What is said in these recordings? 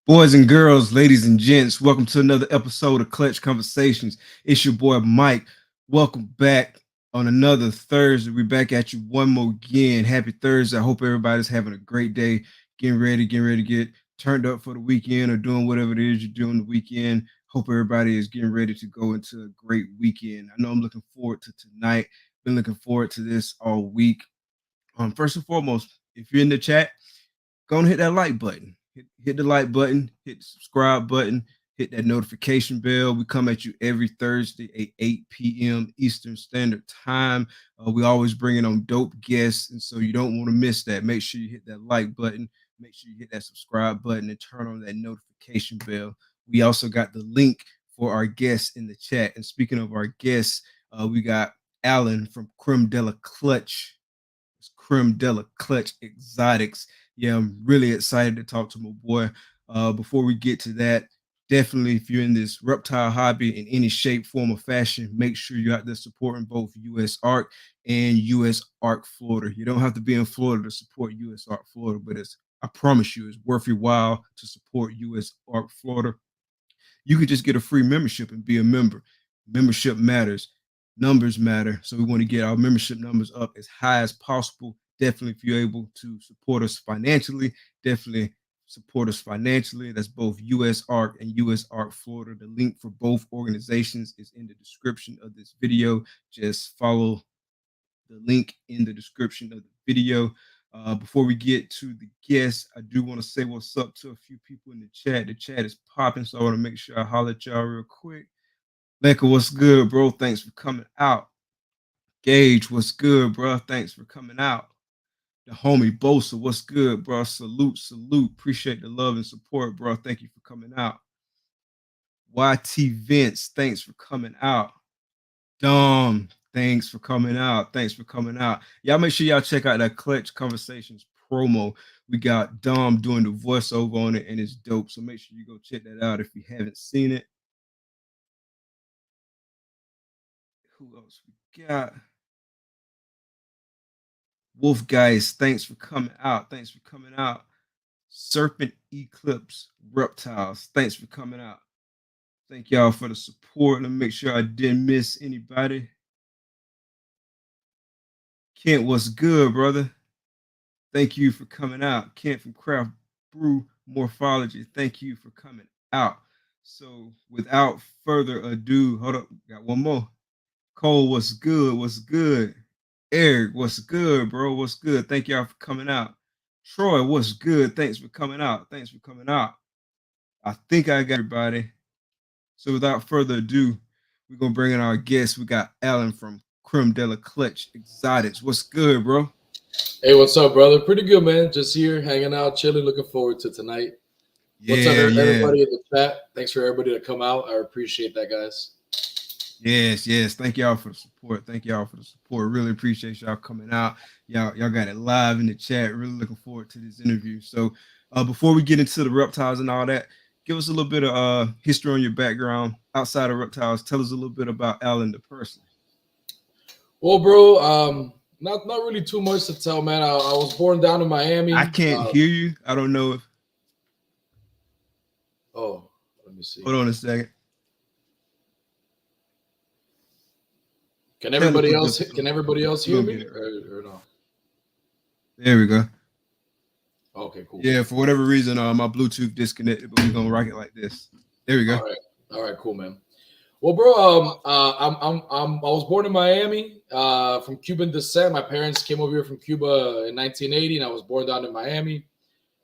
Boys and girls, ladies and gents, welcome to another episode of Clutch Conversations. It's your boy Mike. Welcome back on another Thursday. We're back at you one more again. Happy Thursday. I hope everybody's having a great day, getting ready to get turned up for the weekend or doing whatever it is you're doing the weekend. Hope everybody is getting ready to go into a great weekend. I know I'm looking forward to tonight. Been looking forward to this all week. First and foremost, if you're in the chat, go and hit that like button. Hit the like button, hit the subscribe button, hit that notification bell. We come at you every Thursday at 8 p.m. Eastern Standard Time. We always bringing on dope guests, and so you don't want to miss that. Make sure you hit that like button, make sure you hit that subscribe button, and turn on that notification bell. We also got the link for our guests in the chat. And speaking of our guests, we got Alain from Crème de la Clutch. Creme de la Clutch Exotics. Yeah, I'm really excited to talk to my boy. Before we get to that, definitely if you're in this reptile hobby in any shape, form, or fashion, make sure you're out there supporting both US Arc and US Arc Florida. You don't have to be in Florida to support US Arc Florida, but I promise you, it's worth your while to support US Arc Florida. You could just get a free membership and be a member. Membership matters. Numbers matter. So we want to get our membership numbers up as high as possible. Definitely, if you're able to support us financially, definitely support us financially. That's both US ARC and US ARC Florida. The link for both organizations is in the description of this video. Just follow the link in the description of the video. Before we get to the guests, I do want to say what's up to a few people in the chat. The chat is popping, so I want to make sure I holler at y'all real quick. Becca, what's good, bro? Thanks for coming out. Gage, what's good, bro? Thanks for coming out. The homie Bosa, what's good, bro? Salute. Appreciate the love and support, bro. Thank you for coming out. YT Vince, thanks for coming out. Dom, thanks for coming out. Y'all make sure y'all check out that Clutch Conversations promo. We got Dom doing the voiceover on it, and it's dope. So make sure you go check that out if you haven't seen it. Who else we got? Wolf Guys, thanks for coming out. Serpent Eclipse Reptiles, thanks for coming out. Thank y'all for the support. Let me make sure I didn't miss anybody. Kent, what's good, brother? Thank you for coming out. Kent from Craft Brew Morphology, thank you for coming out. So without further ado, hold up, got one more. Cole, what's good? Eric, what's good, bro? What's good? Thank y'all for coming out. Troy, what's good? Thanks for coming out. I think I got everybody. So without further ado, we're gonna bring in our guest. We got Alain from Crème de la Clutch Exotics. What's good, bro? Hey, what's up, brother? Pretty good, man. Just here hanging out, chilling, looking forward to tonight. What's up, everybody in the chat? Thanks for everybody to come out. I appreciate that, guys. Yes. Thank y'all for the support. Really appreciate y'all coming out. Y'all got it live in the chat. Really looking forward to this interview. So before we get into the reptiles and all that, give us a little bit of history on your background outside of reptiles. Tell us a little bit about Alain the person. Well, bro, not really too much to tell, man. I was born down in Miami. I can't hear you. I don't know if. Oh, let me see. Hold on a second. Can everybody else hear me or no? There we go. Okay, cool. Yeah, for whatever reason, my Bluetooth disconnected, but we're gonna rock it like this. There we go. All right, cool, man. Well, bro, I was born in Miami, from Cuban descent. My parents came over here from Cuba in 1980, and I was born down in Miami.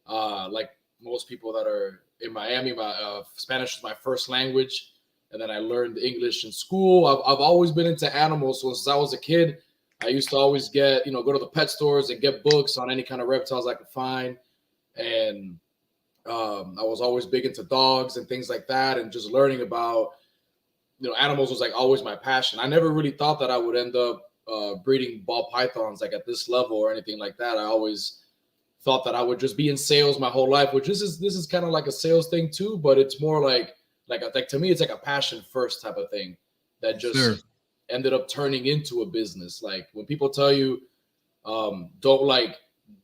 Like most people that are in Miami, my Spanish is my first language, and then I learned English in school. I've always been into animals, so since I was a kid, I used to always go to the pet stores and get books on any kind of reptiles I could find, and I was always big into dogs and things like that, and just learning about animals was like always my passion. I never really thought that I would end up breeding ball pythons like at this level or anything like that. I always thought that I would just be in sales my whole life, which this is kind of like a sales thing too, but it's more like to me it's like a passion first type of thing that just ended up turning into a business. Like when people tell you don't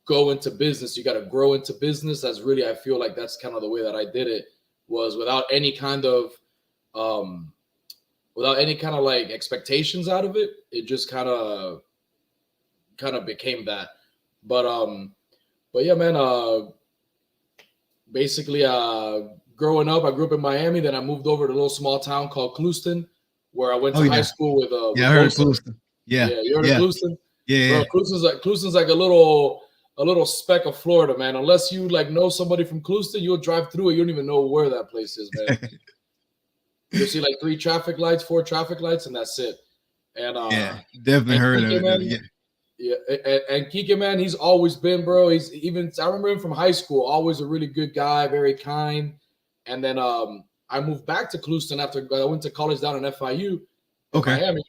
go into business. You got to grow into business. That's really, I feel like that's kind of the way that I did it, was without any kind of like expectations out of it. It just kind of became that. But yeah, man, basically growing up, I grew up in Miami, then I moved over to a little small town called Clewiston, where I went to high school with I heard of Clewiston. Yeah, you heard of Clewiston? Yeah, bro. Clewiston's like a little speck of Florida, man. Unless you like know somebody from Clewiston, you'll drive through it. You don't even know where that place is, man. You'll see like 4 traffic lights, and that's it. And yeah, definitely heard Kike, of man, it. yeah, and Kike, man, he's always been, bro. I remember him from high school. Always a really good guy, very kind. And then I moved back to Clewiston after I went to college down in FIU in Miami.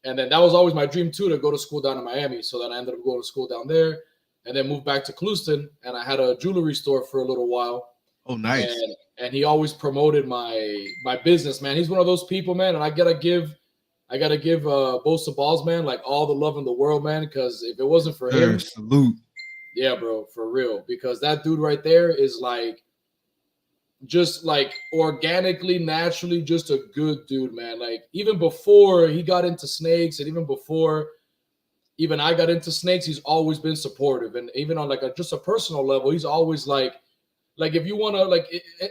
And then that was always my dream too, to go to school down in Miami. So then I ended up going to school down there, and then moved back to Clewiston, and I had a jewelry store for a little while. Oh, nice. And he always promoted my business, man. He's one of those people, man, and I gotta give Bosa Balls, man, like all the love in the world, man. Because if it wasn't for him, salute. Yeah, bro, for real. Because that dude right there is like, just like organically, naturally, just a good dude, man. Like even before he got into snakes, and even before I got into snakes, he's always been supportive. And even on like just a personal level, he's always like if you want to, like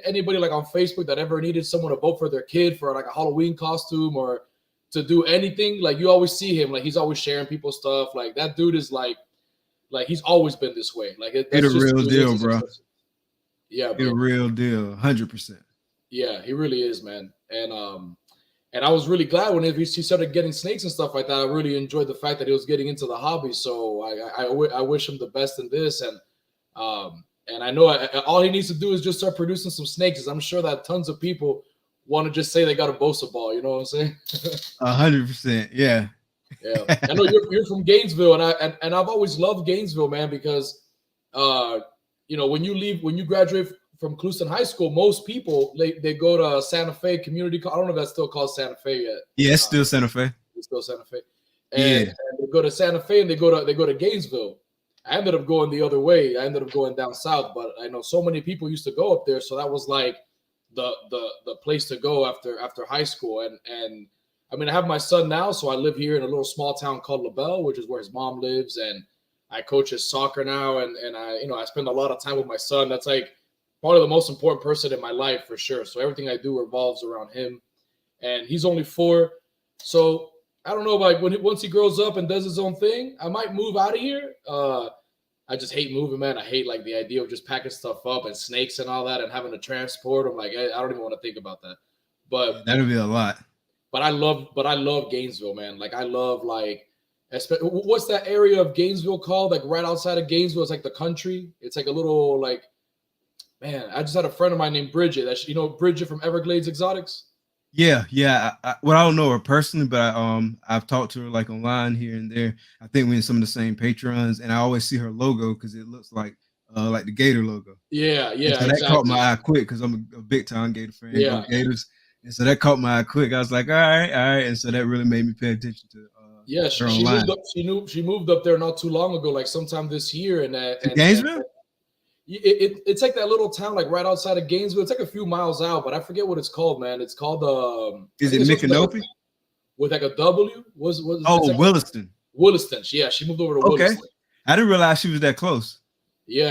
anybody like on Facebook that ever needed someone to vote for their kid for like a Halloween costume or to do anything, like you always see him, like he's always sharing people's stuff. Like that dude is like he's always been this way. Like it's a real deal, bro. Yeah, bro. A real deal, 100%. Yeah, he really is, man. And I was really glad when he started getting snakes and stuff like that. I really enjoyed the fact that he was getting into the hobby. So I wish him the best in this. And I know all he needs to do is just start producing some snakes. I'm sure that tons of people want to just say they got a Bosa ball. You know what I'm saying? 100%. Yeah. Yeah. I know you're from Gainesville, and I've always loved Gainesville, man, because when you graduate from Clewiston High School, most people they go to Santa Fe Community. I don't know if that's still called Santa Fe yet. Yeah, it's still Santa Fe. It's still Santa Fe. And they go to Santa Fe and they go to Gainesville. I ended up going the other way. I ended up going down south, but I know so many people used to go up there, so that was like the place to go after high school. And I mean, I have my son now, so I live here in a little small town called LaBelle, which is where his mom lives, and I coach his soccer now, and I spend a lot of time with my son. That's like probably the most important person in my life for sure. So everything I do revolves around him, and he's only 4, so I don't know, like once he grows up and does his own thing, I might move out of here. I just hate moving, man. I hate like the idea of just packing stuff up and snakes and all that and having to transport. I'm like, I don't even want to think about that. But that'll be a lot. But I love Gainesville, man. Like I love what's that area of Gainesville called? Like right outside of Gainesville, it's like the country. It's like a little like, man. I just had a friend of mine named Bridget. Bridget from Everglades Exotics. Yeah. I don't know her personally, but I've talked to her like online here and there. I think we're in some of the same patrons, and I always see her logo because it looks like the Gator logo. Yeah. So exactly. That caught my eye quick because I'm a big time Gator fan. Yeah, Gators. And so that caught my eye quick. I was like, all right. And so that really made me pay attention to. She moved up there not too long ago, like sometime this year, and Gainesville. It's like that little town, like right outside of Gainesville. It's like a few miles out, but I forget what it's called, man. It's called Is it Micanopy? With like a W? Williston. Williston. Yeah, she moved over to Williston. I didn't realize she was that close. Yeah.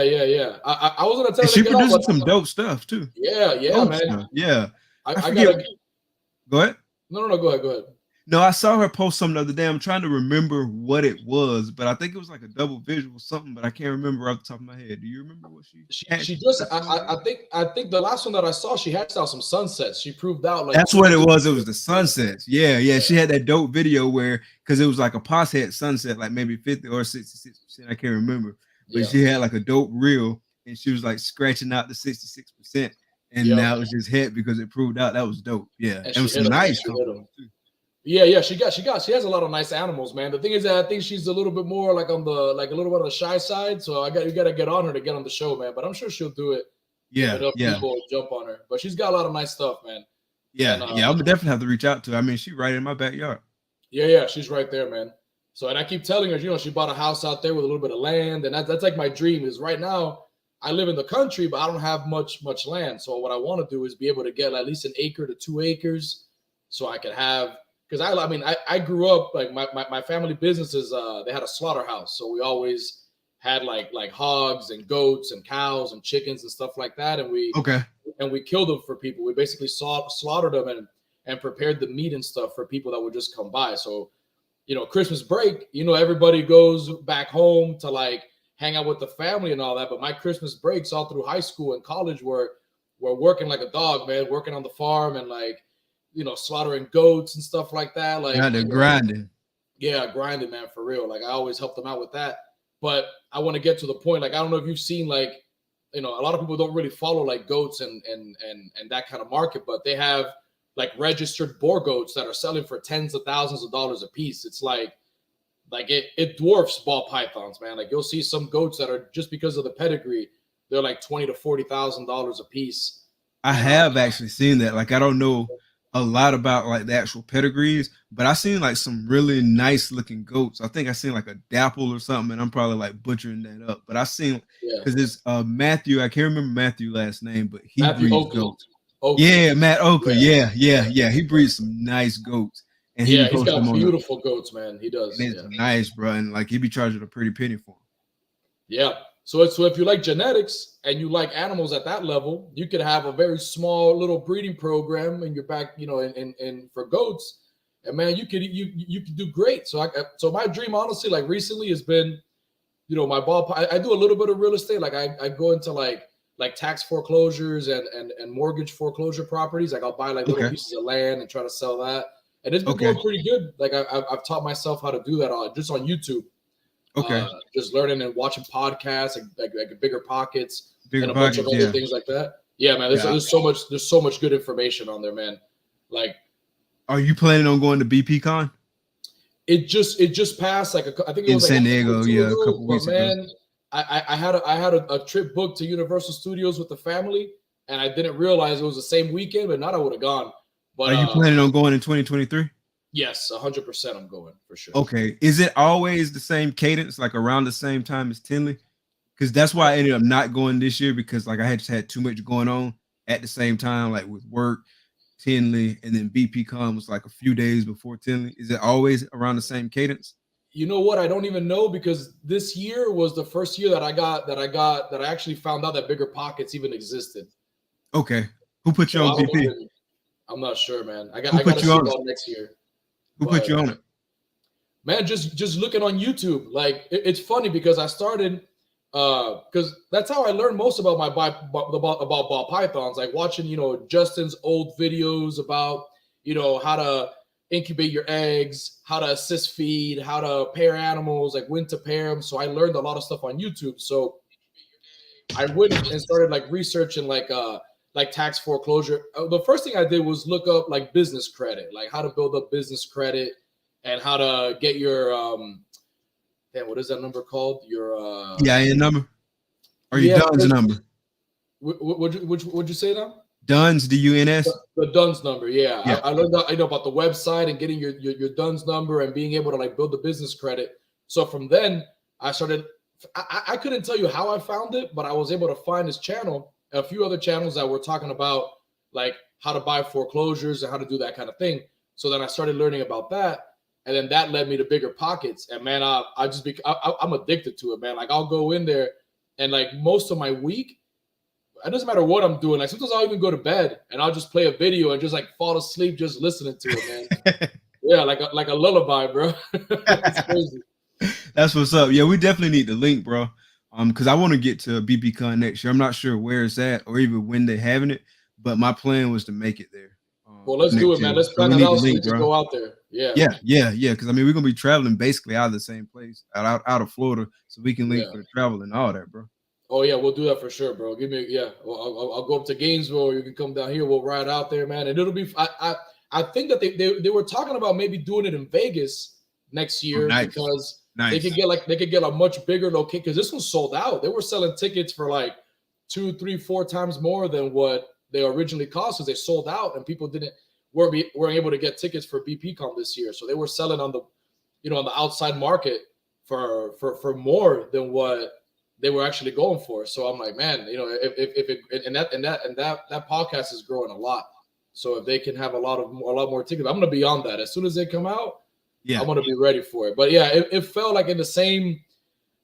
I was gonna tell her. She produced some dope stuff too. Yeah, man. Stuff. Yeah. I gotta go ahead. No, go ahead. No, I saw her post something the other day. I'm trying to remember what it was, but I think it was like a double visual something, but I can't remember off the top of my head. Do you remember what she just I think the last one that I saw, she hatched out some sunsets. She proved out like that's what it was. It was the sunsets. Yeah. She had that dope video because it was like a pos head sunset, like maybe 50 or 66%. I can't remember. But she had like a dope reel and she was like scratching out the 66%. And now it's just hit because it proved out that was dope. Yeah. And it was some nice too. Yeah, she has a lot of nice animals, man. The thing is that I think she's a little bit more like on the a little bit on the shy side. So you gotta get on her to get on the show, man. But I'm sure she'll do it. Yeah. People jump on her. But she's got a lot of nice stuff, man. Yeah, I would definitely have to reach out to her. I mean, she's right in my backyard. Yeah, she's right there, man. So, and I keep telling her, she bought a house out there with a little bit of land, and that's like my dream. Is right now I live in the country, but I don't have much land. So what I want to do is be able to get at least 1 acre to 2 acres, so I could have. Because I grew up like my family businesses. They had a slaughterhouse, so we always had like hogs and goats and cows and chickens and stuff like that, and we killed them for people. We basically slaughtered them and prepared the meat and stuff for people that would just come by. So, Christmas break, everybody goes back home to like hang out with the family and all that. But my Christmas breaks all through high school and college were working like a dog, man, working on the farm and like, slaughtering goats and stuff like that. Like they're grinding. Yeah, grinding, man, for real. Like I always help them out with that. But I want to get to the point. Like, I don't know if you've seen like, a lot of people don't really follow like goats and that kind of market, but they have like registered boar goats that are selling for tens of thousands of dollars a piece. It's like it dwarfs ball pythons, man. Like you'll see some goats that are, just because of the pedigree, they're like $20,000 to $40,000 a piece. I have actually seen that. Like I don't know a lot about like the actual pedigrees, but I seen like some really nice looking goats. I think I seen like a dapple or something, and I'm probably like butchering that up. But I seen, because it's Matthew. I can't remember Matthew last name, but he breeds goats. Yeah, Matt Oakley. Yeah. He breeds some nice goats. And he's got beautiful goats, man. He does. And it's nice, bro. And like he be charging a pretty penny for them. Yeah. So if you like genetics and you like animals at that level, you could have a very small little breeding program in your back, and for goats. And man, you could do great. So so my dream, honestly, like recently has been, my I do a little bit of real estate. Like I go into like tax foreclosures and mortgage foreclosure properties. Like I'll buy like little pieces of land and try to sell that. And it's been going pretty good. Like I've taught myself how to do that just on YouTube. Just learning and watching podcasts like Bigger Pockets and a bunch of other things like that. Yeah, man. There's so much good information on there, man. Like, are you planning on going to BPCon? It just passed. Like I think it was in San Diego. A couple weeks ago. Man, I had a trip booked to Universal Studios with the family, and I didn't realize it was the same weekend. But not I would have gone. But are you planning on going in 2023? Yes, 100% I'm going for sure. Okay. Is it always the same cadence, like around the same time as Tinley? Because that's why I ended up not going this year, because like I just had too much going on at the same time, like with work, Tinley, and then BPCon was like a few days before Tinley. Is it always around the same cadence? You know what? I don't even know, because this year was the first year that I actually found out that Bigger Pockets even existed. Okay. Who put you on BP? I'm not sure, man. I got to see about next year. Who put you on it? Man, just looking on YouTube. Like it's funny because I started because that's how I learned most about about ball pythons. Like watching, Justin's old videos about, how to incubate your eggs, how to assist feed, how to pair animals, like when to pair them. So I learned a lot of stuff on YouTube. So I went and started like researching like tax foreclosure. The first thing I did was look up like business credit, like how to build up business credit and how to get your what is that number called? Your EIN number, or your DUNS number? Would you say now? DUNS, DUNS. The DUNS number, yeah. I learned that, about the website and getting your DUNS number and being able to like build the business credit. So from then I started. I couldn't tell you how I found it, but I was able to find this channel, a few other channels that were talking about like how to buy foreclosures and how to do that kind of thing. So then I started learning about that, and then that led me to Bigger Pockets. And man, I'm addicted to it, man. Like I'll go in there, and like most of my week, it doesn't matter what I'm doing. Like sometimes I'll even go to bed and I'll just play a video and just like fall asleep just listening to it, man. Yeah, like a lullaby, bro. It's crazy. That's what's up. Yeah, we definitely need the link, bro. Because I want to get to BPCon next year. I'm not sure where it's at or even when they're having it, but my plan was to make it there. Well, let's do it, man. Let's plan it out so we can go out there. Yeah. Because I mean, we're gonna be traveling basically out of the same place, out of Florida, so we can link for the travel and all that, bro. Oh yeah, we'll do that for sure, bro. Well, I'll go up to Gainesville. You can come down here. We'll ride out there, man. And it'll be. I think that they were talking about maybe doing it in Vegas next year because. Nice. They could get a much bigger location, because this was sold out. They were selling tickets for like 2, 3, 4 times more than what they originally cost, because they sold out and people weren't able to get tickets for BPCon this year. So they were selling on on the outside market for more than what they were actually going for. So I'm like, man, if it and that podcast is growing a lot. So if they can have a lot more tickets, I'm gonna be on that as soon as they come out. Yeah, I'm gonna be ready for it. But yeah, it felt like in the same.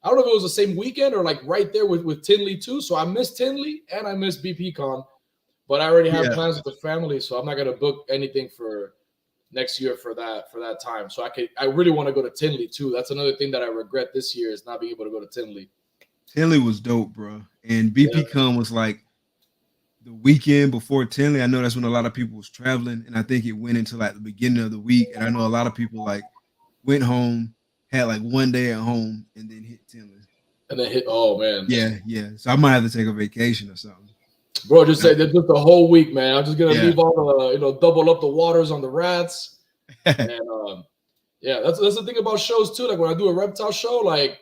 I don't know if it was the same weekend or like right there with Tinley too. So I missed Tinley and I missed BPCon, but I already have plans with the family, so I'm not gonna book anything for next year for that time. So I really want to go to Tinley too. That's another thing that I regret this year is not being able to go to Tinley. Tinley was dope, bro, and BPCon was like the weekend before Tinley. I know that's when a lot of people was traveling, and I think it went into like the beginning of the week. And I know a lot of people like went home, had like one day at home, and then hit Tinley. And then hit, oh man. Yeah. So I might have to take a vacation or something. Bro, just say just the whole week, man. I'm just gonna leave all the double up the waters on the rats. And that's the thing about shows too. Like when I do a reptile show, like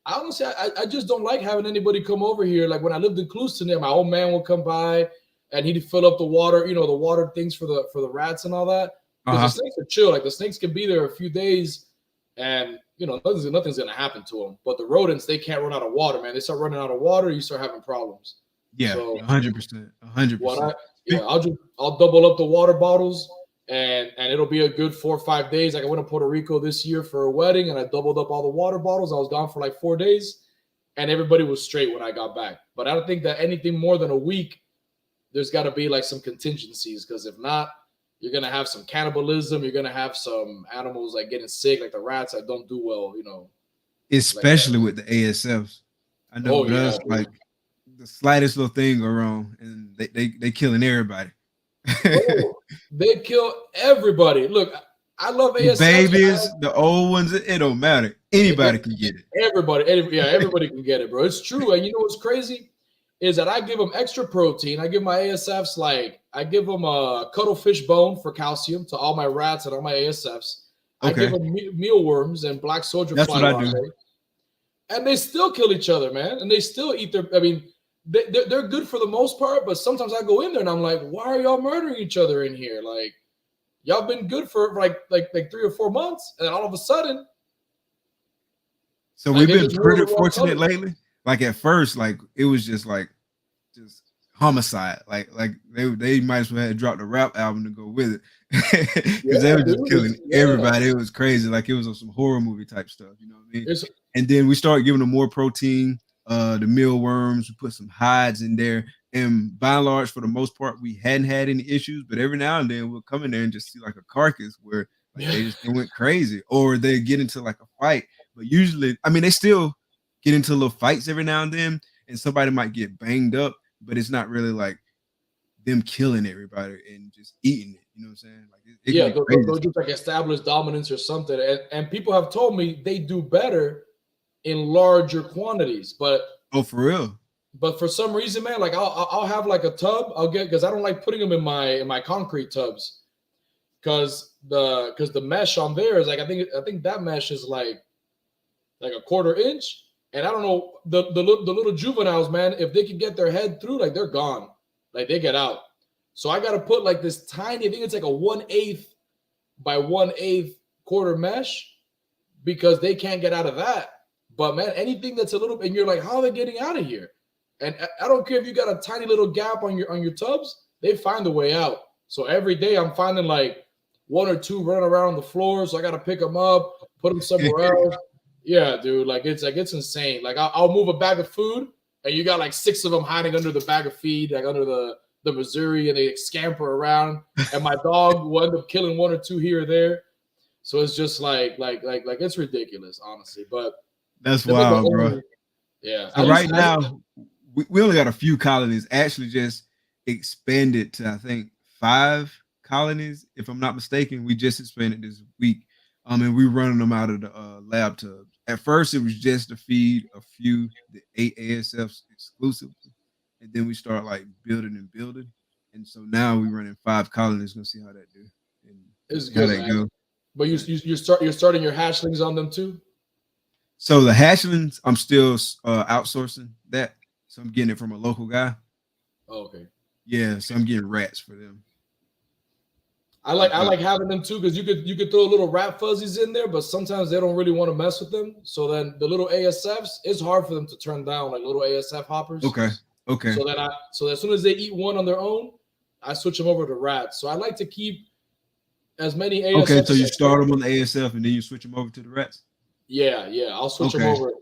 I honestly I just don't like having anybody come over here. Like when I lived in Clouston, my old man would come by and he'd fill up the water, the water things for the rats and all that. Because the snakes are chill. Like the snakes can be there a few days and nothing's gonna happen to them. But the rodents, they can't run out of water, man. They start running out of water, you start having problems. Yeah, 100%. 100%. I'll double up the water bottles and it'll be a good 4 or 5 days. Like I went to Puerto Rico this year for a wedding and I doubled up all the water bottles. I was gone for like 4 days and everybody was straight when I got back. But I don't think that anything more than a week, there's got to be like some contingencies because if not, you're going to have some cannibalism. You're going to have some animals like getting sick, like the rats that don't do well, Especially with the ASFs. I know us, like the slightest little thing go wrong and they killing everybody. They kill everybody. Look, I love ASFs. The babies, the old ones, it don't matter. Anybody can get it. Everybody can get it, bro. It's true. And you know what's crazy? Is that I give them extra protein. I give my ASFs I give them a cuttlefish bone for calcium to all my rats and all my ASFs. I give them mealworms and black soldier fly. That's what I do. And they still kill each other, man. And they still eat they're good for the most part, but sometimes I go in there and I'm like, why are y'all murdering each other in here? Like, y'all been good for like 3 or 4 months, and all of a sudden. So we've been pretty fortunate lately. Like at first, like it was just homicide. Like they might as well have dropped a rap album to go with it because they were just killing everybody. It was crazy. Like it was some horror movie type stuff. You know what I mean? And then we started giving them more protein. The mealworms, we put some hides in there, and by and large, for the most part, we hadn't had any issues. But every now and then, we'll come in there and just see like a carcass where they went crazy, or they get into like a fight. But usually, they still get into little fights every now and then, and somebody might get banged up, but it's not really like them killing everybody and just eating it. You know what I'm saying? Like they'll just like establish dominance or something. And people have told me they do better in larger quantities, but for real. But for some reason, man, like I'll have like a tub. I'll get because I don't like putting them in my concrete tubs because the mesh on there is like I think that mesh is like a 1/4 inch, and I don't know the little juveniles, man. If they can get their head through, like they're gone, like they get out. So I got to put like this tiny. I think it's like a 1/8 by 1/8 quarter mesh because they can't get out of that. But man, anything that's a little, and you're like, how are they getting out of here? And I don't care if you got a tiny little gap on your tubs, they find a way out. So every day I'm finding like 1 or 2 running around the floor. So I got to pick them up, put them somewhere else. Yeah, dude, it's insane. Like I'll move a bag of food and you got like 6 of them hiding under the bag of feed, like under the Missouri, and they scamper around. And my dog will end up killing 1 or 2 here or there. So it's just like it's ridiculous, honestly. But that's wild, bro. Yeah. So right now, we only got a few colonies. Actually, just expanded to I think 5 colonies, if I'm not mistaken. We just expanded this week, and we're running them out of the lab tubs. At first, it was just to feed a few, the 8 ASFs exclusively, and then we start like building, and so now we're running 5 colonies. Gonna see how that do. And it's good, how that go. But you're starting your hatchlings on them too. So the hatchlings, I'm still outsourcing that. So I'm getting it from a local guy. Oh, okay. Yeah, so I'm getting rats for them. I like having them too because you could throw little rat fuzzies in there, but sometimes they don't really want to mess with them. So then the little ASFs, it's hard for them to turn down, like little ASF hoppers. Okay. So as soon as they eat one on their own, I switch them over to rats. So I like to keep as many ASFs. Okay, so you start them on the ASF and then you switch them over to the rats. Yeah, I'll switch them over.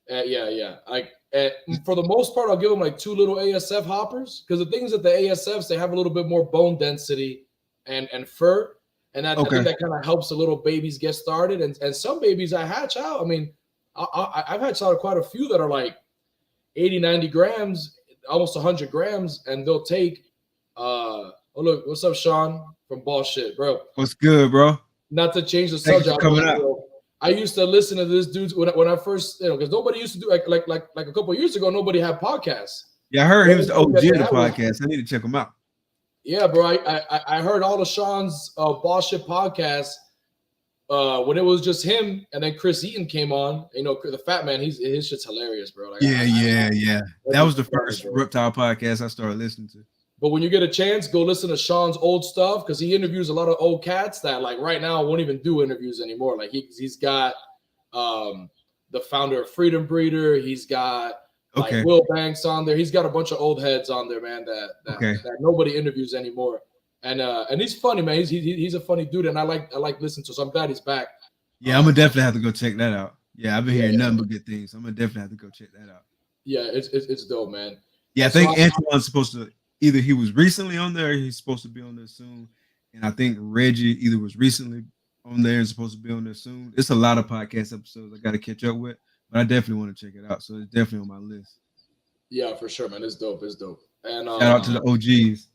For the most part, I'll give them like 2 little ASF hoppers because the thing is that the ASFs, they have a little bit more bone density and fur, and I think that kind of helps the little babies get started. And some babies I hatch out. I mean, I've hatched out quite a few that are like 80, 90 grams, almost 100 grams, and they'll take. Oh look, what's up, Sean from Ball Shit, bro? What's good, bro? Not to change the Thanks subject. for coming out. I used to listen to this dude when I first, because nobody used to do like a couple of years ago. Nobody had podcasts. Yeah, I heard he was the OG of the podcast. I need to check him out. Yeah, bro. I heard all of Sean's Ball Shit podcasts when it was just him, and then Chris Eaton came on. You know, the fat man. His shit's hilarious, bro. Like, yeah. That was the first Reptile podcast I started listening to. But when you get a chance, go listen to Sean's old stuff because he interviews a lot of old cats that like right now won't even do interviews anymore. Like he's got the founder of Freedom Breeder. He's got like Will Banks on there. He's got a bunch of old heads on there, man, that nobody interviews anymore. And he's funny, man. He's a funny dude, and I like listening to. So I'm glad he's back. Yeah, I'm gonna definitely have to go check that out. Yeah, I've been hearing nothing but good things. I'm gonna definitely have to go check that out. Yeah, it's dope, man. Yeah, I think Antoine's supposed to either he was recently on there, or he's supposed to be on there soon. And I think Reggie either was recently on there and supposed to be on there soon. It's a lot of podcast episodes I got to catch up with, but I definitely want to check it out. So it's definitely on my list. Yeah, for sure, man. It's dope. And shout out to the OGs.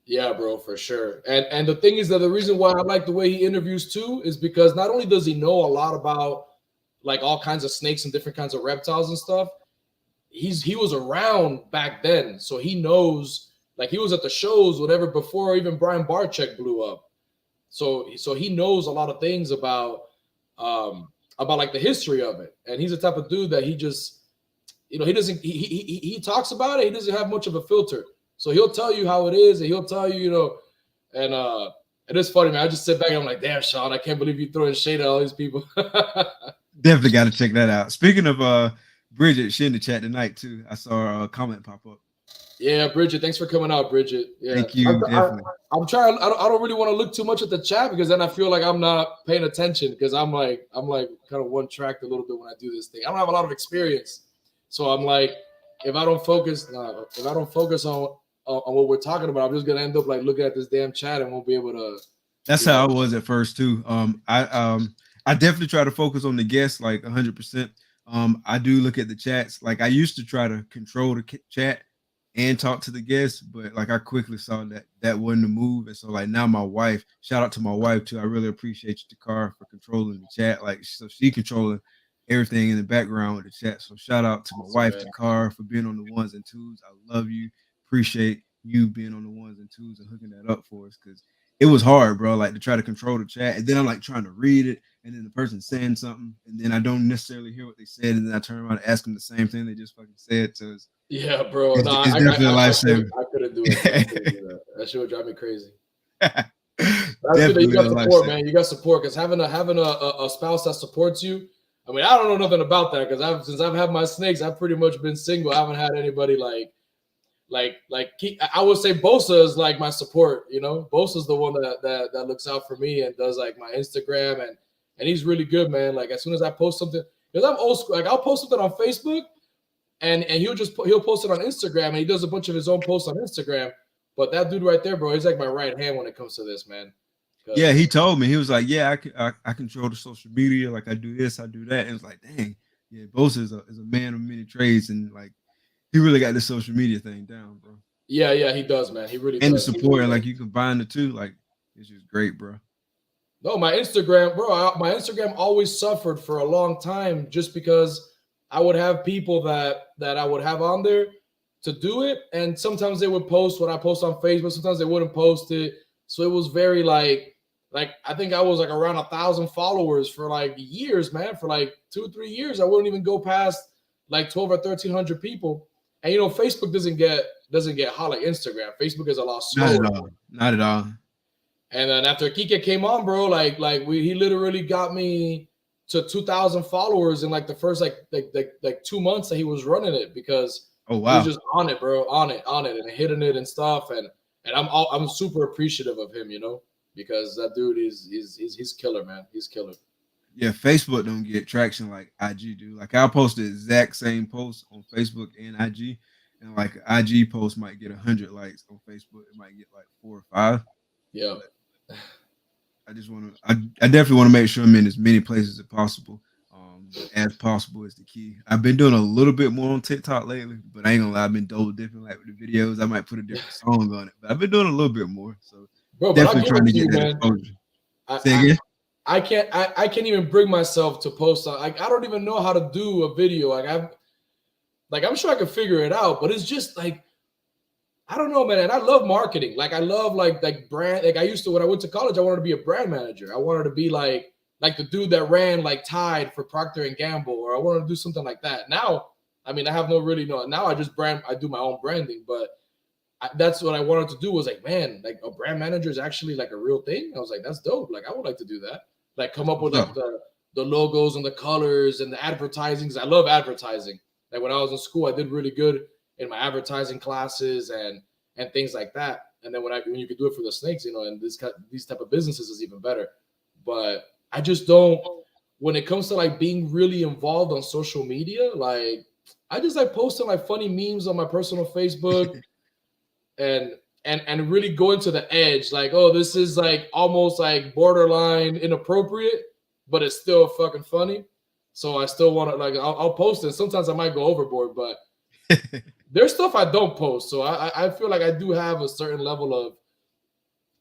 Yeah, bro, for sure. And the thing is that the reason why I like the way he interviews too is because not only does he know a lot about like all kinds of snakes and different kinds of reptiles and stuff, he was around back then, so he knows. Like he was at the shows, whatever, before even Brian Barczyk blew up. So he knows a lot of things about like the history of it. And he's the type of dude that he just, you know, he talks about it. He doesn't have much of a filter. So he'll tell you how it is, and he'll tell you, you know, and it's funny, man. I just sit back and I'm like, damn, Sean, I can't believe you throwing shade at all these people. Definitely got to check that out. Speaking of Bridget, she in the chat tonight too. I saw a comment pop up. Yeah, Bridget, thanch for coming out, Bridget. Yeah. Thank you. I'm trying. I don't really want to look too much at the chat because then I feel like I'm not paying attention because I'm like kind of one tracked a little bit when I do this thing. I don't have a lot of experience, so I'm like, if I don't focus on what we're talking about, I'm just gonna end up like looking at this damn chat and won't be able to. That's how I was at first too. I definitely try to focus on the guests like 100%. I do look at the chats. Like I used to try to control the chat and talk to the guests, but like I quickly saw that wasn't the move. And so like now my wife, shout out to my wife too. I really appreciate you, Takar, for controlling the chat. Like so she controlling everything in the background with the chat. So shout out to my wife, Takar, for being on the ones and twos. I love you. Appreciate you being on the ones and twos and hooking that up for us because it was hard, bro. Like to try to control the chat, and then I'm like trying to read it, and then the person's saying something, and then I don't necessarally hear what they said, and then I turn around and ask them the same thing they just fucking said to us. Yeah, bro. It's definitely a lifesaver. I couldn't do it. That shit would drive me crazy. That's Definitely you got support, man. You got support because having a spouse that supports you. I mean, I don't know nothing about that because since I've had my snakes, I've pretty much been single. I haven't had anybody like I would say Bosa is like my support, you know. Bosa's the one that looks out for me and does like my Instagram and he's really good, man. Like as soon as I post something, because I'm old school, like I'll post something on Facebook and he'll post it on Instagram and he does a bunch of his own posts on Instagram. But that dude right there, bro, he's like my right hand when it comes to this, man. Yeah, he told me, he was like, yeah, I control the social media, like I do this, I do that. And it's like, dang, yeah, Bosa is a man of many trades and like he really got this social media thing down, bro. Yeah, he does, man. He really and does. the support, and like you combine the two, like it's just great, bro. No, my Instagram, bro. My Instagram always suffered for a long time just because I would have people that I would have on there to do it, and sometimes they would post what I post on Facebook. Sometimes they wouldn't post it, so it was very like I think I was like around 1,000 followers for like years, man. For like 2 or 3 years, I wouldn't even go past like 12 or 1,300 people. And you know, Facebook doesn't get hot like Instagram. Facebook is a lot slower. Not at all. And then after Kike came on, bro, he literally got me to 2,000 followers in like the first like 2 months that he was running it, because Oh he was wow. just on it, bro, on it, and hitting it and stuff. And I'm super appreciative of him, because that dude he's killer, man. He's killer. Yeah, Facebook don't get traction like IG do. Like I'll post the exact same post on Facebook and IG, and like IG post might get 100 likes on Facebook, it might get like 4 or 5. Yeah. But I just want to, I definitely want to make sure I'm in as many places as possible. As possible is the key. I've been doing a little bit more on TikTok lately, but I ain't gonna lie, I've been double dipping like with the videos. I might put a different song on it, but I've been doing a little bit more. So Bro, but I'll definitely give trying it to to get you, that man. exposure. I, Say I, again? I can't even bring myself to post. I don't even know how to do a video. I'm sure I could figure it out, but it's just like, I don't know, man. And I love marketing. Like I love like brand. Like I used to, when I went to college, I wanted to be a brand manager. I wanted to be like the dude that ran like Tide for Procter and Gamble, or I wanted to do something like that. Now, I mean, I have no really no. Now I just I do my own branding, but that's what I wanted to do. Was like, man, like a brand manager is actually like a real thing. I was like, that's dope. Like I would like to do that. Like come That's up with what's like up. the logos and the colors and the advertising. 'Cause I love advertising. Like when I was in school, I did really good in my advertising classes and things like that. And then when you could do it for the snakes, and these type of businesses is even better. But I just don't. When it comes to like being really involved on social media, like I just like posting like funny memes on my personal Facebook and and really going to the edge. Like, oh, this is like almost like borderline inappropriate, but it's still fucking funny. So I still want to like I'll post it. Sometimes I might go overboard, but there's stuff I don't post. So I feel like I do have a certain level of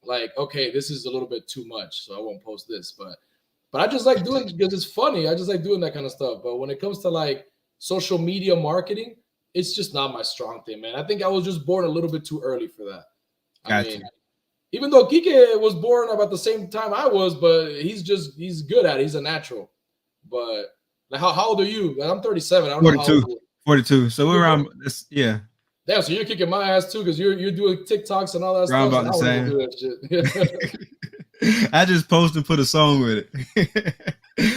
like, okay, this is a little bit too much, so I won't post this. But I just like doing because it's funny. I just like doing that kind of stuff. But when it comes to like social media marketing, it's just not my strong thing, man. I think I was just born a little bit too early for that. I Gotcha. mean, even though Kike was born about the same time I was, but he's good at it. He's a natural. But like, how old are you? Like, I'm 37. I don't know how old 42. you are. 42. So we're You're around 40. this, yeah, Damn, so you're kicking my ass too because you're doing TikToks and all that around stuff. about So the I won't even same. do that shit. I just post and put a song with it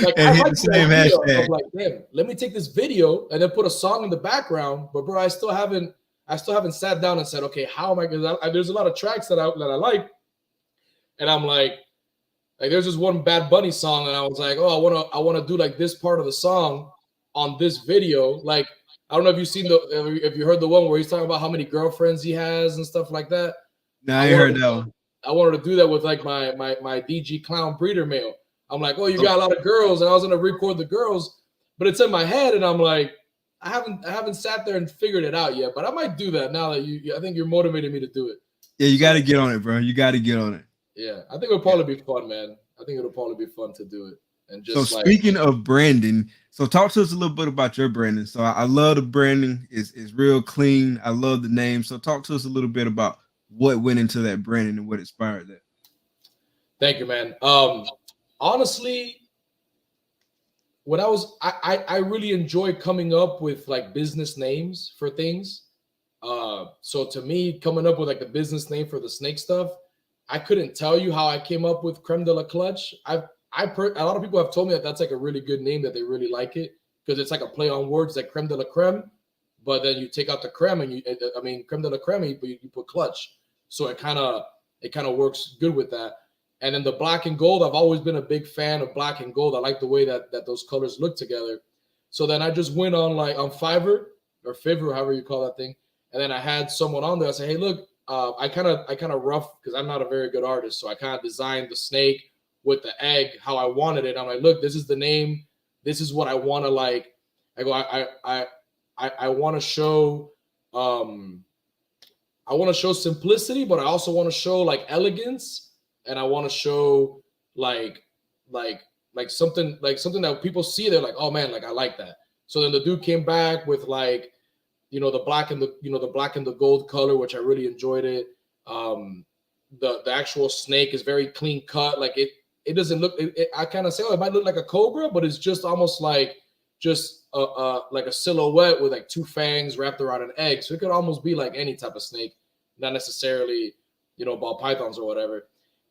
Like and I hit like the the same idea of hashtag. like, damn, let me take this video and then put a song in the background. But bro, I still haven't sat down and said, okay, how am I? Because there's a lot of tracks that I like, and I'm like there's this one Bad Bunny song, and I was like, oh, I wanna do like this part of the song on this video. Like I don't know if you've seen if you heard the one where he's talking about how many girlfriends he has and stuff like that. No, I I ain't heard wanted that one. I wanted to do that with like my DG clown breeder male. I'm like, oh, you Oh, got a lot of girls, and I was gonna record the girls, but it's in my head, and I'm like, I haven't sat there and figured it out yet, but I might do that now that I think you're motivating me to do it. yeah, you got So to get on it, bro. You got to get on it. yeah, I think it'll Yeah. probably be fun, man. I think it'll probably be fun to do it and So just like speaking of branding, so talk to us a little bit about your branding. So I love the branding. It's real clean. I love the name. So talk to us a little bit about what went into that branding and what inspired that. thank you, man. Honestly, when I really enjoy coming up with like business names for things. So to me, coming up with like the business name for the snake stuff, I couldn't tell you how I came up with Crème de la Clutch. A lot of people have told me that that's like a really good name, that they really like it because it's like a play on words, like crème de la crème, but then you take out the crème and crème de la crème, but you put clutch, so it kind of works good with that. And then the black and gold, I've always been a big fan of black and gold. I like the way that those colors look together. So then I just went on like on Fiverr or Fiverr, however you call that thing, and then I had someone on there. I said, hey, look, I kind of rough because I'm not a very good artist, so I kind of designed the snake with the egg how I wanted it. I'm like, look, this is the name. This is what I want to like. I go, I want to show, I want to show simplicity, but I also want to show like elegance, and I want to show like like something that people see. They're like, oh man, like I like that. So then the dude came back with like the black and the gold color, which I really enjoyed it. The actual snake is very clean cut. Like it doesn't look. I kind of say, oh, it might look like a cobra, but it's just almost like just like a silhouette with like two fangs wrapped around an egg. So it could almost be like any type of snake, not necessarily ball pythons or whatever.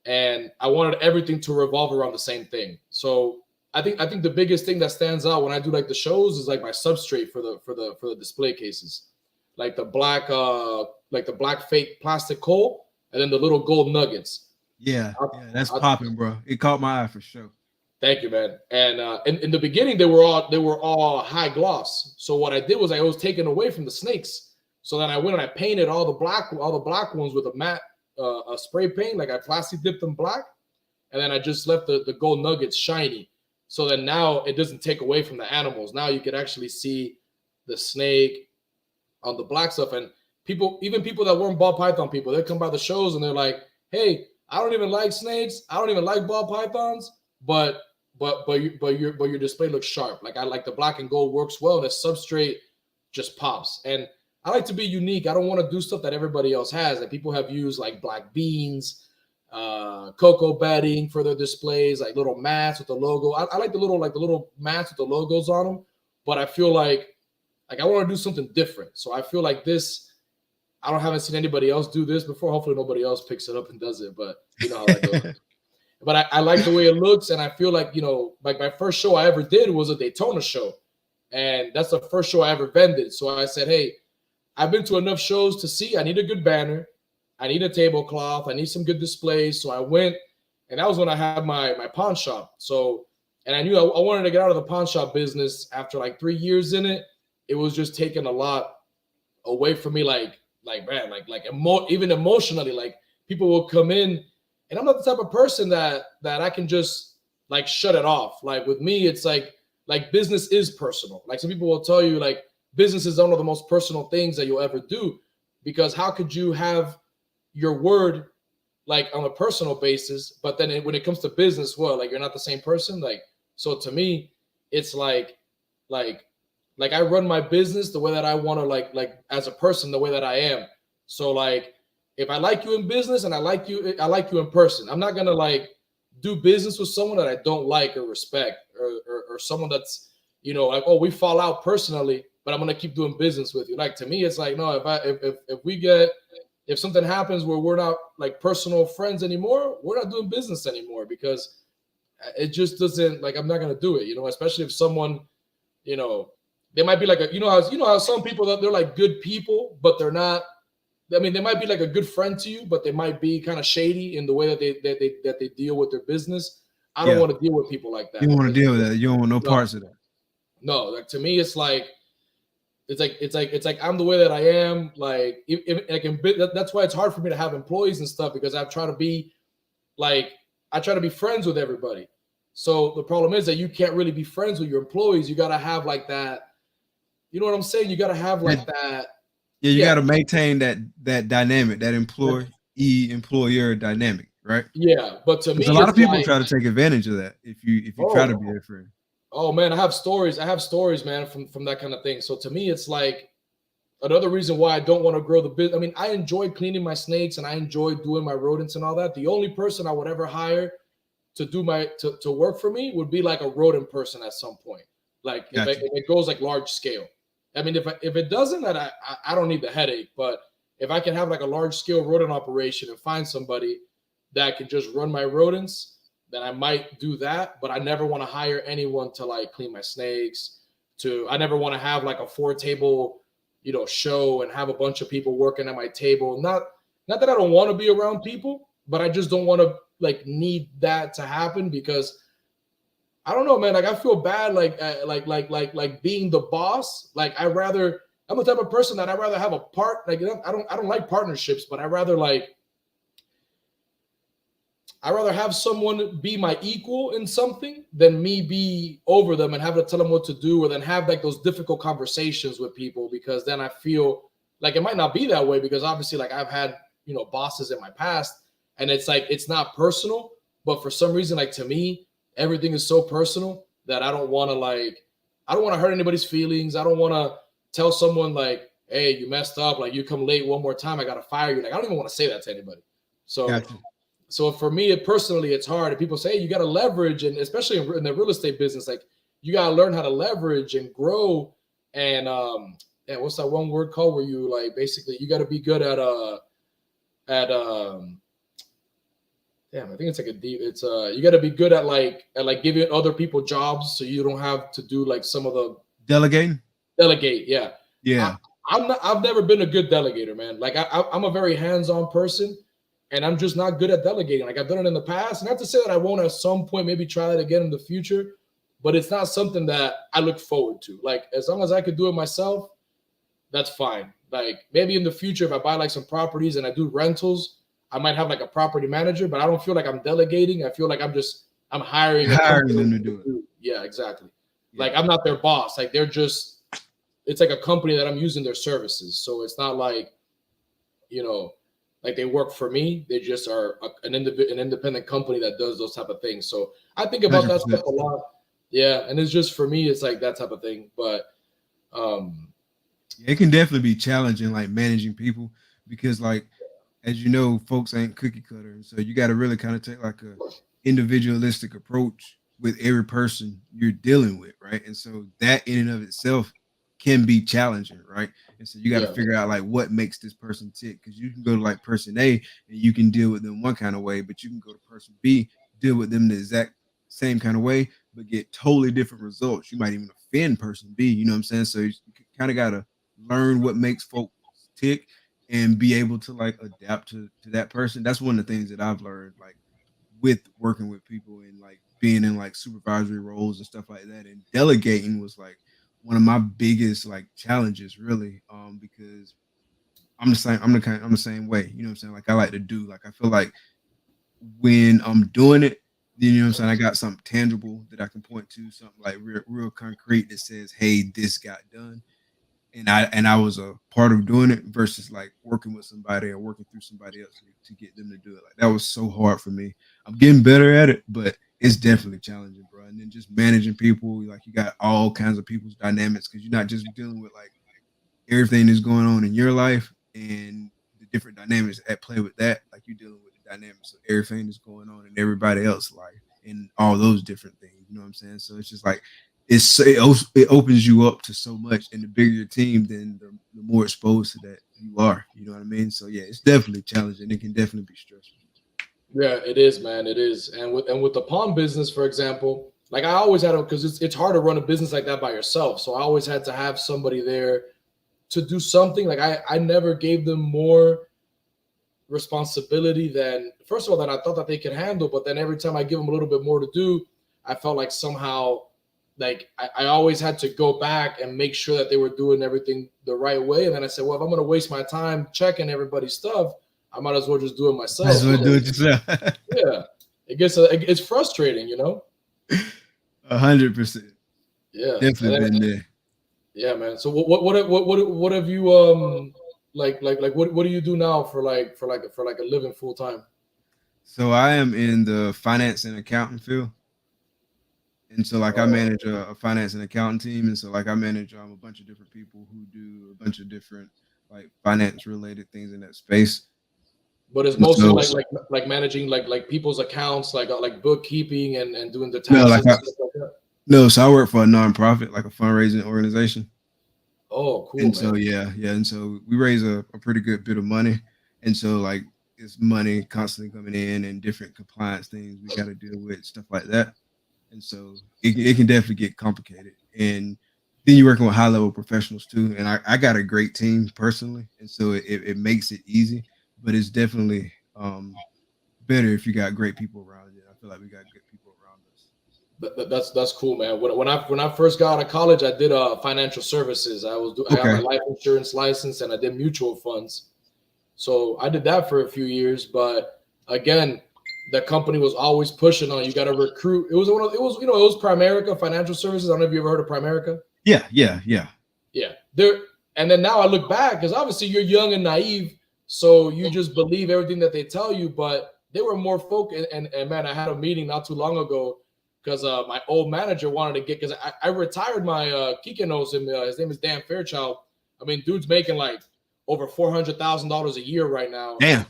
and I wanted everything to revolve around the same thing. So I think the biggest thing that stands out when I do like the shows is like my substrate for the display cases, like the black fake plastic coal, and then the little gold nuggets. Yeah, that's popping, bro. It caught my eye for sure. Thank you, man. And in the beginning, they were all high gloss. So what I did was I was taken away from the snakes. So then I went and I painted all the black ones with a matte a spray paint, like I plastic dipped them black, and then I just left the gold nuggets shiny. So then now it doesn't take away from the animals. Now you can actually see the snake on the black stuff. And even people that weren't ball python people, they come by the shows and they're like, "Hey, I don't even like snakes. I don't even like ball pythons, but your display looks sharp. Like I like the black and gold works well, and the substrate just pops." And I like to be unique. I don't want to do stuff that everybody else has. That people have used, like black beans, cocoa bedding for their displays, like little mats with the logo. I like the little mats with the logos on them, but I feel like I want to do something different. So I feel like this. Haven't seen anybody else do this before. Hopefully nobody else picks it up and does it, but you know how that goes. But I like the way it looks, and I feel like, like my first show I ever did was a Daytona show, and that's the first show I ever vended. So I said, hey, I've been to enough shows to see I need a good banner, I need a tablecloth, I need some good displays. So I went, and that was when I had my pawn shop. So, and I knew I wanted to get out of the pawn shop business after like 3 years in it. It was just taking a lot away from me, even emotionally, like people will come in. And I'm not the type of person that I can just like shut it off. Like with me, it's like business is personal. Like some people will tell you like business is one of the most personal things that you'll ever do, because how could you have your word like on a personal basis, but then when it comes to business, well, like you're not the same person. Like, so to me, it's like I run my business the way that I want to, like as a person, the way that I am. So like, if I like you in business and I like you in person, I'm not gonna like do business with someone that I don't like or respect, or someone that's, like, oh, we fall out personally, but I'm gonna keep doing business with you. Like to me, it's like, no, if something happens where we're not like personal friends anymore, we're not doing business anymore, because it just doesn't, like, I'm not gonna do it, especially if someone, they might be like how some people that they're like good people, but they're not. I mean, they might be like a good friend to you, but they might be kind of shady in the way that they deal with their business. I don't want to deal with people like that. You don't want to deal with that. You don't want no parts of that. No, like to me, it's like I'm the way that I am. Like if I can, that's why it's hard for me to have employees and stuff, because I try to be friends with everybody. So the problem is that you can't really be friends with your employees. You got to have like that. You know what I'm saying? You got to have like that. Yeah, you got to maintain that dynamic, that employer dynamic, right? Yeah, but to me, a lot of people try to take advantage of that if you try to be their friend. Oh man, I have stories, man, from that kind of thing. So to me, it's like another reason why I don't want to grow the business. I mean, I enjoy cleaning my snakes and I enjoy doing my rodents and all that. The only person I would ever hire to do to work for me would be like a rodent person at some point. Like if it goes like large scale. I mean, if it doesn't, then I don't need the headache. But if I can have like a large scale rodent operation and find somebody that can just run my rodents, then I might do that. But I never want to hire anyone to like clean my snakes. I never want to have like a 4-table, show and have a bunch of people working at my table. Not that I don't want to be around people, but I just don't want to like need that to happen, because I don't know, man. Like I feel bad, like being the boss. Like I'm the type of person that I'd rather have a part. Like I don't like partnerships, but I'd rather have someone be my equal in something than me be over them and have to tell them what to do, or then have like those difficult conversations with people, because then I feel like it might not be that way, because obviously like I've had, bosses in my past, and it's like, it's not personal, but for some reason, like to me, everything is so personal that I don't want to hurt anybody's feelings. I don't want to tell someone like, hey, you messed up. Like you come late one more time, I got to fire you. Like I don't even want to say that to anybody. So, gotcha. So for me, personally, it's hard. And people say, hey, you got to leverage. And especially in the real estate business, like you got to learn how to leverage and grow. And what's that one word called where you like, basically you got to be good at Damn, I think it's like a deep. It's you got to be good at like giving other people jobs, so you don't have to do like some of the Delegating. delegate. Yeah, I, Yeah. I'm not. I've never been a good delegator, man. Like I'm a very hands-on person, and I'm just not good at delegating. Like I've done it in the past. Not to say that I won't at some point maybe try that again in the future, but it's not something that I look forward to. Like as long as I could do it myself, that's fine. Like maybe in the future, if I buy like some properties and I do rentals, I might have like a property manager, but I don't feel like I'm delegating. I feel like I'm hiring a Hiring company them to to do it. do. Yeah, exactly. Yeah. Like I'm not their boss. Like it's like a company that I'm using their services. So it's not like, like they work for me. They just are an independent company that does those type of things. So I think about that 100%. stuff a lot. Yeah, and it's just for me, it's like that type of thing. But um, It can definitely be challenging, like managing people, because like as you know, folks ain't cookie cutter, and so you got to really kind of take like a individualistic approach with every person you're dealing with, right? And so that in and of itself can be challenging, right? And so you got to yeah, figure out like what makes this person tick, because you can go to like person A and you can deal with them one kind of way, but you can go to person B, deal with them the exact same kind of way, but get totally different results. You might even offend person B, you know what I'm saying? So you kind of got to learn what makes folks tick and be able to like adapt to that person. That's one of the things that I've learned, like with working with people and like being in like supervisory roles and stuff like that. And delegating was like one of my biggest like challenges, really, because I'm the same. I'm the same way. You know what I'm saying? Like I like to do. Like I feel like when I'm doing it, then you know what I'm saying. I got something tangible that I can point to, something like real concrete that says, "Hey, this got done." And I was a part of doing it versus like working with somebody or working through somebody else to get them to do it. Like that was so hard for me. I'm getting better at it, but it's definitely challenging, bro. And then just managing people, like you got all kinds of people's dynamics because you're not just dealing with like everything that's going on in your life and the different dynamics at play with that. Like you're dealing with the dynamics of everything that's going on in everybody else's life and all those different things. You know what I'm saying? So it's just like it opens you up to so much, and the bigger your team, then the more exposed to that you are. You know what I mean? So yeah, it's definitely challenging. It can definitely be stressful. yeah, it is, man. It is. And with the pawn business, for example, like I always had because it's hard to run a business like that by yourself. So I always had to have somebody there to do something. Like I never gave them more responsibility than first of all that I thought that they could handle, but then every time I give them a little bit more to do, I felt like somehow like I always had to go back and make sure that they were doing everything the right way. And then I said, well, if I'm going to waste my time checking everybody's stuff, I might as well just do it Might as myself. well do it Because, yourself. yeah, it's frustrating, 100%. Yeah, and Definitely then, been there. yeah, man. So what have you like what do you do now for like a living full time? So I am in the finance and accounting field. And so like I Oh, manage a finance and accounting team, and so like I manage a bunch of different people who do a bunch of different like finance related things in that space. but it's And mostly so like managing like people's accounts, like bookkeeping and doing the no, taxes and stuff like that. no, so I work for a nonprofit, like a fundraising organization. Oh, cool, And so man. yeah, and so we raise a pretty good bit of money. And so like it's money constantly coming in and different compliance things we got to deal with, stuff like that. And so it can definitely get complicated. And then you're working with high level professionals too. And I got a great team personally, and so it makes it easy. But it's definitely better if you got great people around you. I feel like we got good people around us. That's cool, man. When I first got out of college, I did financial services. I got my Okay. life insurance license and I did mutual funds. So I did that for a few years, but again, the company was always pushing on you got to recruit. It was Primerica Financial Services. I don't know if you ever heard of Primerica. Yeah. Yeah, there. And then now I look back because obviously you're young and naive, so you just believe everything that they tell you. But they were more focused. And man, I had a meeting not too long ago because my old manager wanted to get because I retired my Kike knows him. His name is Dan Fairchild. I mean, dude's making like over $400,000 a year right now. Damn.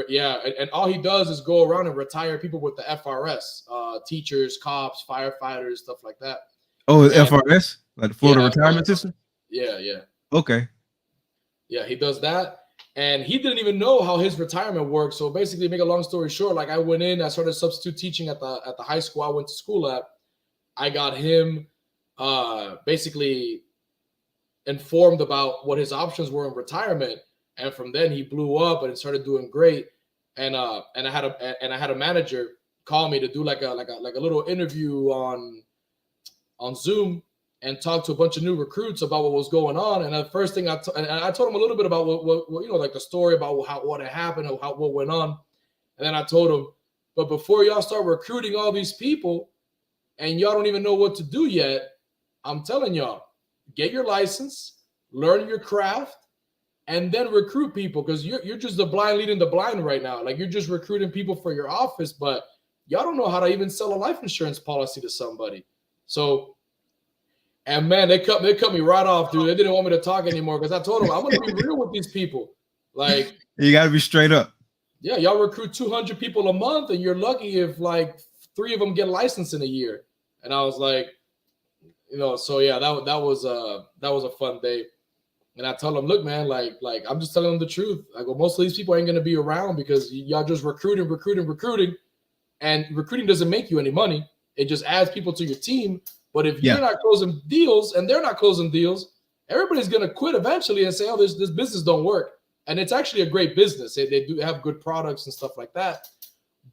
Yeah, and all he does is go around and retire people with the FRS, teachers, cops, firefighters, stuff like that. Oh, And FRS, like the Florida yeah, retirement FRS. system. Yeah, yeah. Okay. Yeah, he does that. And he didn't even know how his retirement worked. So basically, make a long story short, like I went in, I started substitute teaching at the high school I went to school at. I got him basically informed about what his options were in retirement, and from then he blew up and started doing great. And I had a manager call me to do like a little interview on Zoom and talk to a bunch of new recruits about what was going on. And the first thing I told him a little bit about what like the story about what had happened and what went on. And then I told him, but before y'all start recruiting all these people and y'all don't even know what to do yet, I'm telling y'all, get your license, learn your craft, and then recruit people, because you're just the blind leading the blind right now. Like, you're just recruiting people for your office, but y'all don't know how to even sell a life insurance policy to somebody. So, and man, they cut me right off, dude. They didn't want me to talk anymore because I told them I'm going to be real with these people. Like, you got to be straight up. Yeah, y'all recruit 200 people a month, and you're lucky if like 3 of them get licensed in a year. And I was like, so yeah, that was a fun day. And I told them, look, man, like I'm just telling them the truth. I go, most of these people ain't going to be around because y'all just recruiting. And recruiting doesn't make you any money. It just adds people to your team. But if you're not closing deals and they're not closing deals, everybody's going to quit eventually and say, oh, this business don't work. And it's actually a great business. They do have good products and stuff like that.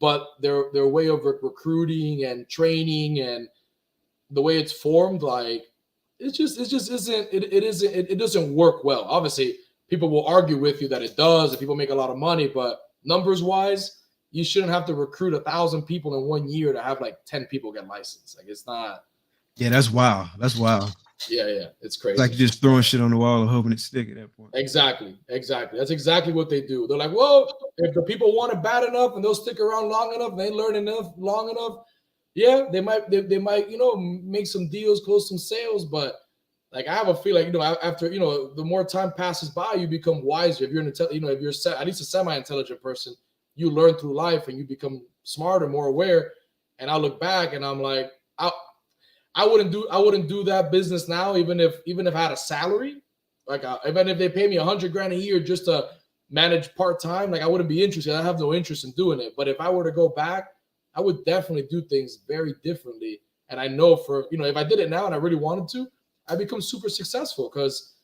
But their way of recruiting and training and the way it's formed, like, it doesn't work well. Obviously, people will argue with you that it does, and people make a lot of money, but numbers wise, you shouldn't have to recruit 1,000 people in 1 year to have like 10 people get licensed. Like, it's not. Yeah, that's wild. Yeah, it's crazy. It's like you're just throwing shit on the wall and hoping it stick at that point. Exactly. That's exactly what they do. They're like, well, if the people want it bad enough and they'll stick around long enough and they learn enough long enough, yeah, they might make some deals, close some sales. But like, I have a feeling, after the more time passes by, you become wiser. If you're if you're at least a semi-intelligent person, you learn through life and you become smarter, more aware. And I look back and I'm like, I wouldn't do that business now, even if I had a salary. Like, even if they pay me $100,000 a year just to manage part-time, like, I wouldn't be interested. I have no interest in doing it. But if I were to go back, I would definitely do things very differently. And I know if I did it now and I really wanted to, I become super successful because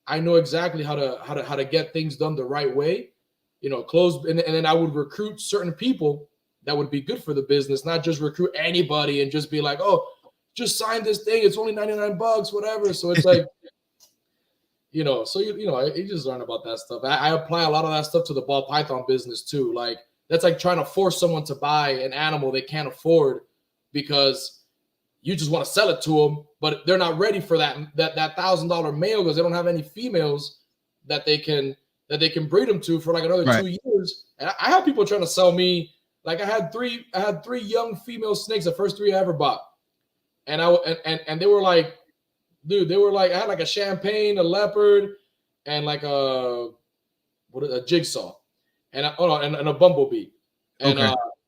I know exactly how to get things done the right way, close. And then I would recruit certain people that would be good for the business, not just recruit anybody and just be like, oh, just sign this thing. It's only $99, whatever. So it's like, you just learn about that stuff. I apply a lot of that stuff to the ball python business too. Like, that's like trying to force someone to buy an animal they can't afford because you just want to sell it to them, but they're not ready for that $1,000 male because they don't have any females that they can breed them to for like another 2 years. And I have people trying to sell me, like, I had three young female snakes, the first 3 I ever bought. And they were like, dude, I had like a champagne, a leopard, and like a jigsaw, and a bumblebee. And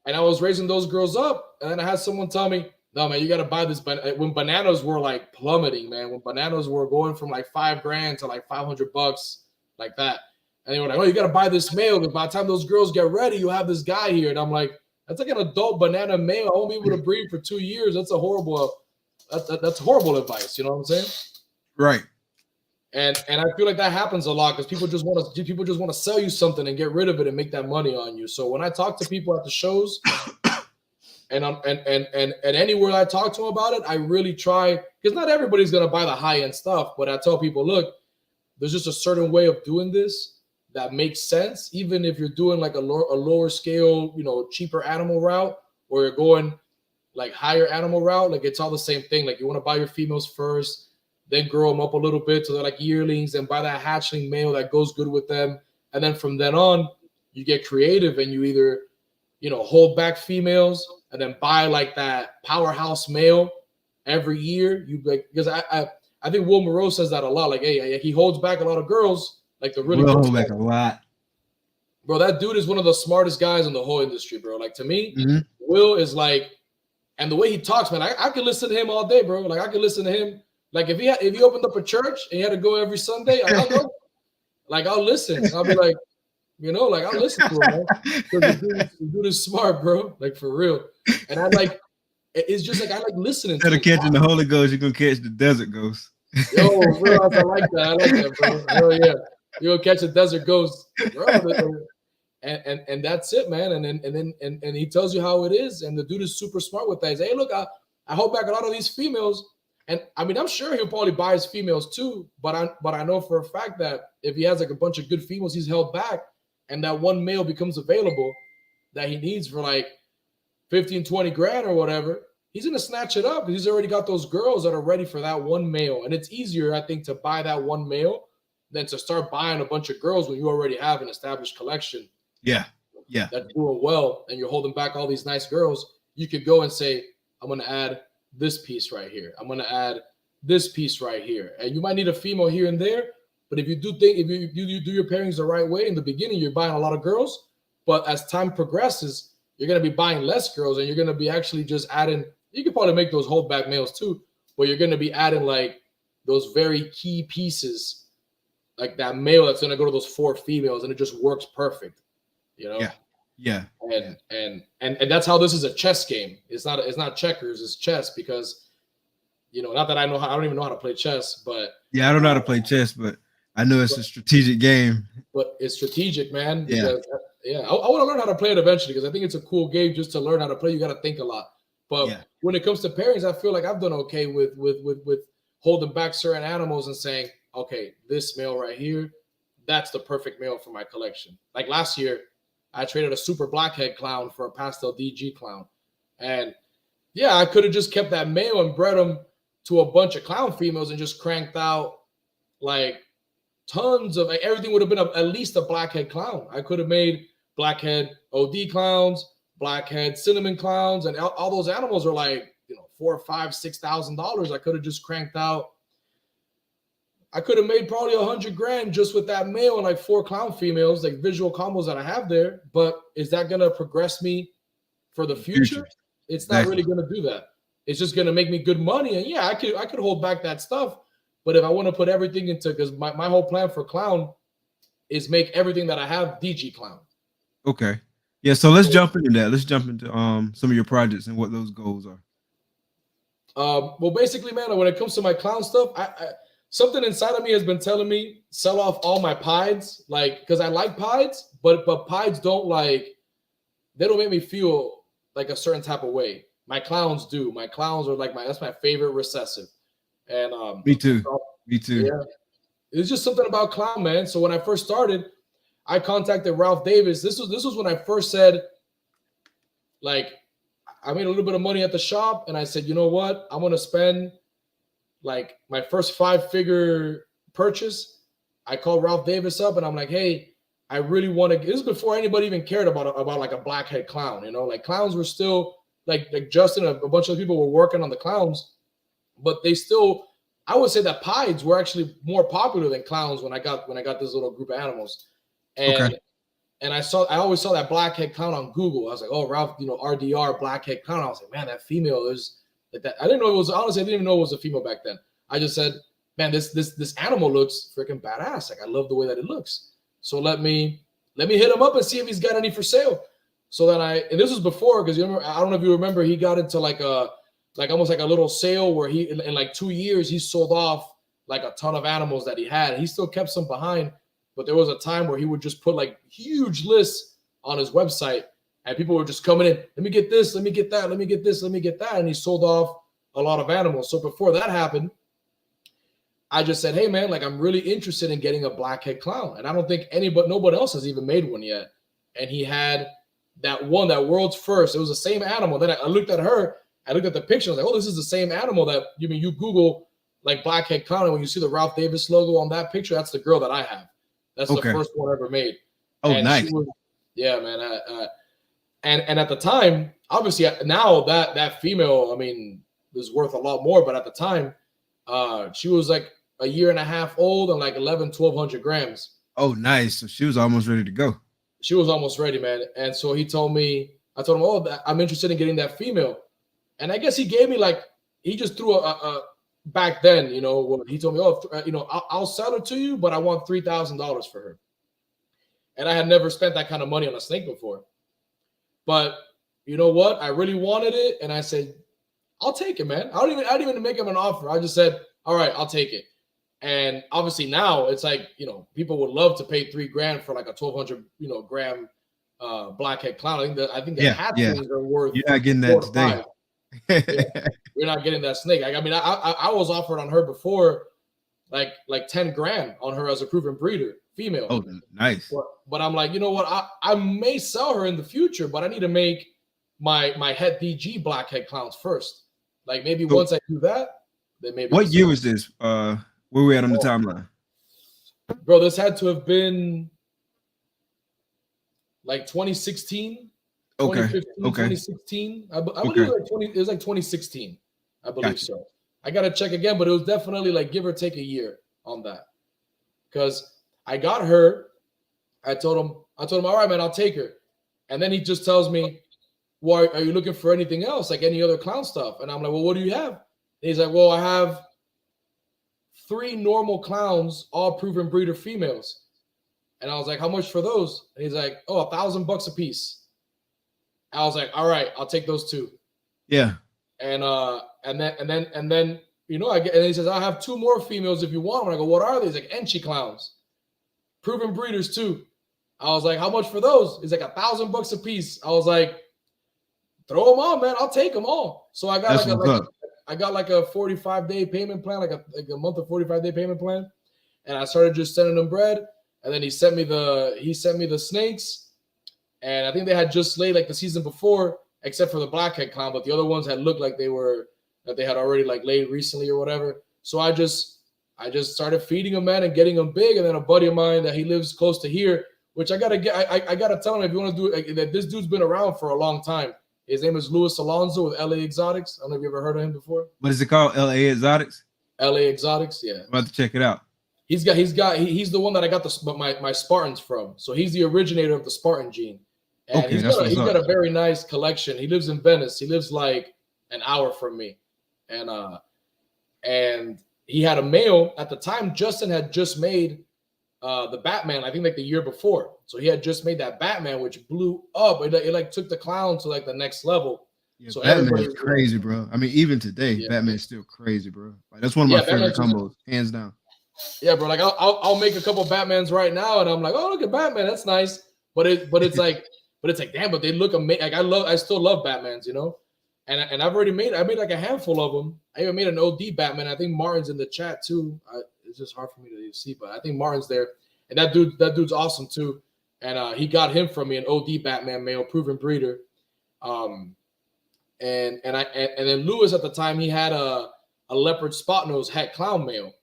and I was raising those girls up, and then I had someone tell me, no, man, you got to buy this. But when bananas were like plummeting, man, when bananas were going from like $5,000 to like $500, like that. And they were like, oh, you got to buy this male. Because by the time those girls get ready, you have this guy here. And I'm like, that's like an adult banana male. I won't be able to breed for 2 years. That's horrible advice. You know what I'm saying? Right. And I feel like that happens a lot because people just want to sell you something and get rid of it and make that money on you. So when I talk to people at the shows and anywhere I talk to them about it, I really try, because not everybody's gonna buy the high-end stuff, but I tell people, look, there's just a certain way of doing this that makes sense, even if you're doing like a lower scale, cheaper animal route, or you're going like higher animal route. Like, it's all the same thing. Like, you want to buy your females first, then grow them up a little bit so they're like yearlings, and buy that hatchling male that goes good with them. And then from then on, you get creative and you either, hold back females and then buy like that powerhouse male every year. You like, because I think Will Moreau says that a lot. Like, hey, he holds back a lot of girls. Like, the really hold back a lot. Bro, that dude is one of the smartest guys in the whole industry, bro. Like, to me, Will is like, and the way he talks, man, I could listen to him all day, bro. Like, I could listen to him. Like, if he opened up a church and he had to go every Sunday, I'll go. Like, I'll listen. I'll be like, You know, like I listen to him, man. Because the dude is smart, bro. Like for real. And I like it's just like I like listening to Instead of him. catching the Holy Ghost, you're gonna catch the desert ghost. Yo, real, I like that. I like that, bro. Hell yeah. You'll catch a desert ghost, bro. And that's it, man. And he tells you how it is. And the dude is super smart with that. He's, hey, look, I hold back a lot of these females. And I mean, I'm sure he'll probably buy his females too. But I know for a fact that if he has like a bunch of good females, he's held back, and that one male becomes available that he needs for like 15, 20 grand or whatever, he's gonna snatch it up because he's already got those girls that are ready for that one male. And it's easier, I think, to buy that one male than to start buying a bunch of girls when you already have an established collection. Yeah. That's doing well, and you're holding back all these nice girls. You could go and say, I'm gonna add this piece right here. I'm gonna add this piece right here. And you might need a female here and there, but if you do your pairings the right way in the beginning, you're buying a lot of girls. But as time progresses, you're gonna be buying less girls, and you're gonna be actually just adding. You could probably make those holdback males too, but you're gonna be adding like those very key pieces, like that male that's gonna go to those 4 females, and it just works perfect. You know? Yeah. And that's how this is a chess game. It's not checkers, it's chess, because not that I don't even know how to play chess, but yeah, I don't know how to play chess, but I know it's a strategic game. But it's strategic, man. Yeah. Because, I want to learn how to play it eventually, because I think it's a cool game. Just to learn how to play, you got to think a lot. But when it comes to pairings, I feel like I've done okay with holding back certain animals and saying, okay, this male right here, that's the perfect male for my collection. Like last year, I traded a super blackhead clown for a pastel DG clown. And yeah, I could have just kept that male and bred him to a bunch of clown females and just cranked out like tons of, like, everything would have been at least a blackhead clown. I could have made blackhead OD clowns, blackhead cinnamon clowns, and all those animals are like, $4,000, $5,000, $6,000. I could have just cranked out. I could have made probably $100 grand just with that male and like 4 clown females, like visual combos that I have there. But is that going to progress me for the future? It's not really going to do that. It's just going to make me good money. And yeah, I could hold back that stuff. But if I want to put everything into, because my whole plan for clown is make everything that I have DG clown. Okay. Yeah, so let's jump into that. Let's jump into some of your projects and what those goals are. Well, basically, man, when it comes to my clown stuff, I something inside of me has been telling me sell off all my pieds, like, because I like pieds, but pieds they don't make me feel like a certain type of way. My clowns do. My clowns are like that's my favorite recessive. And me too. Yeah, it's just something about clown, man. So when I first started, I contacted Ralph Davis. This was when I first said, like, I made a little bit of money at the shop, and I said, you know what, I'm gonna spend like my first 5-figure purchase. I called Ralph Davis up, and I'm like, hey, I really want to. This is before anybody even cared about like a blackhead clown. Like clowns were still like Justin, a bunch of people were working on the clowns, but they still, I would say that pieds were actually more popular than clowns when I got this little group of animals. And and I always saw that blackhead clown on Google. I was like, oh, Ralph, RDR blackhead clown. I was like, man, that female is like that. I didn't know it was, honestly, I didn't even know it was a female back then. I just said, man, this animal looks freaking badass. Like, I love the way that it looks. So let me hit him up and see if he's got any for sale. So then and this was before, because I don't know if you remember, he got into like almost like a little sale where he in like 2 years he sold off like a ton of animals that he had. He still kept some behind, but there was a time where he would just put like huge lists on his website, and people were just coming in. Let me get this. Let me get that. Let me get this. Let me get that. And he sold off a lot of animals. So before that happened, I just said, hey man, like, I'm really interested in getting a blackhead clown, and I don't think nobody else has even made one yet. And he had that world's first. It was the same animal. Then I looked at her. I looked at the picture. I was like, oh, this is the same animal that you Google like blackhead clown, and when you see the Ralph Davis logo on that picture, that's the girl that I have. That's the first one ever made. Oh, and nice. Yeah, man. And at the time, obviously now that female, I mean, is worth a lot more. But at the time, she was like a year and a half old and like 1,200 grams. Oh, nice. So she was almost ready to go. She was almost ready, man. And so I told him, oh, I'm interested in getting that female. And I guess he gave me he just threw back then, he told me, oh, I'll sell her to you, but I want $3,000 for her. And I had never spent that kind of money on a snake before. But you know what? I really wanted it. And I said, I'll take it, man. I didn't even make him an offer. I just said, all right, I'll take it. And obviously now it's like, people would love to pay $3,000 for like a 1,200, gram blackhead clown. I think the hatchlings are worth. You're not getting that today. You're not getting that snake. I mean, I was offered on her before, like $10,000 on her as a proven breeder, female. Oh, nice. But I'm like, you know what? I may sell her in the future, but I need to make my het DG blackhead clowns first. Like maybe once I do that, then maybe. What year was this? Where we at on the timeline? Bro, this had to have been like 2016. Okay. 2016. I believe it was like 2016. I believe so. I gotta check again, but it was definitely like give or take a year on that. Because I got her. I told him, all right, man, I'll take her. And then he just tells me, well, are you looking for anything else, like any other clown stuff? And I'm like, well, what do you have? And he's like, well, I have 3 normal clowns, all proven breeder females. And I was like, how much for those? And he's like, oh, $1,000 a piece. I was like, all right, I'll take those 2. Yeah. And then and he says, I have 2 more females if you want them. I go, what are these? Like Enchi clowns, proven breeders too. I was like, how much for those? He's like $1,000 a piece. I was like, throw them on, man. I'll take them all. So I got like a 45-day payment plan, like a month of 45-day payment plan, and I started just sending them bread. And then he sent me the snakes, and I think they had just laid like the season before, except for the blackhead clown, but the other ones had looked like they had already like laid recently or whatever. So I just started feeding them, man, and getting them big. And then a buddy of mine that he lives close to here, which I gotta tell him, if you want to do it, that this dude's been around for a long time. His name is Luis Alonso with LA Exotics. I don't know if you ever heard of him before. What is it called? LA Exotics? LA Exotics, yeah. I'm about to check it out. He's the one that I got my Spartans from. So he's the originator of the Spartan gene. And he's got a very nice collection. He lives in Venice. He lives like an hour from me. And he had a male at the time. Justin had just made the Batman, I think like the year before. So he had just made that Batman, which blew up. It like took the clown to like the next level. Yeah, so Batman's crazy, bro. I mean, even today, Batman's still crazy, bro. Like, that's one of my favorite combos, hands down. Yeah, bro. Like I'll make a couple Batmans right now, and I'm like, oh, look at Batman, that's nice. But it's like damn, but they look amazing. Like I still love Batmans, And I've already made like a handful of them. I even made an OD Batman. I think Martin's in the chat too. It's just hard for me to see, but I think Martin's there. And that dude's awesome too. And he got him from me, an OD Batman male, proven breeder. And then Lewis at the time, he had a leopard spot nose het clown male.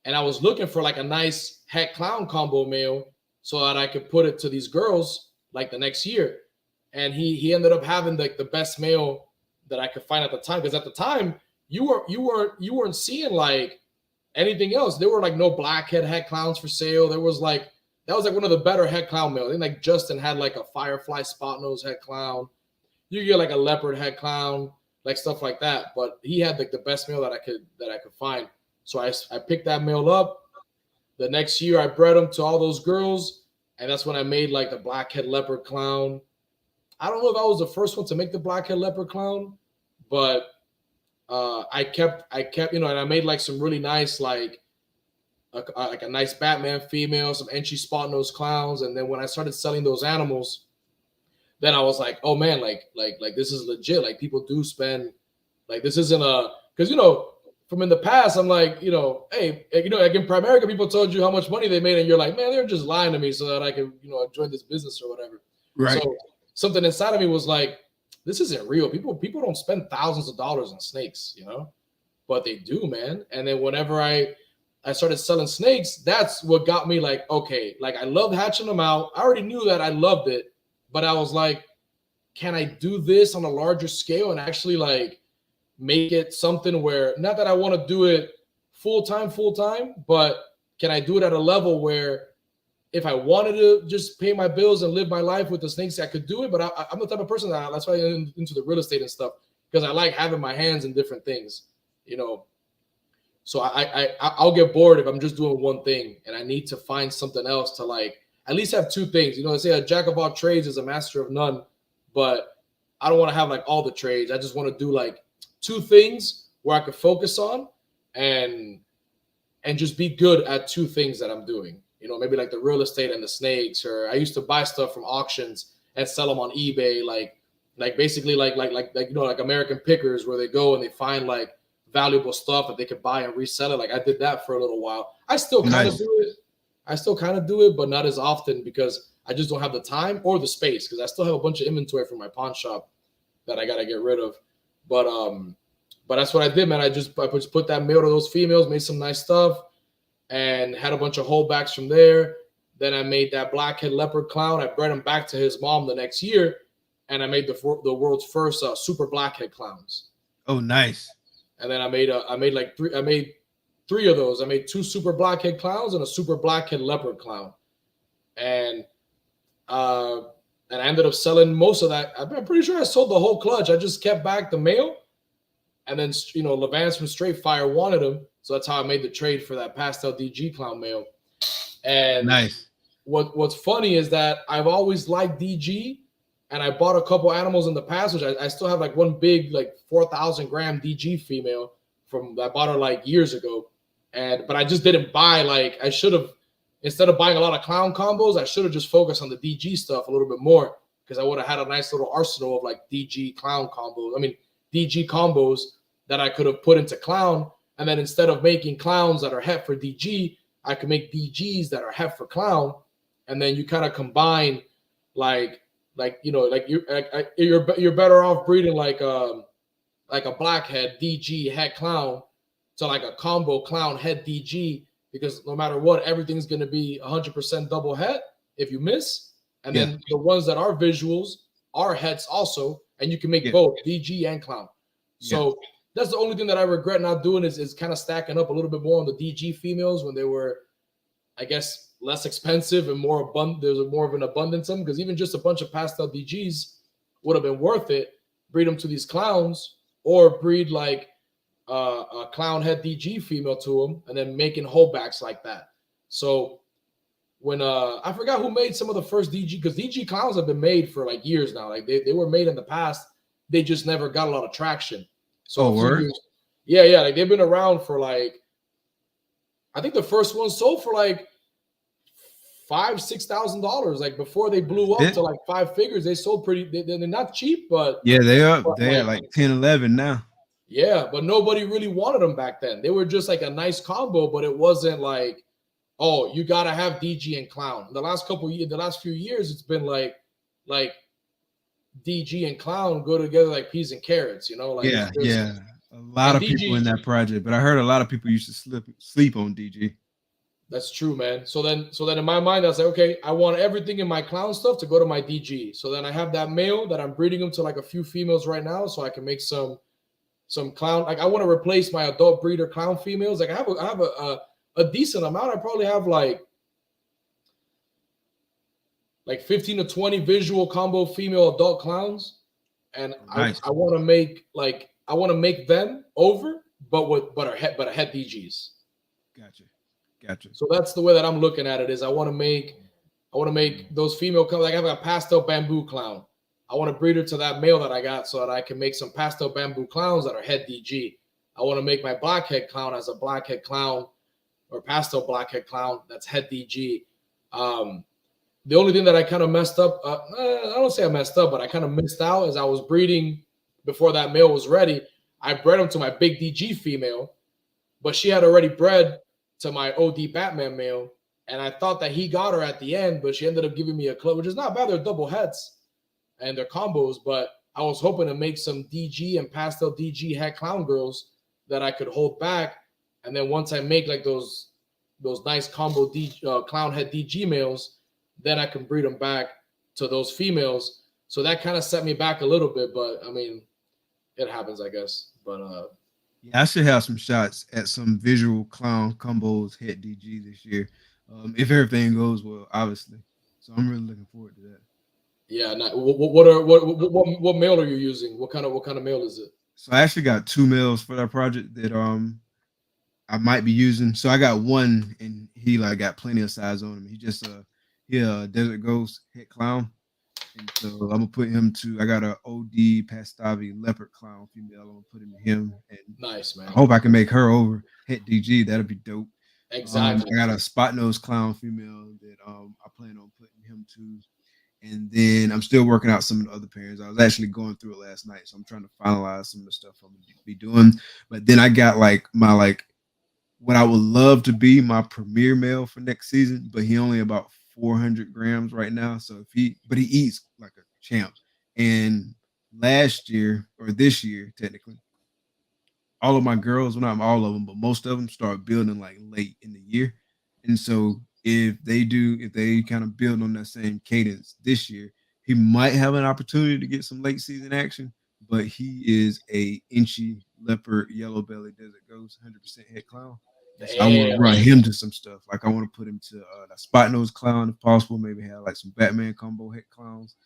And I was looking for like a nice het clown combo male so that I could put it to these girls like the next year. And he ended up having like the best male that I could find at the time, because at the time you weren't seeing like anything else. There were like no blackhead het clowns for sale. That was like one of the better het clown males. I think like Justin had like a firefly spot nose het clown. You get like a leopard het clown, like stuff like that. But he had like the best male that I could find. So I picked that male up. The next year I bred him to all those girls, and that's when I made like the blackhead leopard clown. I don't know if I was the first one to make the blackhead leopard clown, but I kept, and I made like some really nice, like a nice Batman female, some Enchi spot nose clowns. And then when I started selling those animals, then I was like, oh man, like this is legit. Like people do spend, like this isn't because from in the past, I'm like, hey, like in Primerica, people told you how much money they made, and you're like, man, they're just lying to me so that I can, join this business or whatever. Right. So something inside of me was like, this isn't real. People don't spend thousands of dollars on snakes, but they do, man. And then whenever I started selling snakes, that's what got me like, okay, like I loved hatching them out. I already knew that I loved it, but I was like, can I do this on a larger scale and actually like make it something where, not that I want to do it full time, but can I do it at a level where if I wanted to just pay my bills and live my life with the snakes, I could do it. But I'm the type of person that's why I'm into the real estate and stuff, because I like having my hands in different things, So I'll get bored if I'm just doing one thing, and I need to find something else to like at least have two things. You know, they say a jack of all trades is a master of none, but I don't want to have like all the trades. I just want to do like two things where I could focus on and just be good at two things that I'm doing. You know, maybe like the real estate and the snakes, or I used to buy stuff from auctions and sell them on eBay, like basically like you know, like American Pickers, where they go and they find like valuable stuff that they could buy and resell it. Like I did that for a little while. I still kind of do it. I still kind of do it, but not as often because I just don't have the time or the space, because I still have a bunch of inventory from my pawn shop that I gotta get rid of. But that's what I did, man. I just put that male to those females, made some nice stuff, and had a bunch of holdbacks from there. Then I made that blackhead leopard clown. I bred him back to his mom the next year, and I made the world's first super blackhead clowns. Oh, nice. And then I made three of those. I made two super blackhead clowns and a super blackhead leopard clown, and I ended up selling most of that. I'm pretty sure I sold the whole clutch. I just kept back the male, and then you know, Levance from Straight Fire wanted him, so that's how I made the trade for that pastel DG clown male. And nice. What's funny is that I've always liked DG, and I bought a couple animals in the past, which I still have like one big like 4,000 gram DG female from I bought her like years ago, but I just didn't buy, like I should have. Instead of buying a lot of clown combos, I should have just focused on the DG stuff a little bit more, because I would have had a nice little arsenal of like DG clown combos. I mean, DG combos that I could have put into clown. And then instead of making clowns that are het for DG, I could make DGs that are het for clown. And then you kind of combine you know, like you're better off breeding like a blackhead DG het clown to like a combo clown het DG, because no matter what, everything's going to be 100% double het if you miss. And then the ones that are visuals are hets also, and you can make both DG and clown. So that's the only thing that I regret not doing is kind of stacking up a little bit more on the DG females when they were, I guess, less expensive and more abundant. There's more of an abundance of them, because even just a bunch of pastel DGs would have been worth it. Breed them to these clowns, or breed like a clown head DG female to them, and then making holdbacks like that. So when I forgot who made some of the first DG, because DG clowns have been made for like years now. Like they were made in the past, they just never got a lot of traction. So like they've been around for like, I think the first one sold for like $5,000-$6,000. Like before they blew up to like five figures, they sold pretty. They're not cheap, but they're up. They're like 10, 11 now. Yeah, but nobody really wanted them back then. They were just like a nice combo, but it wasn't like, oh, you gotta have DG and clown. The last few years, it's been like DG and clown go together like peas and carrots, you know? Like a lot of people in that project, but I heard a lot of people used to sleep on DG. That's true, man. So then in my mind, I was like, okay, I want everything in my clown stuff to go to my DG. So then I have that male that I'm breeding them to like a few females right now, so I can make some clown. Like I want to replace my adult breeder clown females. Like I have a decent amount. I probably have like 15 to 20 visual combo female adult clowns, and nice. I want to make them over, but a het DGs. Gotcha. So that's the way that I'm looking at it. Is I want to make those female clowns. Like I have a pastel bamboo clown. I want to breed her to that male that I got, so that I can make some pastel bamboo clowns that are het DG. I want to make my blackhead clown as a blackhead clown or pastel blackhead clown that's het DG. The only thing that I kind of messed up, I don't say I messed up, but I kind of missed out as I was breeding before that male was ready. I bred him to my big DG female, but she had already bred to my OD Batman male, and I thought that he got her at the end, but she ended up giving me a club, which is not bad. They're double heads and they're combos, but I was hoping to make some DG and pastel DG het clown girls that I could hold back, and then once I make like those nice combo clown het DG males, then I can breed them back to those females. So that kind of set me back a little bit, but I mean, it happens, I guess. But I should have some shots at some visual clown combos het DG this year, if everything goes well, obviously. So I'm really looking forward to that. Yeah. What male are you using? What kind of male is it? So I actually got two males for that project that I might be using. So I got one, and he like got plenty of size on him. He Yeah, Desert Ghost Head Clown. And so I'm gonna put him to. I got a OD Pastavi Leopard Clown female. I'm gonna put him to him, and Nice, I man. hope I can make her over hit DG. That'll be dope. Exactly. I got a spot nose clown female that I plan on putting him to, and then I'm still working out some of the other pairs. I was actually going through it last night, so I'm trying to finalize some of the stuff I'm gonna be doing. But then I got like my like what I would love to be my premier male for next season, but he only about 400 grams right now. So but he eats like a champ. And last year or this year, technically, all of my girls, well, not all of them, but most of them start building like late in the year. And so if they kind of build on that same cadence this year, he might have an opportunity to get some late season action. But he is a inchy leopard, yellow belly desert ghost, 100% head clown. And so I want to Damn. run him to some stuff. Like I want to put him to the spot nose clown if possible. Maybe have like some Batman combo head clowns.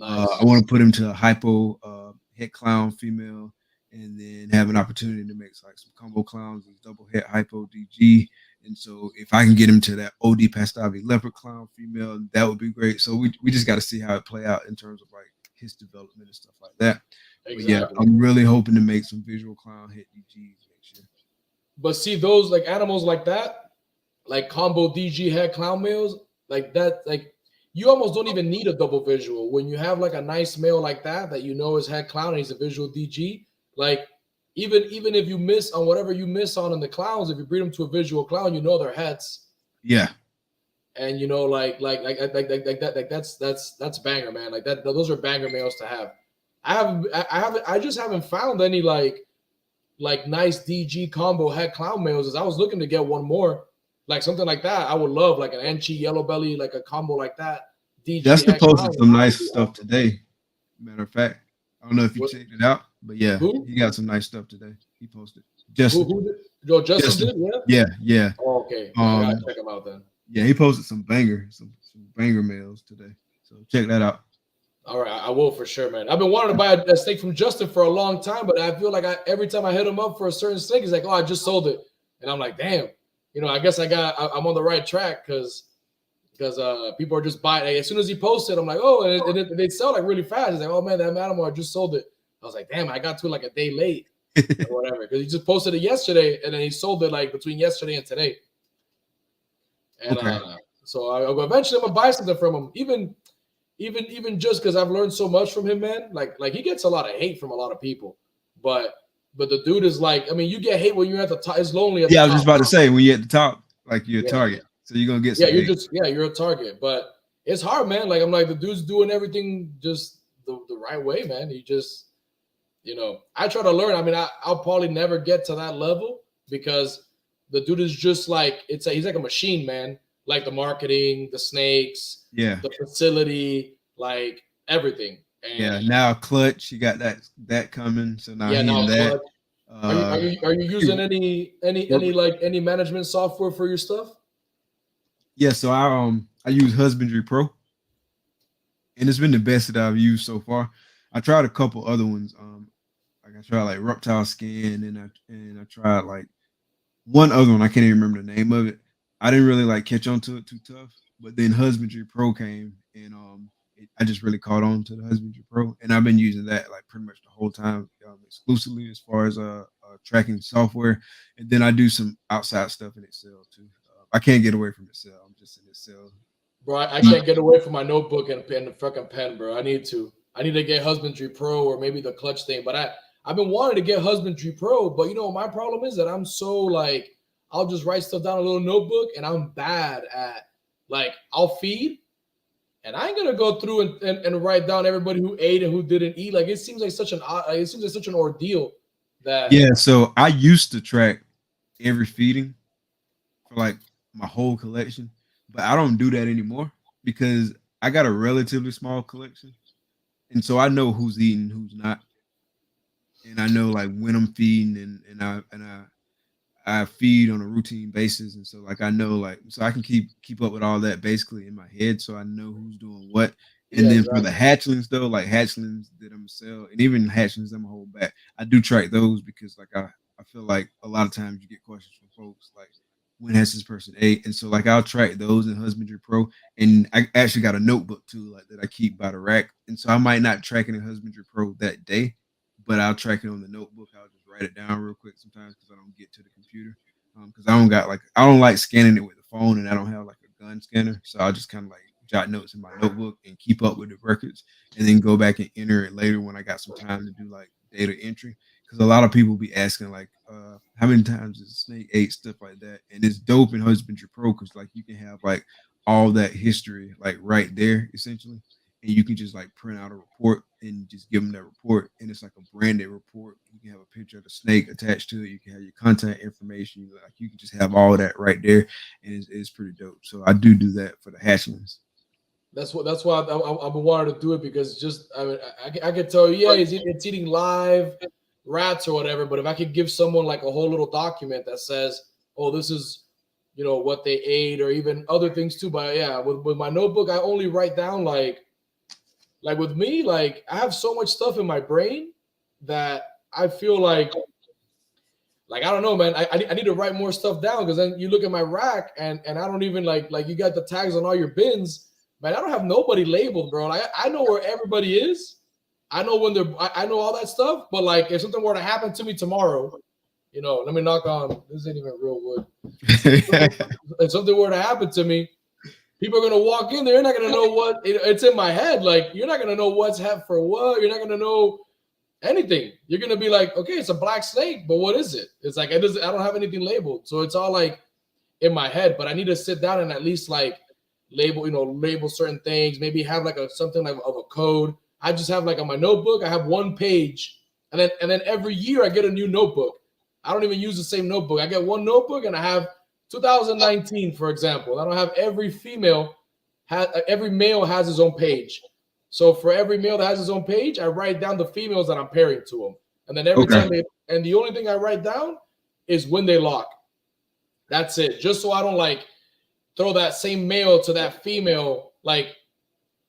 I Nice. want to put him to a hypo head clown female, and then have an opportunity to make like some combo clowns and double head hypo DG. And so if I can get him to that OD Pastavi leopard clown female, that would be great. So we just got to see how it play out in terms of like his development and stuff like that. But yeah, Exactly. I'm really hoping to make some visual clown hit DGs next year. But see those like animals like that, like combo DG head clown males, like that, like you almost don't even need a double visual when you have like a nice male like that you know is head clown and he's a visual DG. Like even if you miss on whatever you miss on in the clowns, if you breed them to a visual clown, you know their heads, Yeah. and you know like that, like that's banger, man. Like that, those are banger males to have. I just haven't found any like nice DG combo head clown males. As I was looking to get one more, like something like that. I would love like an Enchi yellow belly, like a combo like that. DG Justin head clown posted some would nice be stuff awesome. today. Matter of fact, I don't know if you What, checked it out, but yeah, who? he got some nice stuff today. He posted. Who? Justin. Who did? Joe Justin Justin. did? Yeah. Yeah, yeah. Oh, okay. I gotta Um, check him out then. yeah, he posted some banger mails today. So check that out. All right, I will for sure, man. I've been wanting to buy a steak from Justin for a long time, but I feel like every time I hit him up for a certain steak, he's like, "Oh, I just sold it," and I'm like, "Damn." I guess I'm on the right track because people are just buying. Like, as soon as he posted, I'm like, oh, and they sell like really fast. He's like, oh man, that animal, I just sold it. I was like, damn, I got to it like a day late or whatever because he just posted it yesterday and then he sold it like between yesterday and today. And Okay. so I eventually I'm gonna buy something from him, even just because I've learned so much from him, man. Like he gets a lot of hate from a lot of people, but the dude is like, I mean, you get hate when you're at the top. It's lonely at the Yeah, I was just top. about to say when you're at the top, like you're a Yeah. target. So you're gonna get Yeah, some hate. you're a target, but it's hard, man. Like I'm like the dude's doing everything just the right way, man. He just, I try to learn. I mean, I'll probably never get to that level because the dude is just like he's like a machine, man. Like the marketing, the snakes, Yeah. the facility, like everything. Yeah. And Now clutch, he got that coming. So now yeah, he in now that. clutch. Uh Are you using any management software for your stuff? yeah, so I use Husbandry Pro, and it's been the best that I've used so far. I tried a couple other ones. Like I tried like Reptile Scan, and I tried like one other one. I can't even remember the name of it. I didn't really like catch on to it too tough. But then Husbandry Pro came, and I just really caught on to the Husbandry Pro, and I've been using that like pretty much the whole time, exclusively as far as tracking software. And then I do some outside stuff in Excel too. I can't get away from Excel. I'm just in Excel. Bro, I can't get away from my notebook and the fucking pen, bro. I need to. I need to get Husbandry Pro or maybe the clutch thing. But I've been wanting to get Husbandry Pro, but my problem is that I'm so like I'll just write stuff down in a little notebook and I'm bad at like I'll feed and I ain't gonna go through and write down everybody who ate and who didn't eat. Like it seems like such an ordeal that Yeah, so I used to track every feeding for like my whole collection, but I don't do that anymore because I got a relatively small collection, and so I know who's eating, who's not, and I know like when I'm feeding, and I feed on a routine basis, and so like I know like so I can keep up with all that basically in my head, so I know who's doing what. And yeah, then for the exactly. hatchlings though, like hatchlings that I'm gonna sell, and even hatchlings I'm gonna hold back, I do track those because like I feel like a lot of times you get questions from folks like when has this person ate, and so like I'll track those in Husbandry Pro, and I actually got a notebook too, like that I keep by the rack, and so I might not track it in Husbandry Pro that day, but I'll track it on the notebook. I'll just write it down real quick sometimes because I don't get to the computer, because I don't like scanning it with the phone, and I don't have like a gun scanner, so I'll just kind of like jot notes in my notebook and keep up with the records, and then go back and enter it later when I got some time to do like data entry, because a lot of people be asking like how many times is a snake ate, stuff like that, and it's dope in Husbandry Pro because like you can have like all that history like right there essentially, and you can just like print out a report and just give them that report, and it's like a branded report. You can have a picture of the snake attached to it, you can have your contact information, like you can just have all that right there, and it's pretty dope. So I do that for the hatchlings. That's why I've been wanting to do it, because just I mean I could tell you, yeah, it's eating live rats or whatever, but if I could give someone like a whole little document that says, oh, this is, what they ate, or even other things too. But yeah, with my notebook, I only write down like with me, like I have so much stuff in my brain that I feel like I don't know, man. I need to write more stuff down, because then you look at my rack and I don't even like you got the tags on all your bins, man. I don't have nobody labeled, bro. Like I know where everybody is. I know when they're. I know all that stuff. But like if something were to happen to me tomorrow, let me knock on. This ain't even real wood. If something were to happen to me, people are gonna walk in there. They're not gonna know what it's in my head. Like you're not gonna know what's happened for what. You're not gonna know anything. You're gonna be like, okay, it's a black snake, but what is it? It's like I don't have anything labeled, so it's all like in my head. But I need to sit down and at least like label certain things. Maybe have like something like of a code. I just have like on my notebook, I have one page, and then every year I get a new notebook. I don't even use the same notebook. I get one notebook and I have 2019, for example. I don't have every male has his own page. So for every male that has his own page, I write down the females that I'm pairing to them. And then every Okay. time and the only thing I write down is when they lock. That's it. Just so I don't like throw that same male to that female,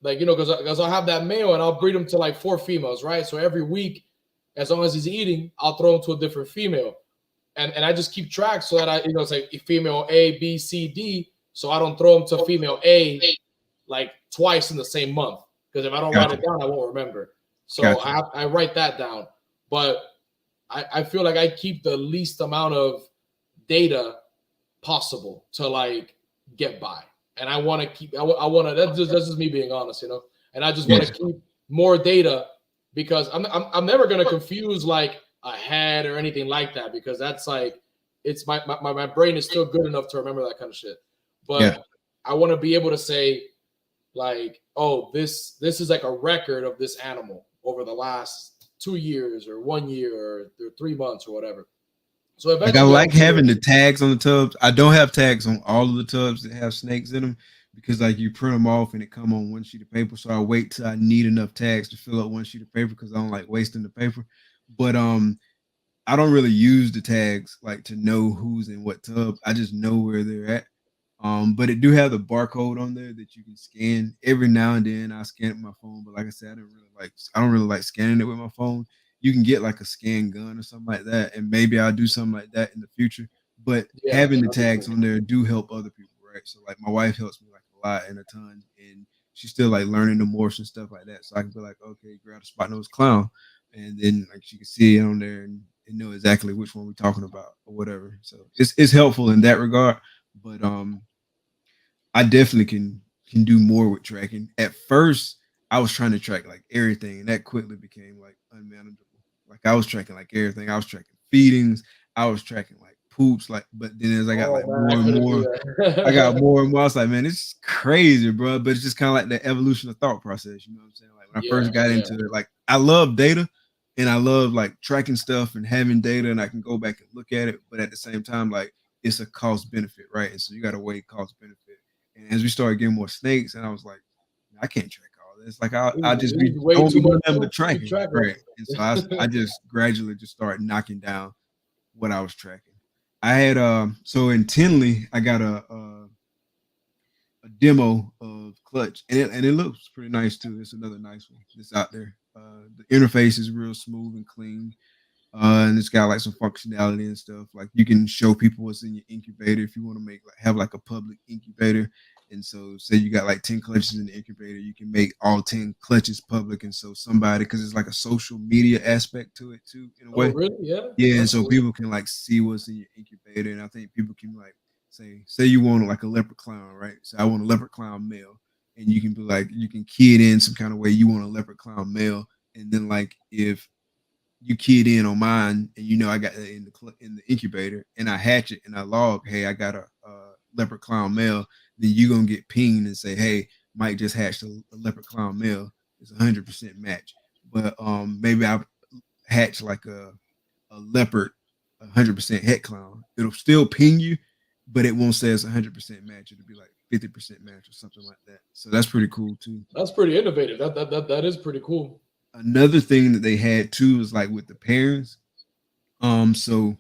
because I'll have that male and I'll breed him to like 4 females, right? So every week, as long as he's eating, I'll throw him to a different female. And I just keep track so that it's like female A, B, C, D. So I don't throw him to female A like twice in the same month. Because if I don't write it down, I won't remember. So I write that down. But I feel like I keep the least amount of data possible to like get by. And I want to keep, I want to, that's just me being honest, and I just want to keep more data, because I'm never going to confuse like a head or anything like that, because that's like, it's my brain is still good enough to remember that kind of shit. But I want to be able to say like, oh, this is like a record of this animal over the last 2 years or 1 year or 3 months or whatever. So like I eventually like having the tags on the tubs. I don't have tags on all of the tubs that have snakes in them because like you print them off and it come on one sheet of paper. So I wait till I need enough tags to fill up one sheet of paper because I don't like wasting the paper. But I don't really use the tags like to know who's in what tub. I just know where they're at. But it do have the barcode on there that you can scan. Every now and then I scan it with my phone, but like I said, I don't really like scanning it with my phone. You can get like a scan gun or something like that, and maybe I'll do something like that in the future. But having the tags on there do help other people, right? So like my wife helps me like a lot and a ton, and she's still like learning the morphs and stuff like that. So I can be like, okay, grab a spot nose clown, and then like she can see it on there and know exactly which one we're talking about or whatever. So it's helpful in that regard. But I definitely can do more with tracking. At first, I was trying to track like everything, and that quickly became like unmanageable. Like I was tracking like everything. I was tracking feedings. I was tracking like poops. Like, but then as I got like more and more, I got more and more. I was like, man, it's crazy, bro. But it's just kind of like the evolution of thought process. You know what I'm saying? Like when I first got into it, like I love data and I love like tracking stuff and having data, and I can go back and look at it. But at the same time, like it's a cost benefit, right? And so you got to weigh cost benefit. And as we started getting more snakes, and I was like, I can't track all this. Like I just be I way won't too be doing much nothing to but tracking, track right? And so I just gradually just started knocking down what I was tracking. I had so in Tinley, I got a demo of Clutch, and it looks pretty nice too. It's another nice one that's out there. The interface is real smooth and clean. And it's got like some functionality and stuff. Like you can show people what's in your incubator if you want to make like have like a public incubator. And so, say you got like 10 clutches in the incubator, you can make all 10 clutches public. And so, somebody, because it's like a social media aspect to it too, in a Oh, way. really? Yeah, Yeah. And that's so, cool. people can like see what's in your incubator. And I think people can like say you want like a leopard clown, right? So, I want a leopard clown male. And you can be like, you can key it in some kind of way you want a leopard clown male. And then, like, if you keyed in on mine, and I got it in the incubator, and I hatch it and I log, hey, I got a leopard clown male, then you gonna get pinged and say, hey, Mike just hatched a leopard clown male. It's 100% match. But maybe I hatch like a leopard 100% het clown. It'll still ping you, but it won't say it's 100% match. It'll be like 50% match or something like that. So that's pretty cool too. That's pretty innovative. That is pretty cool. Another thing that they had too is like with the parents. So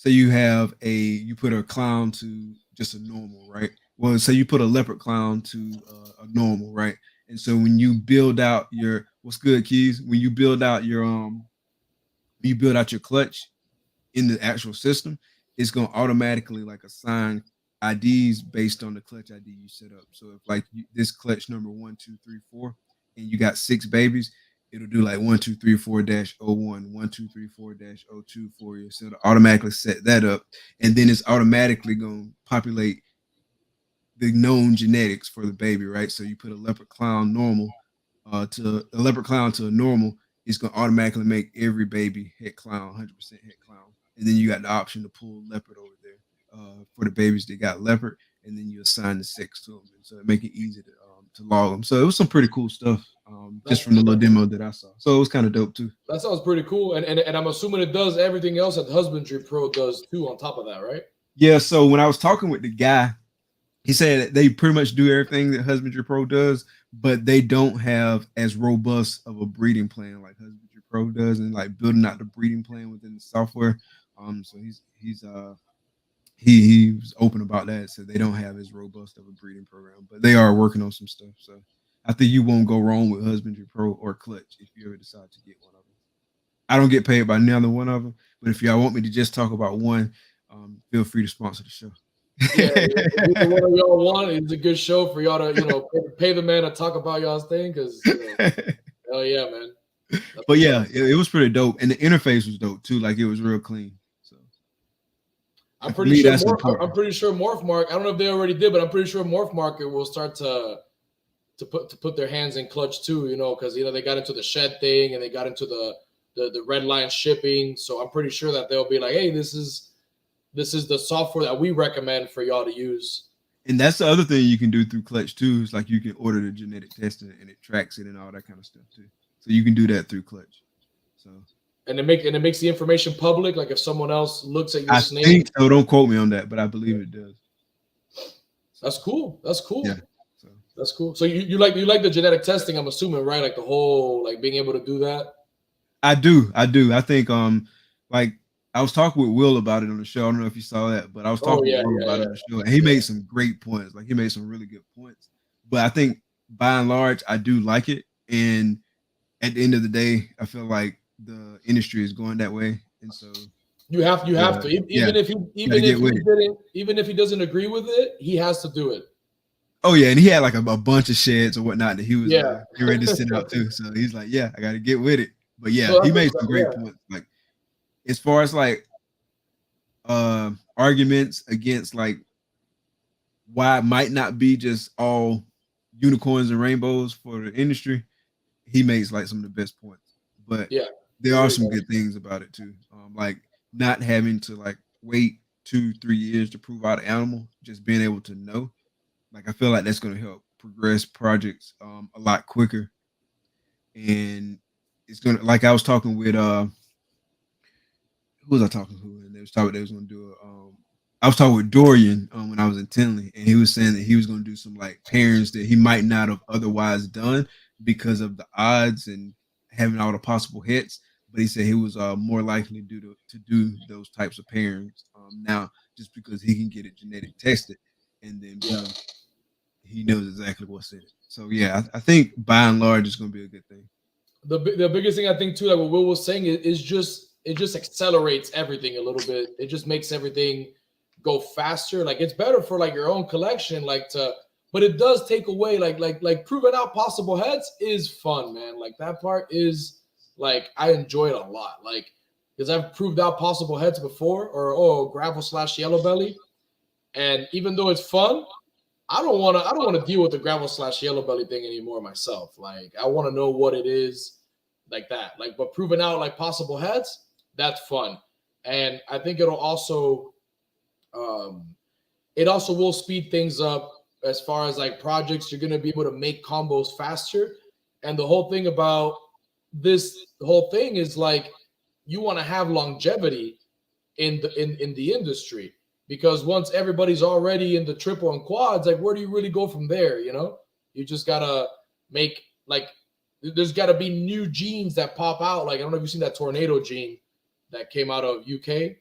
you put a clown to just a normal, right? Well, say you put a leopard clown to a normal, right? And so when you build out your what's good, keys, when you build out your clutch in the actual system, it's gonna automatically like assign IDs based on the clutch ID you set up. So if like this clutch number 1, 2, 3, 4, and you got 6 babies, it'll do like 1, 2, 3, 4 dash 01, 1, 2, 3, 4 dash 02 for you. So it'll automatically set that up, and then it's automatically gonna populate the known genetics for the baby, right? So you put a leopard clown normal to a leopard clown to a normal, it's gonna automatically make every baby het clown, 100% het clown, and then you got the option to pull leopard over there for the babies that got leopard, and then you assign the sex to them, and so it make it easy to log them. So it was some pretty cool stuff just That from the little demo that I saw. So it was kind of dope too. that sounds pretty cool. And I'm assuming it does everything else that Husbandry Pro does too on top of that, right? Yeah. So when I was talking with the guy, he said that they pretty much do everything that Husbandry Pro does, but they don't have as robust of a breeding plan like Husbandry Pro does, and like building out the breeding plan within the software. So he was open about that. So they don't have as robust of a breeding program, but they are working on some stuff. So I think you won't go wrong with Husbandry Pro or Clutch if you ever decide to get one of them. I don't get paid by neither one of them, but if y'all want me to just talk about one, feel free to sponsor the show. Yeah, if either one of y'all want, it's a good show for y'all to pay the man to talk about y'all's thing because hell yeah, man. But yeah, it was pretty dope, and the interface was dope too. Like it was real clean. So I'm for pretty me, sure that's important. I'm pretty sure Morph Mark. I don't know if they already did, but I'm pretty sure Morph Market will start to put their hands in clutch too. Because they got into the shed thing and they got into the red line shipping. So I'm pretty sure that they'll be like, hey, this is the software that we recommend for y'all to use. And that's the other thing you can do through Clutch too. Is like you can order the genetic testing and it tracks it and all that kind of stuff too. So you can do that through Clutch. So and it makes the information public. Like if someone else looks at your I snake, think so. Don't quote me on that, but I believe it does. That's cool. That's cool. Yeah. So that's cool. So you like the genetic testing? I'm assuming, right? Like the whole being able to do that. I do. I think like I was talking with Will about it on the show. I don't know if you saw that, but I was talking with Will about it on the show, and he made some great points. Like he made some really good points. But I think by and large, I do like it. And at the end of the day, I feel like the industry is going that way, and so you have to even if he doesn't agree with it, he has to do it. Oh yeah, and he had like a bunch of sheds or whatnot that he was ready to send out too. So he's like, yeah, I got to get with it. But yeah, he made some great points. Like as far as like arguments against like why it might not be just all unicorns and rainbows for the industry, he makes like some of the best points. But there are some good things about it too. Like not having to like wait 2-3 years to prove out an animal, just being able to know. Like I feel like that's going to help progress projects a lot quicker, and it's gonna like I was talking with who was I talking to, and they was talking they was going to do I was talking with Dorian when I was in Tinley, and he was saying that he was going to do some like pairings that he might not have otherwise done because of the odds and having all the possible hits. But he said he was more likely to do those types of pairings now, just because he can get it genetic tested, and then he knows exactly what's in it. So yeah, I think by and large it's going to be a good thing. The biggest thing I think too, like what Will was saying, is just it just accelerates everything a little bit. It just makes everything go faster. Like it's better for like your own collection, like to, but it does take away like proving out possible heads is fun, man. Like that part is like I enjoy it a lot. Like because I've proved out possible heads before, or gravel / yellow belly, and even though it's fun, I don't want to deal with the gravel / yellow belly thing anymore myself. Like I want to know what it is, like that. Like, but proving out like possible heads, that's fun. And I think um, it also will speed things up as far as like projects. You're gonna be able to make combos faster. And the whole thing about the whole thing is like you want to have longevity in the industry, because once everybody's already in the triple and quads, like where do you really go from there? You know, you just gotta make like there's got to be new genes that pop out. Like I don't know if you've seen that tornado gene that came out of UK.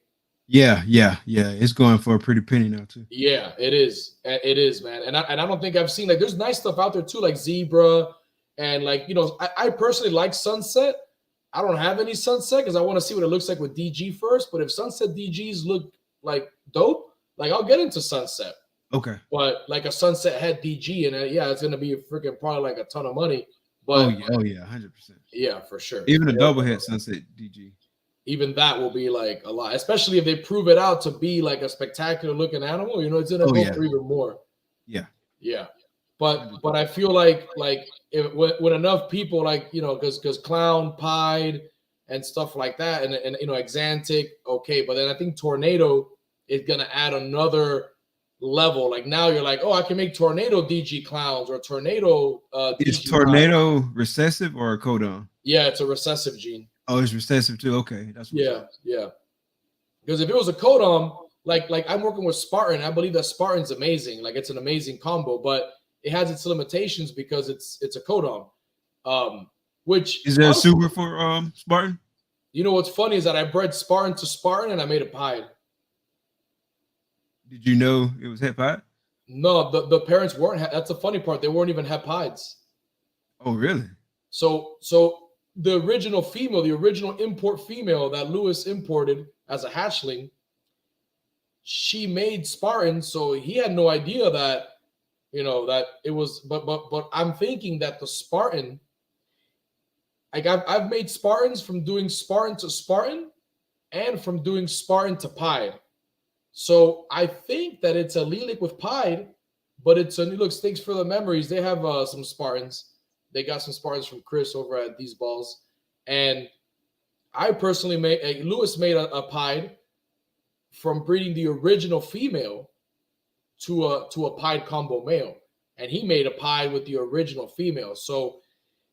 Yeah. It's going for a pretty penny now too. Yeah, it is. It is, man. And I don't think I've seen like there's nice stuff out there too, like zebra, and like I personally like sunset. I don't have any sunset because I want to see what it looks like with DG first. But if sunset DGs look like dope, like I'll get into sunset. Okay. But like a sunset head DG, and yeah, it's gonna be freaking probably like a ton of money. Oh But yeah, 100%. yeah, for sure. Even a double head sunset DG. Even that will be like a lot, especially if they prove it out to be like a spectacular looking animal. You know, it's gonna go for even more. Yeah. But I feel like if when enough people like because clown, pied, and stuff like that, and Exantic, okay, but then I think tornado is gonna add another level. Like now you're like, oh, I can make tornado DG clowns or tornado. Is DG tornado recessive or a codon? Yeah, it's a recessive gene. Oh, it's recessive too. Okay, that's yeah. Because if it was a codon, like I'm working with Spartan, I believe that Spartan's amazing. Like it's an amazing combo, but it has its limitations because it's a codon. Which is there a super for Spartan? You know what's funny is that I bred Spartan to Spartan and I made a pied. Did you know it was het pied? No, the parents weren't. That's the funny part. They weren't even het pieds. Oh, really? So the original female, the original import female that Lewis imported as a hatchling, she made Spartan, so he had no idea that that it was. But I'm thinking that the Spartan, like I've made Spartans from doing Spartan to Spartan, and from doing Spartan to pied. So I think that it's a Lilac with pied, but it's a look. Thanks for the memories. They have some Spartans. They got some Spartans from Chris over at These Balls, and I personally made Lewis made a pied from breeding the original female to a pied combo male, and he made a pied with the original female. So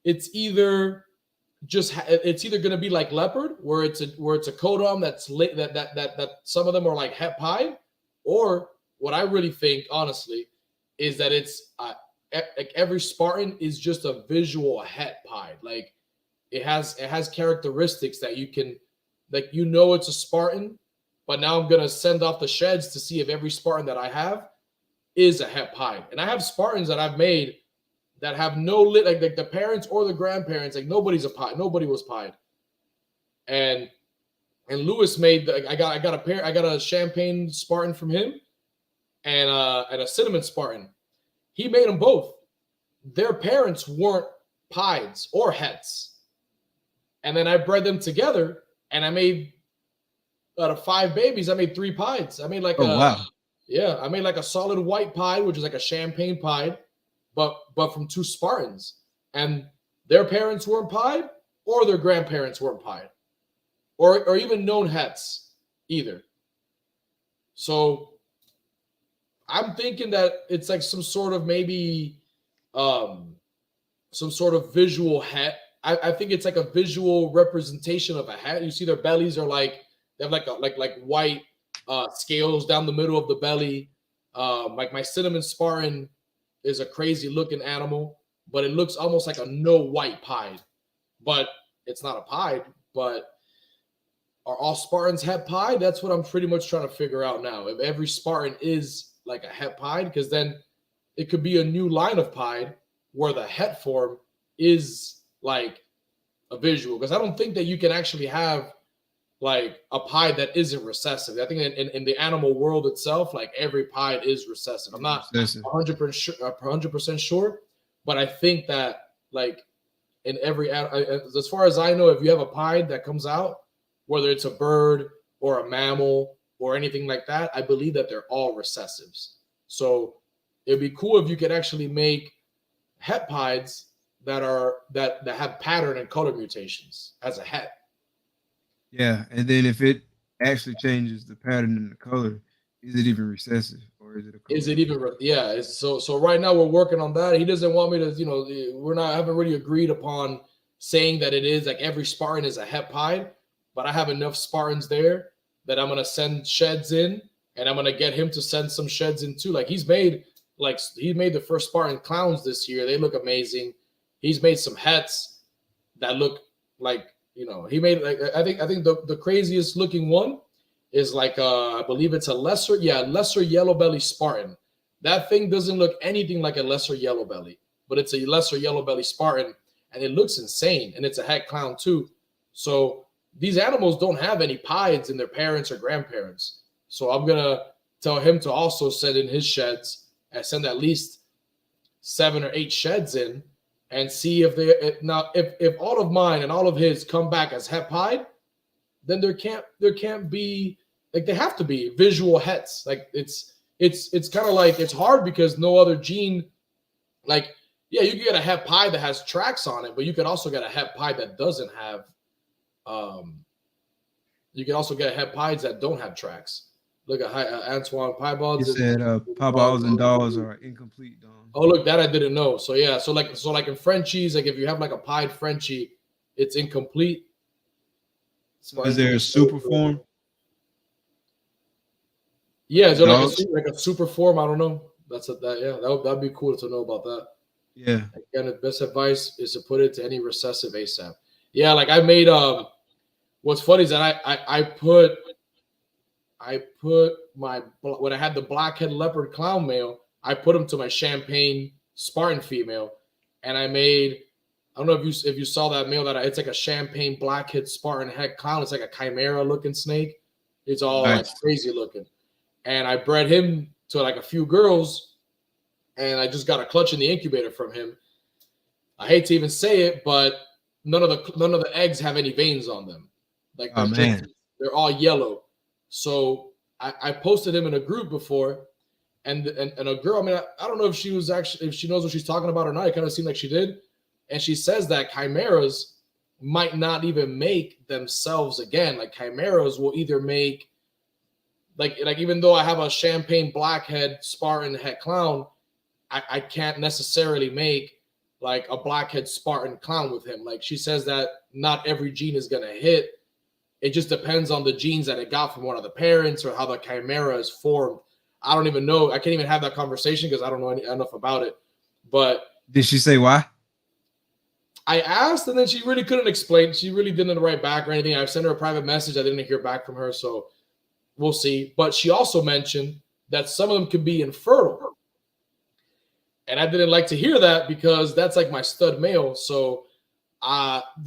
it's either going to be like leopard, where it's a codon that's lit, that some of them are like het pied, or what I really think honestly is that it's like every Spartan is just a visual het pied. Like it has characteristics that you can it's a Spartan, but now I'm gonna send off the sheds to see if every Spartan that I have is a het pied. And I have Spartans that I've made that have no lit, like the parents or the grandparents, like nobody was pied. And Lewis made I got a champagne Spartan from him and a cinnamon Spartan. He made them both. Their parents weren't pieds or hets. And then I bred them together and I made out of 5 babies, I made 3 pieds. I made like I made like a solid white pied, which is like a champagne pied, but from 2 Spartans, and their parents weren't pied or their grandparents weren't pied or even known hets either. So I'm thinking that it's like some sort of maybe some sort of visual het. I think it's like a visual representation of a hat. You see their bellies are like, they have like white scales down the middle of the belly. Like my cinnamon Spartan is a crazy looking animal, but it looks almost like a no white pied, but it's not a pied. But are all Spartans het pied? That's what I'm pretty much trying to figure out now. If every Spartan is like a het pied, because then it could be a new line of pied where the het form is like a visual, because I don't think that you can actually have like a pied that isn't recessive. I think in the animal world itself, like every pied is recessive. I'm not Recessive. 100% sure, but I think that like in every, as far as I know, if you have a pied that comes out, whether it's a bird or a mammal or anything like that, I believe that they're all recessives. So it'd be cool if you could actually make het pieds that have pattern and color mutations as a het. Yeah, and then if it actually changes the pattern and the color, is it even recessive or is it a color? Is it even? Yeah. So right now we're working on that. He doesn't want me to. Haven't really agreed upon saying that it is like every Spartan is a het pied, but I have enough Spartans there that I'm gonna send sheds in, and I'm gonna get him to send some sheds in too. Like he made the first Spartan clowns this year. They look amazing. He's made some hets that look like, he made, like, I think the craziest looking one is like I believe it's a lesser yellow belly Spartan. That thing doesn't look anything like a lesser yellow belly, but it's a lesser yellow belly Spartan, and it looks insane. And it's a het clown too. So these animals don't have any pieds in their parents or grandparents. So I'm gonna tell him to also send in his sheds and send at least 7 or 8 sheds in, and see if if all of mine and all of his come back as het pied, then there can't be, like, they have to be visual hets. Like it's kind of like, it's hard because no other gene, like, yeah, you can get a het pied that has tracks on it, but you can also get a het pied that doesn't have you can also get het pieds that don't have tracks. Look at Antoine Piebalds. He said piebalds and dolls are incomplete, Don. Oh, look, that I didn't know. So yeah, so like in Frenchies, like if you have like a pied Frenchie, it's incomplete. So is there a super form? Yeah, is there like a super form? I don't know. That'd be cool to know about that. Yeah. Again, the best advice is to put it to any recessive ASAP. Yeah, like I made what's funny is that I put my, when I had the blackhead leopard clown male, I put him to my champagne Spartan female, and I made, I don't know if you saw that male it's like a champagne blackhead Spartan het clown. It's like a chimera looking snake. It's all like crazy looking, and I bred him to like a few girls, and I just got a clutch in the incubator from him. I hate to even say it, but none of the eggs have any veins on them. Like they're all yellow. So I posted him in a group before, and a girl, I mean, I don't know if she knows what she's talking about or not. It kind of seemed like she did. And she says that chimeras might not even make themselves again. Like chimeras will either make, like even though I have a champagne blackhead Spartan het clown, I can't necessarily make like a blackhead Spartan clown with him. Like she says that not every gene is gonna hit. It just depends on the genes that it got from one of the parents or how the chimera is formed. I don't even know. I can't even have that conversation because I don't know enough about it. But did she say why? I asked, and then she really couldn't explain. She really didn't write back or anything. I sent her a private message. I didn't hear back from her, so we'll see. But she also mentioned that some of them could be infertile. And I didn't like to hear that because that's like my stud male. So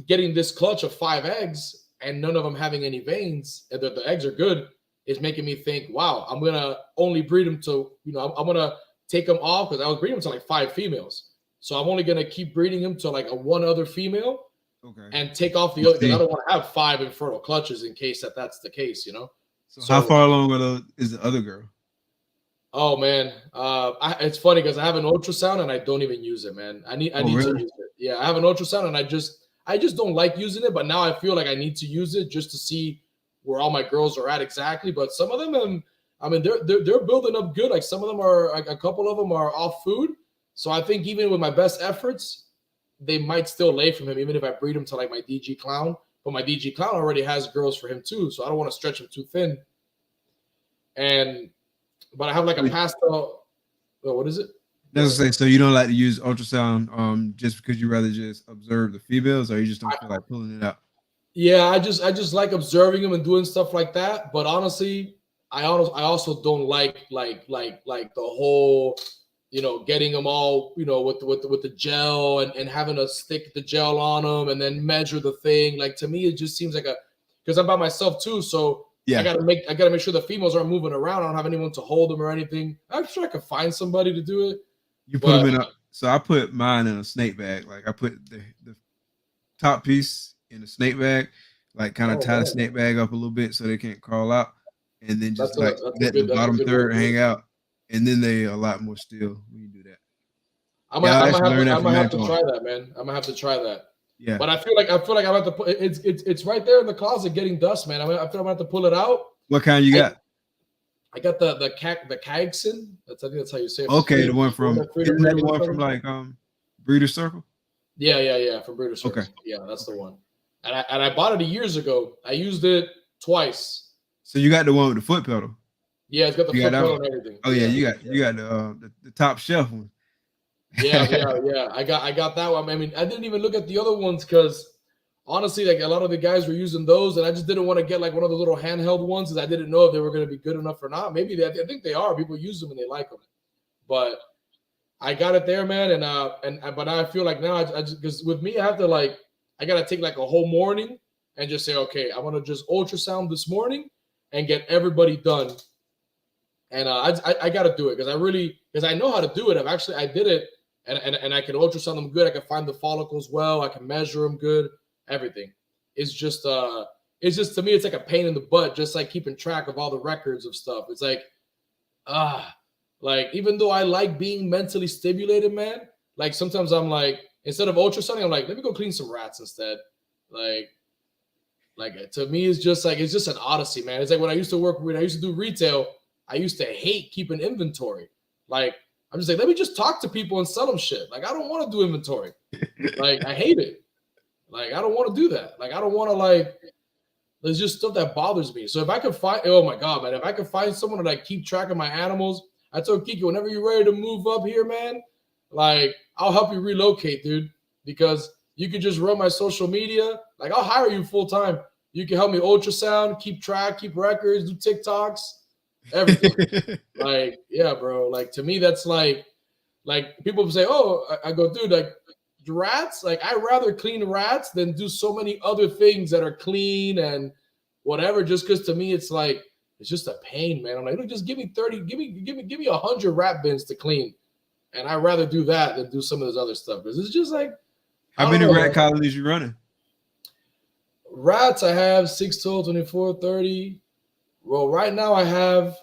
getting this clutch of 5 eggs and none of them having any veins, and the eggs are good, is making me think, wow, I'm going to only breed them to, I'm going to take them off, because I was breeding them to like 5 females. So I'm only going to keep breeding them to like one other female, and take off the other, because I don't want to have 5 infertile clutches in case that's the case, So how far along is the other girl? Oh man, it's funny because I have an ultrasound and I don't even use it, man. I need to use it. Yeah, I have an ultrasound and I just don't like using it, but now I feel like I need to use it just to see where all my girls are at exactly. But some of them, I mean, they're building up good. Like some of them are, like a couple of them are off food. So I think even with my best efforts, they might still lay from him, even if I breed him to like my DG clown. But my DG clown already has girls for him too, so I don't want to stretch him too thin. But I have like a pastel. Oh, what is it? That's to say, so you don't like to use ultrasound just because you rather just observe the females, or you just don't feel like pulling it out? Yeah, I just like observing them and doing stuff like that. But honestly, I also don't like the whole getting them all, with the gel and having to stick the gel on them and then measure the thing. Like, to me, it just seems like because I'm by myself too. So I gotta make sure the females aren't moving around. I don't have anyone to hold them or anything. I'm sure I could find somebody to do it. You put them in so I put mine in a snake bag. Like, I put the top piece in a snake bag, like kind of tie the snake bag up a little bit so they can't crawl out, and then just let the bottom third hang out, and then they a lot more still when you do that. I might have to try that, man. I'm gonna have to try that. Yeah. But I feel like I'm gonna have to put it's right there in the closet getting dust, man. I feel like I'm gonna have to pull it out. What kind you got? I got the Kagson. I think that's how you say it. Okay, the one from like Breeder Circle. Yeah, from Breeder Circle. Okay. Yeah, that's the one. And I bought it years ago. I used it twice. So you got the one with the foot pedal? Yeah, it's got the foot pedal and everything. Oh yeah, you got the top shelf one. Yeah. I got that one. I mean, I didn't even look at the other ones because honestly, like, a lot of the guys were using those, and I just didn't want to get like one of the little handheld ones because I didn't know if they were going to be good enough or not. Maybe I think they are. People use them and they like them. But I got it there, man, but I feel like now I just, because with me I have to I gotta take like a whole morning and just say, okay, I want to just ultrasound this morning and get everybody done. And I got to do it because I know how to do it. I did it, and I can ultrasound them good. I can find the follicles well. I can measure them good. Everything. It's just to me, it's like a pain in the butt, just like keeping track of all the records of stuff. It's like, like, even though I like being mentally stimulated, man, like sometimes I'm like, instead of ultrasounding, I'm like, let me go clean some rats instead. Like to me, it's just an odyssey, man. It's like when I used to do retail, I used to hate keeping inventory. Like, I'm just like, let me just talk to people and sell them shit. Like, I don't want to do inventory. Like, I hate it. Like, I don't want to do that. Like, I don't want to there's just stuff that bothers me. So if I could find, oh my God, man, if I could find someone to keep track of my animals, I told Kiki, whenever you're ready to move up here, man, like, I'll help you relocate, dude, because you could just run my social media. Like, I'll hire you full time. You can help me ultrasound, keep track, keep records, do TikToks, everything. Like, yeah, bro. Like, to me, that's like people say, oh, I go, dude, like, rats, like, I'd rather clean rats than do so many other things that are clean and whatever, just because to me it's like, it's just a pain, man. I'm like, just give me 30, give me 100 rat bins to clean, and I'd rather do that than do some of this other stuff, because it's just like, how many rat colonies you running? Rats, I have 6, 12, 24, 30. Well, right now I have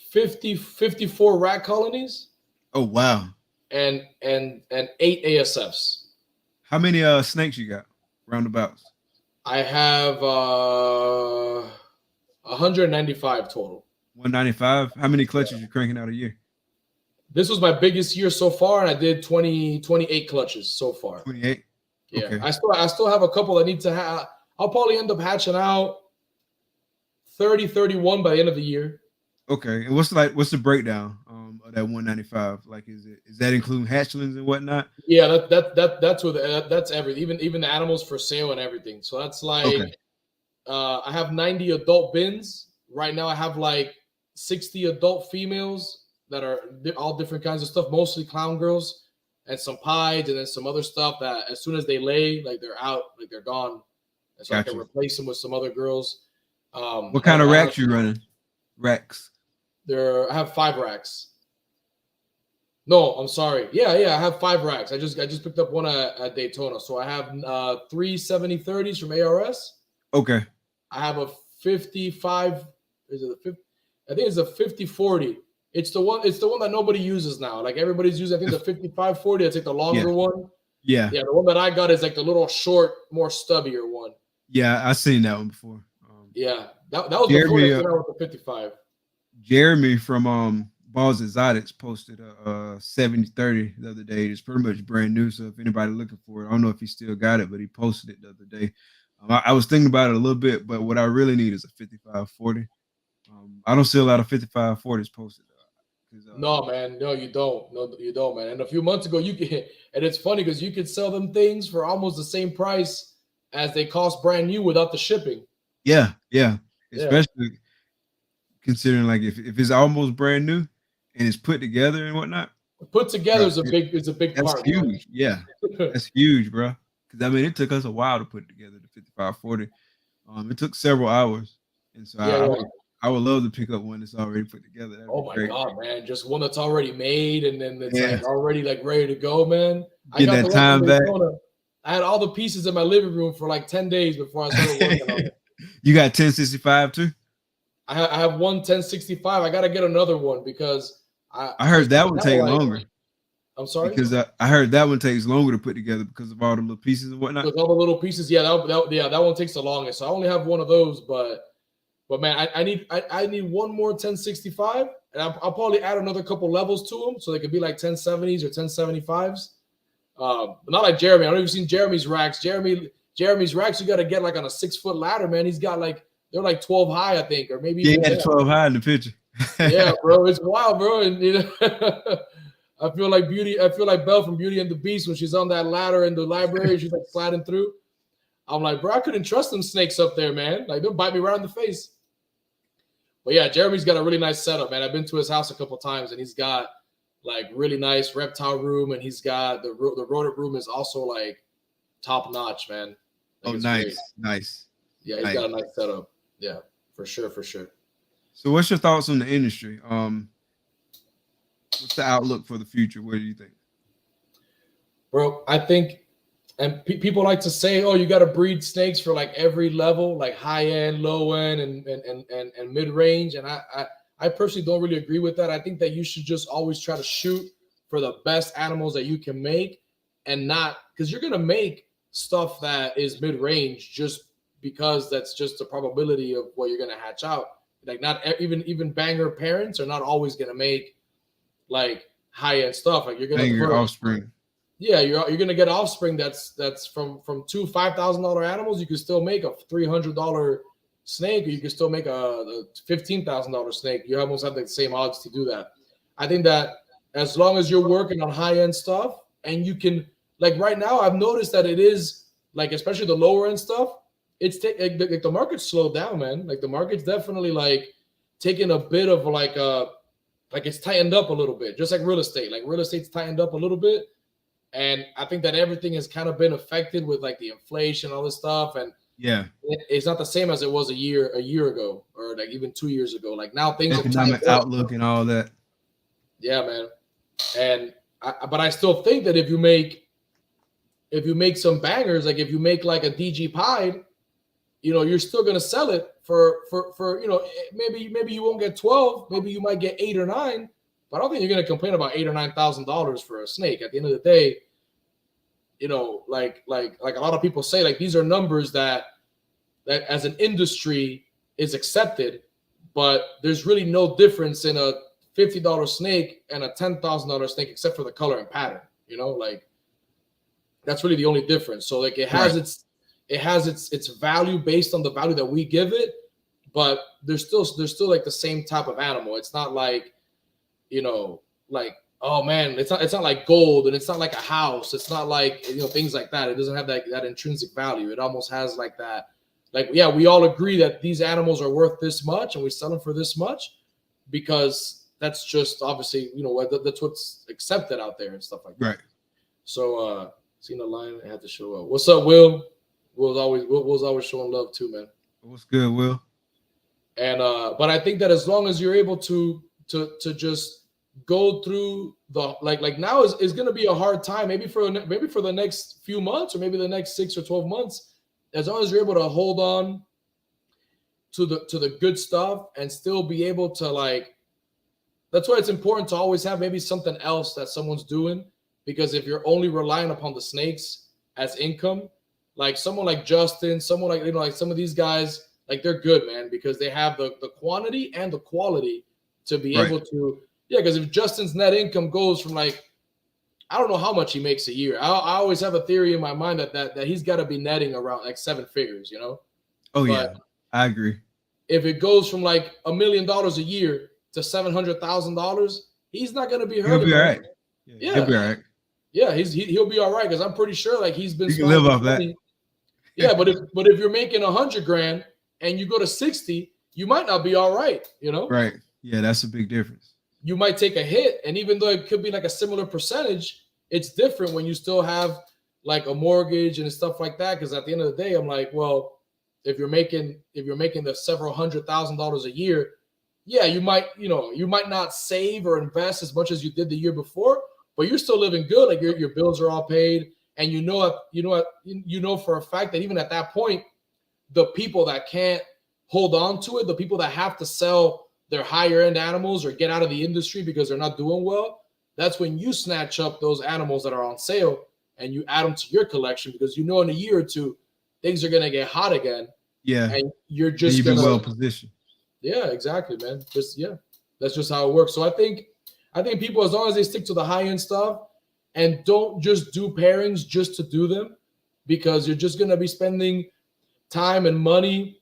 54 rat colonies. Oh wow. And 8 ASFs. How many snakes you got roundabouts? I have 195 total. 195. How many clutches you cranking out a year? This was my biggest year so far, and I did 28 clutches so far. 28. Yeah, okay. I still have a couple I need to have. I'll probably end up hatching out 30, 31 by the end of the year. Okay, and what's the breakdown of that 195? Like, is that including hatchlings and whatnot? Yeah, that's everything. Even the animals for sale and everything. So that's like, okay. I have 90 adult bins right now. I have like 60 adult females that are all different kinds of stuff, mostly clown girls, and some pieds, and then some other stuff that as soon as they lay, like, they're out, like, they're gone. And so gotcha. I can replace them with some other girls. What kind of racks you running? Racks. I have 5 racks. No, I'm sorry. Yeah, I have 5 racks. I just picked up one at Daytona. So I have 3 70-30s from ARS. Okay. I have a 55. Is it a 50? I think it's a 50-40. It's the one that nobody uses now. Like, everybody's using, I think, the 55-40. That's like the longer one. Yeah. Yeah, the one that I got is like the little short, more stubbier one. Yeah, I've seen that one before. Yeah, that was before I came out with the 55. Jeremy from Balls Exotics posted a 70-30 the other day. It's pretty much brand new, so if anybody looking for it, I don't know if he still got it, but he posted it the other day. I was thinking about it a little bit, but what I really need is a 55-40. I don't see a lot of 55-40s posted. No, man. No, you don't. No, you don't, man. And a few months ago, and it's funny because you could sell them things for almost the same price as they cost brand new without the shipping. Yeah. Especially considering, like, if it's almost brand new and it's put together and whatnot. Put together Bro, is a big that's part. huge. Yeah, that's huge, bro. Because I mean, it took us a while to put together the 5540. It took several hours, and so Yeah, yeah. I would love to pick up one that's already put together. That'd Oh be my great. God, man! Just one that's already made, and then it's Yeah, like already like ready to go, man. I get got the that one from time back. Daytona. I had all the pieces in my living room for like 10 days before I started working on it. You got 1065 too? I have one 1065. I got to get another one because I heard that one now, take like, longer I'm sorry? because I heard that one takes longer to put together because of all the little pieces and whatnot. With all the little pieces, yeah, that one takes the longest. So I only have one of those, but man, I need one more 1065, and I'll probably add another couple levels to them so they could be like 1070s or 1075s. But not like Jeremy. I don't even seen Jeremy's racks. Jeremy's racks, you got to get like on a 6-foot ladder, man. He's got like they're like 12 high, I think, or maybe even had 12 high in the picture. Yeah, bro, it's wild, bro. And you know, I feel like Belle from Beauty and the Beast when she's on that ladder in the library. She's like sliding through. I'm like, bro, I couldn't trust them snakes up there, man. Like they'll bite me right in the face. But yeah, Jeremy's got a really nice setup, man. I've been to his house a couple times, and he's got like really nice reptile room, and he's got the rodent room is also like top notch, man. Like, nice. Yeah, he's got a nice setup. Yeah, for sure. So, what's your thoughts on the industry? What's the outlook for the future? What do you think, bro? I think, and people like to say, "Oh, you got to breed snakes for like every level, like high end, low end, and mid range." And I personally don't really agree with that. I think that you should just always try to shoot for the best animals that you can make, and not because you're gonna make stuff that is mid range just because that's just the probability of what you're gonna hatch out. Like not even banger parents are not always gonna make like high end stuff. Like you're gonna your offspring. Yeah, you're gonna get offspring that's from two $5,000 animals. You can still make a $300 snake, or you can still make a $15,000 snake. You almost have the same odds to do that. I think that as long as you're working on high end stuff, and you can, like right now, I've noticed that it is like, especially the lower end stuff, it's like the market's slowed down, man. Like the market's definitely like taking a bit of like it's tightened up a little bit, just like real estate. Like real estate's tightened up a little bit. And I think that everything has kind of been affected with like the inflation, all this stuff. And yeah, it's not the same as it was a year ago, or like even 2 years ago. Like now things economic outlook and all that. Yeah, man. And but I still think that if you make some bangers, like if you make like a DG Pied, you know, you're still gonna sell it for you know, maybe you won't get 12, maybe you might get 8 or 9, but I don't think you're gonna complain about $8,000 or $9,000 for a snake. At the end of the day, you know, like a lot of people say, like these are numbers that as an industry is accepted, but there's really no difference in a $50 snake and a $10,000 snake except for the color and pattern. You know, like that's really the only difference. So like it has its value based on the value that we give it, but there's still like the same type of animal. It's not like, you know, like, oh man, it's not like gold, and it's not like a house. It's not like, you know, things like that. It doesn't have that intrinsic value. It almost has like that. Like, yeah, we all agree that these animals are worth this much and we sell them for this much because that's just obviously, you know, that's what's accepted out there and stuff like that. Right. So, seeing the line, I had to show up. What's up, Will? Will's always showing love too, man. What's good, Will? And but I think that as long as you're able to just go through the like now is going to be a hard time, maybe for the next few months, or maybe the next 6 or 12 months. As long as you're able to hold on to the good stuff and still be able to, like, that's why it's important to always have maybe something else that someone's doing, because if you're only relying upon the snakes as income, like someone like Justin, someone like, you know, like some of these guys, like they're good, man, because they have the quantity and the quality to be able to, yeah, because if Justin's net income goes from like, I don't know how much he makes a year. I always have a theory in my mind that he's got to be netting around like 7 figures, you know? Oh, but yeah, I agree. If it goes from like $1 million a year to $700,000, he's not going to be hurt. He'll be all right. Yeah. He'll be all right. Yeah, he'll be all right, because I'm pretty sure like he's been. You can live off that. Yeah, but if you're making $100,000 and you go to 60, you might not be all right, you know? Right. Yeah, that's a big difference. you might take a hit. And even though it could be like a similar percentage, it's different when you still have like a mortgage and stuff like that. Because at the end of the day, I'm like, well, if you're making the several $100,000 a year, yeah, you might not save or invest as much as you did the year before, but you're still living good. Like your bills are all paid, and you know for a fact that even at that point, the people that can't hold on to it, the people that have to sell their higher end animals or get out of the industry because they're not doing well, that's when you snatch up those animals that are on sale and you add them to your collection, because in a year or two things are gonna get hot again. Yeah, and you're just you've been well positioned. Yeah, exactly, man. That's just how it works. So I think people, as long as they stick to the high end stuff and don't just do pairings just to do them, because you're just gonna be spending time and money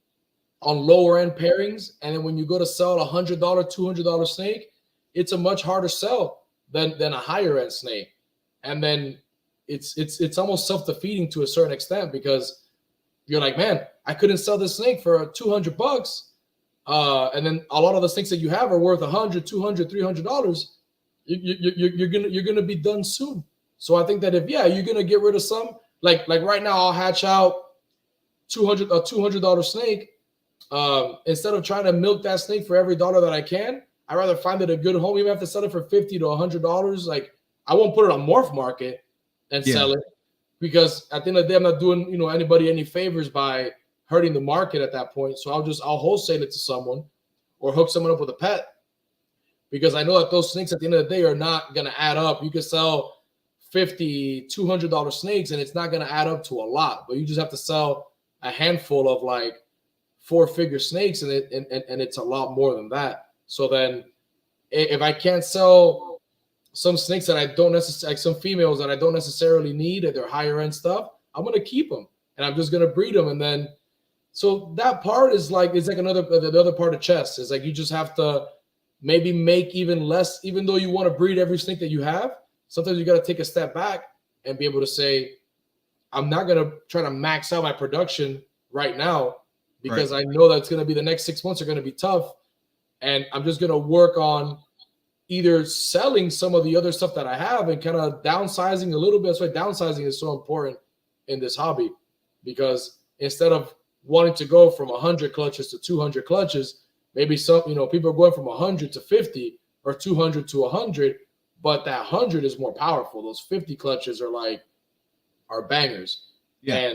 on lower end pairings, and then when you go to sell a $100, $200 snake, it's a much harder sell than a higher end snake, and then it's almost self-defeating to a certain extent, because you're like, man, I couldn't sell this snake for $200. And then a lot of the snakes that you have are worth $100, $200, $300. You're gonna be done soon. So I think that if you're gonna get rid of some, like right now, I'll hatch out a $200 snake. Instead of trying to milk that snake for every dollar that I can, I'd rather find it a good home. Even if I have to sell it for $50 to $100, like I won't put it on Morph Market and sell it, because at the end of the day, I'm not doing anybody any favors by hurting the market at that point. So I'll wholesale it to someone or hook someone up with a pet, because I know that those snakes at the end of the day are not going to add up. You can sell $50, $200 snakes and it's not going to add up to a lot, but you just have to sell a handful of like 4-figure snakes, and it's a lot more than that. So then if I can't sell some snakes that I don't necessarily, like some females that I don't necessarily need, and they're higher end stuff, I'm going to keep them and I'm just going to breed them. And then, so that part is like, it's like the other part of chess is like, you just have to maybe make even less, even though you want to breed every snake that you have. Sometimes you got to take a step back and be able to say, I'm not going to try to max out my production right now, because I know that's going to be the next 6 months are going to be tough. And I'm just going to work on either selling some of the other stuff that I have and kind of downsizing a little bit. That's why downsizing is so important in this hobby, because instead of wanting to go from 100 clutches to 200 clutches, maybe people are going from 100 to 50 or 200 to 100, but that 100 is more powerful. Those 50 clutches are bangers. Yeah.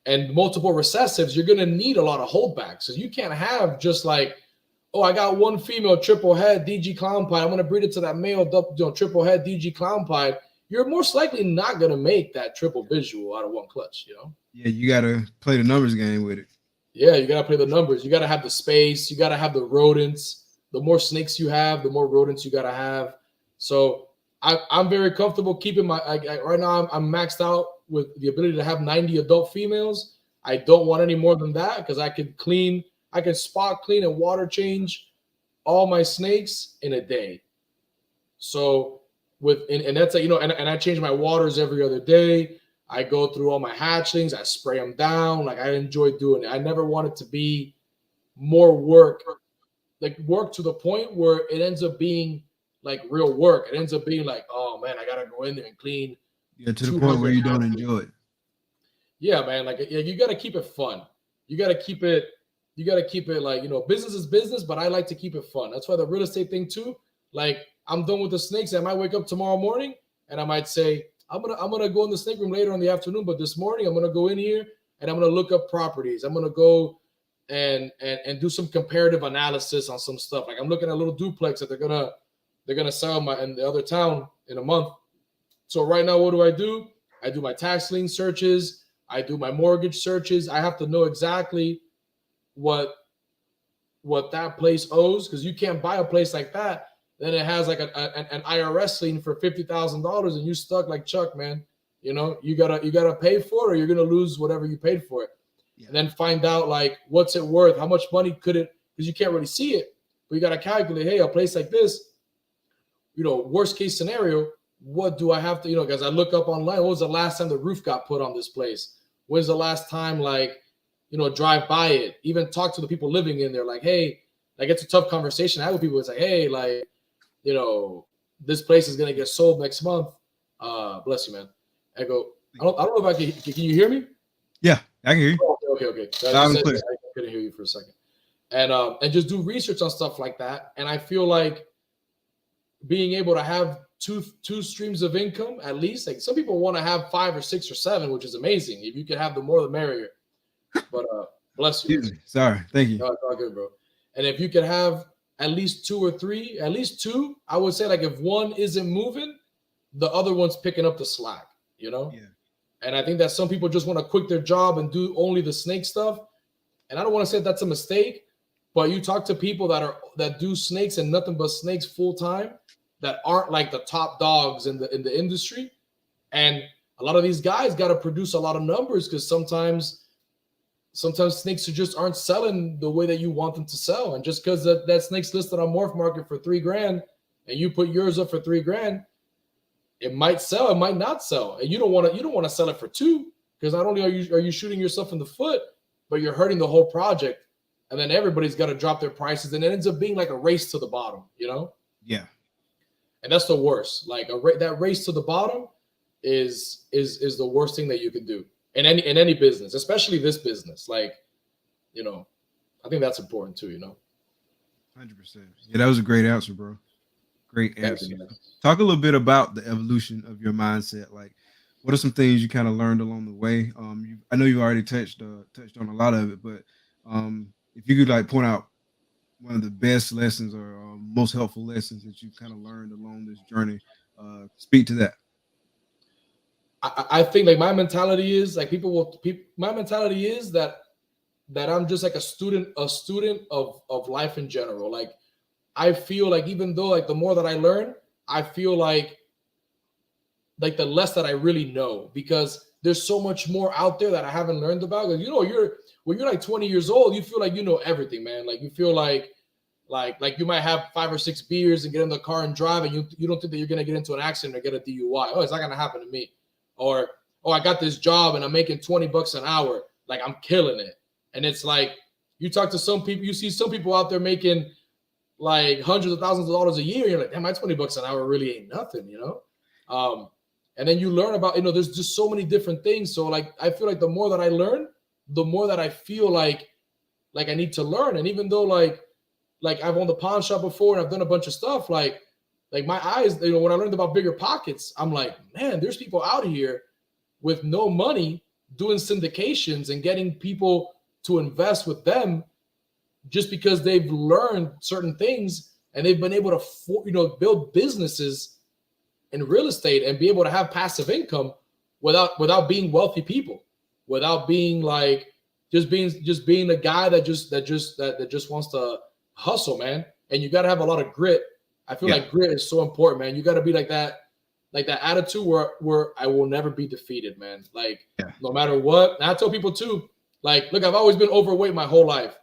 And multiple recessives, you're going to need a lot of holdbacks. So you can't have just like, oh, I got one female triple head DG clown pied, I'm going to breed it to that male triple head DG clown pied. You're most likely not going to make that triple visual out of one clutch, Yeah, you got to play the numbers game with it. Yeah, you got to play the numbers. You got to have the space. You got to have the rodents. The more snakes you have, the more rodents you got to have. So I'm very comfortable keeping right now I'm maxed out with the ability to have 90 adult females. I don't want any more than that, because I can spot clean and water change all my snakes in a day. So and that's and I change my waters every other day. I go through all my hatchlings, I spray them down. Like I enjoy doing it. I never want it to be more work, like work to the point where it ends up being like real work. It ends up being like, oh man, I gotta go in there and clean. Yeah, to the point where you don't enjoy it. Yeah, man. Like you gotta keep it fun. You gotta keep it like, business is business, but I like to keep it fun. That's why the real estate thing too. Like I'm done with the snakes. I might wake up tomorrow morning and I might say, I'm gonna go in the snake room later in the afternoon, but this morning I'm gonna go in here and I'm gonna look up properties. I'm gonna go and do some comparative analysis on some stuff. Like I'm looking at a little duplex that they're gonna sell in the other town in a month. So right now, what do? I do my tax lien searches. I do my mortgage searches. I have to know exactly what that place owes, because you can't buy a place like that. Then it has like an IRS lien for $50,000 and you stuck like Chuck, man. You gotta pay for it, or you're gonna lose whatever you paid for it. Yeah. And then find out like what's it worth, how much money could it, because you can't really see it, but you gotta calculate, hey, a place like this, worst case scenario, what do I have to, because I look up online, when was the last time the roof got put on this place? When's the last time, like, drive by it, even talk to the people living in there, like, hey, like it's a tough conversation I have with people. It's like, hey, like, this place is gonna get sold next month. Bless you, man. I go, I don't know if I can you hear me? Yeah, I can hear you. Oh, okay. So I couldn't hear you for a second. And just do research on stuff like that. And I feel like being able to have two streams of income at least. Like some people want to have 5 or 6 or 7, which is amazing. If you could have the more, the merrier. But bless you. Excuse me. Sorry, thank you. No, it's all good, bro. And if you could have at least 2 or 3, at least 2, I would say like if one isn't moving, the other one's picking up the slack. Yeah. And I think that some people just want to quit their job and do only the snake stuff. And I don't want to say that's a mistake, but you talk to people that do snakes and nothing but snakes full time, that aren't like the top dogs in the industry. And a lot of these guys got to produce a lot of numbers because sometimes snakes just aren't selling the way that you want them to sell. And just because that snake's listed on Morph Market for $3,000 and you put yours up for $3,000, it might sell, it might not sell. And you don't want to sell it for 2, because not only are you shooting yourself in the foot, but you're hurting the whole project. And then everybody's got to drop their prices, and it ends up being like a race to the bottom, Yeah. And that's the worst. Like that race to the bottom is the worst thing that you can do in any business, especially this business. Like, I think that's important too. 100%. Yeah, that was a great answer, bro. Great answer. Talk a little bit about the evolution of your mindset. Like, what are some things you kind of learned along the way? I know you've already touched on a lot of it, but if you could like point out one of the best lessons or most helpful lessons that you kind of learned along this journey, speak to that. I think like my mentality is like my mentality is that I'm just like a student of life in general. Like I feel like even though like the more that I learn, I feel like the less that I really know, because there's so much more out there that I haven't learned about. When you're like 20 years old, you feel like you know everything, man. Like you feel like you might have 5 or 6 beers and get in the car and drive, and you don't think that you're gonna get into an accident or get a DUI. Oh, it's not gonna happen to me. Or I got this job and I'm making $20 an hour. Like I'm killing it. And it's like you talk to some people, you see some people out there making like hundreds of thousands of dollars a year. You're like, damn, my $20 an hour really ain't nothing, And then you learn about, there's just so many different things. So like, I feel like the more that I learn, the more that I feel like I need to learn. And even though like I've owned a pawn shop before and I've done a bunch of stuff, like my eyes, when I learned about bigger pockets, I'm like, man, there's people out here with no money doing syndications and getting people to invest with them just because they've learned certain things and they've been able to, build businesses in real estate and be able to have passive income without being wealthy people, without being like just being the guy that just wants to hustle, man. And you got to have a lot of grit. I feel like grit is so important, man. You got to be like that attitude where I will never be defeated, man. Like no matter what. And I tell people too, like, look, I've always been overweight my whole life.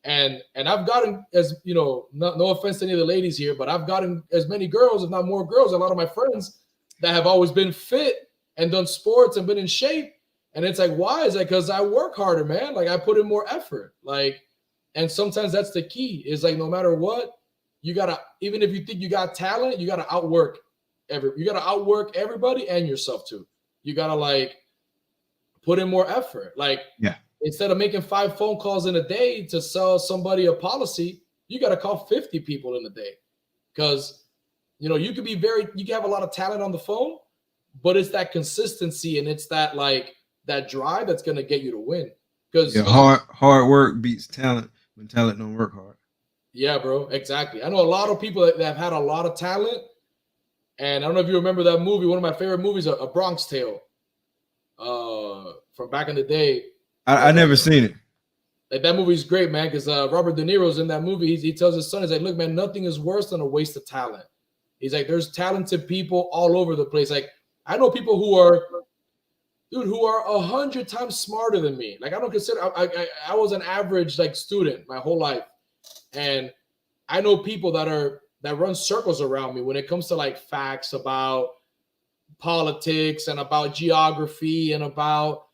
And I've gotten, as no offense to any of the ladies here, but I've gotten as many girls, if not more girls, a lot of my friends that have always been fit and done sports and been in shape. And it's like, why? Is that because I work harder, man? Like I put in more effort. Like, and sometimes that's the key, is like no matter what, you gotta, even if you think you got talent, you gotta outwork everybody and yourself too. You gotta like put in more effort. Like instead of making 5 phone calls in a day to sell somebody a policy, you got to call 50 people in a day. Because, you can have a lot of talent on the phone, but it's that consistency and it's that like that drive that's going to get you to win. Because hard work beats talent when talent don't work hard. Yeah, bro. Exactly. I know a lot of people that have had a lot of talent. And I don't know if you remember that movie, one of my favorite movies, A Bronx Tale, from back in the day. I never seen it. Like that movie's great, man, because Robert De Niro's in that movie. He tells his son, he's like, look, man, nothing is worse than a waste of talent. He's like, there's talented people all over the place. Like, I know people who are 100 times smarter than me. Like, I don't consider, I was an average like student my whole life. And I know people that run circles around me when it comes to like facts about politics and about geography and about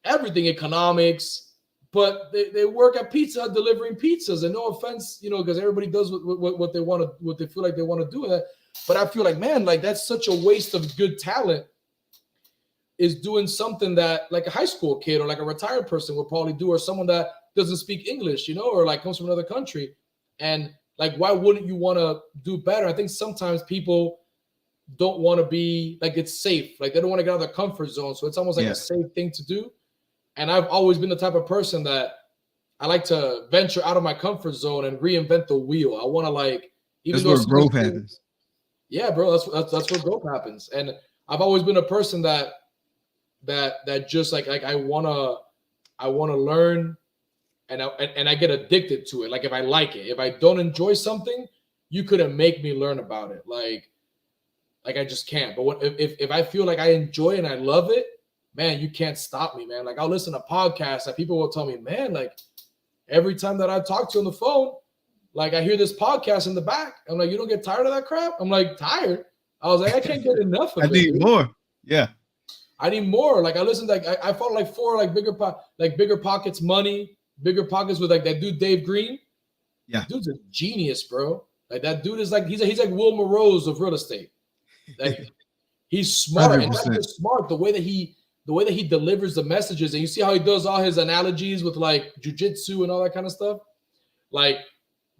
everything, economics, but they work at Pizza Hut delivering pizzas. And no offense, because everybody does what they want to, what they feel like they want to do. But I feel like, man, like that's such a waste of good talent, is doing something that like a high school kid or like a retired person would probably do, or someone that doesn't speak English, or like comes from another country. And like, why wouldn't you want to do better? I think sometimes people don't want to be like, it's safe. Like they don't want to get out of their comfort zone. So it's almost like a safe thing to do. And I've always been the type of person that I like to venture out of my comfort zone and reinvent the wheel. I want to like, even that's where growth happens. Yeah, bro, that's where growth happens. And I've always been a person that just like I wanna learn, and I get addicted to it. Like if I like it, if I don't enjoy something, you couldn't make me learn about it. Like I just can't. But if I feel like I enjoy it and I love it, man, you can't stop me, man. Like I'll listen to podcasts that people will tell me, man, like every time that I talk to you on the phone, like I hear this podcast in the back. I'm like, you don't get tired of that crap? I'm like, tired. I was like, I can't get enough of it. I need more. Yeah. I need more. Like I listened, like I follow like 4 like bigger pockets money, bigger pockets with like that dude Dave Green. Yeah, dude's a genius, bro. Like that dude is like he's like Wilma Rose of real estate. Like he's smart 100%. And not just smart. The way that he delivers the messages, and you see how he does all his analogies with like jujitsu and all that kind of stuff. Like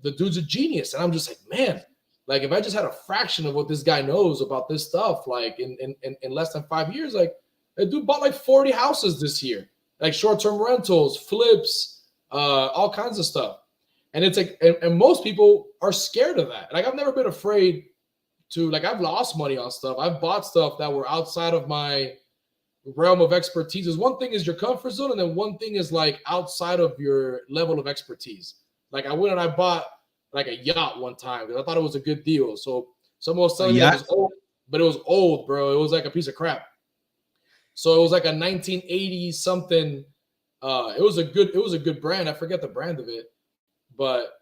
the dude's a genius, and I'm just like, man. Like if I just had a fraction of what this guy knows about this stuff, like in less than 5 years, like that dude bought like 40 houses this year, like short-term rentals, flips, all kinds of stuff. And it's like, and most people are scared of that. Like I've never been afraid to, like I've lost money on stuff. I've bought stuff that were outside of my realm of expertise. There's one thing is your comfort zone, and then one thing is like outside of your level of expertise. Like I went and I bought like a yacht one time because I thought it was a good deal. So someone was telling me it was old, but it was old, bro. It was like a piece of crap. So it was like a 1980 something. It was a good brand. I forget the brand of it, but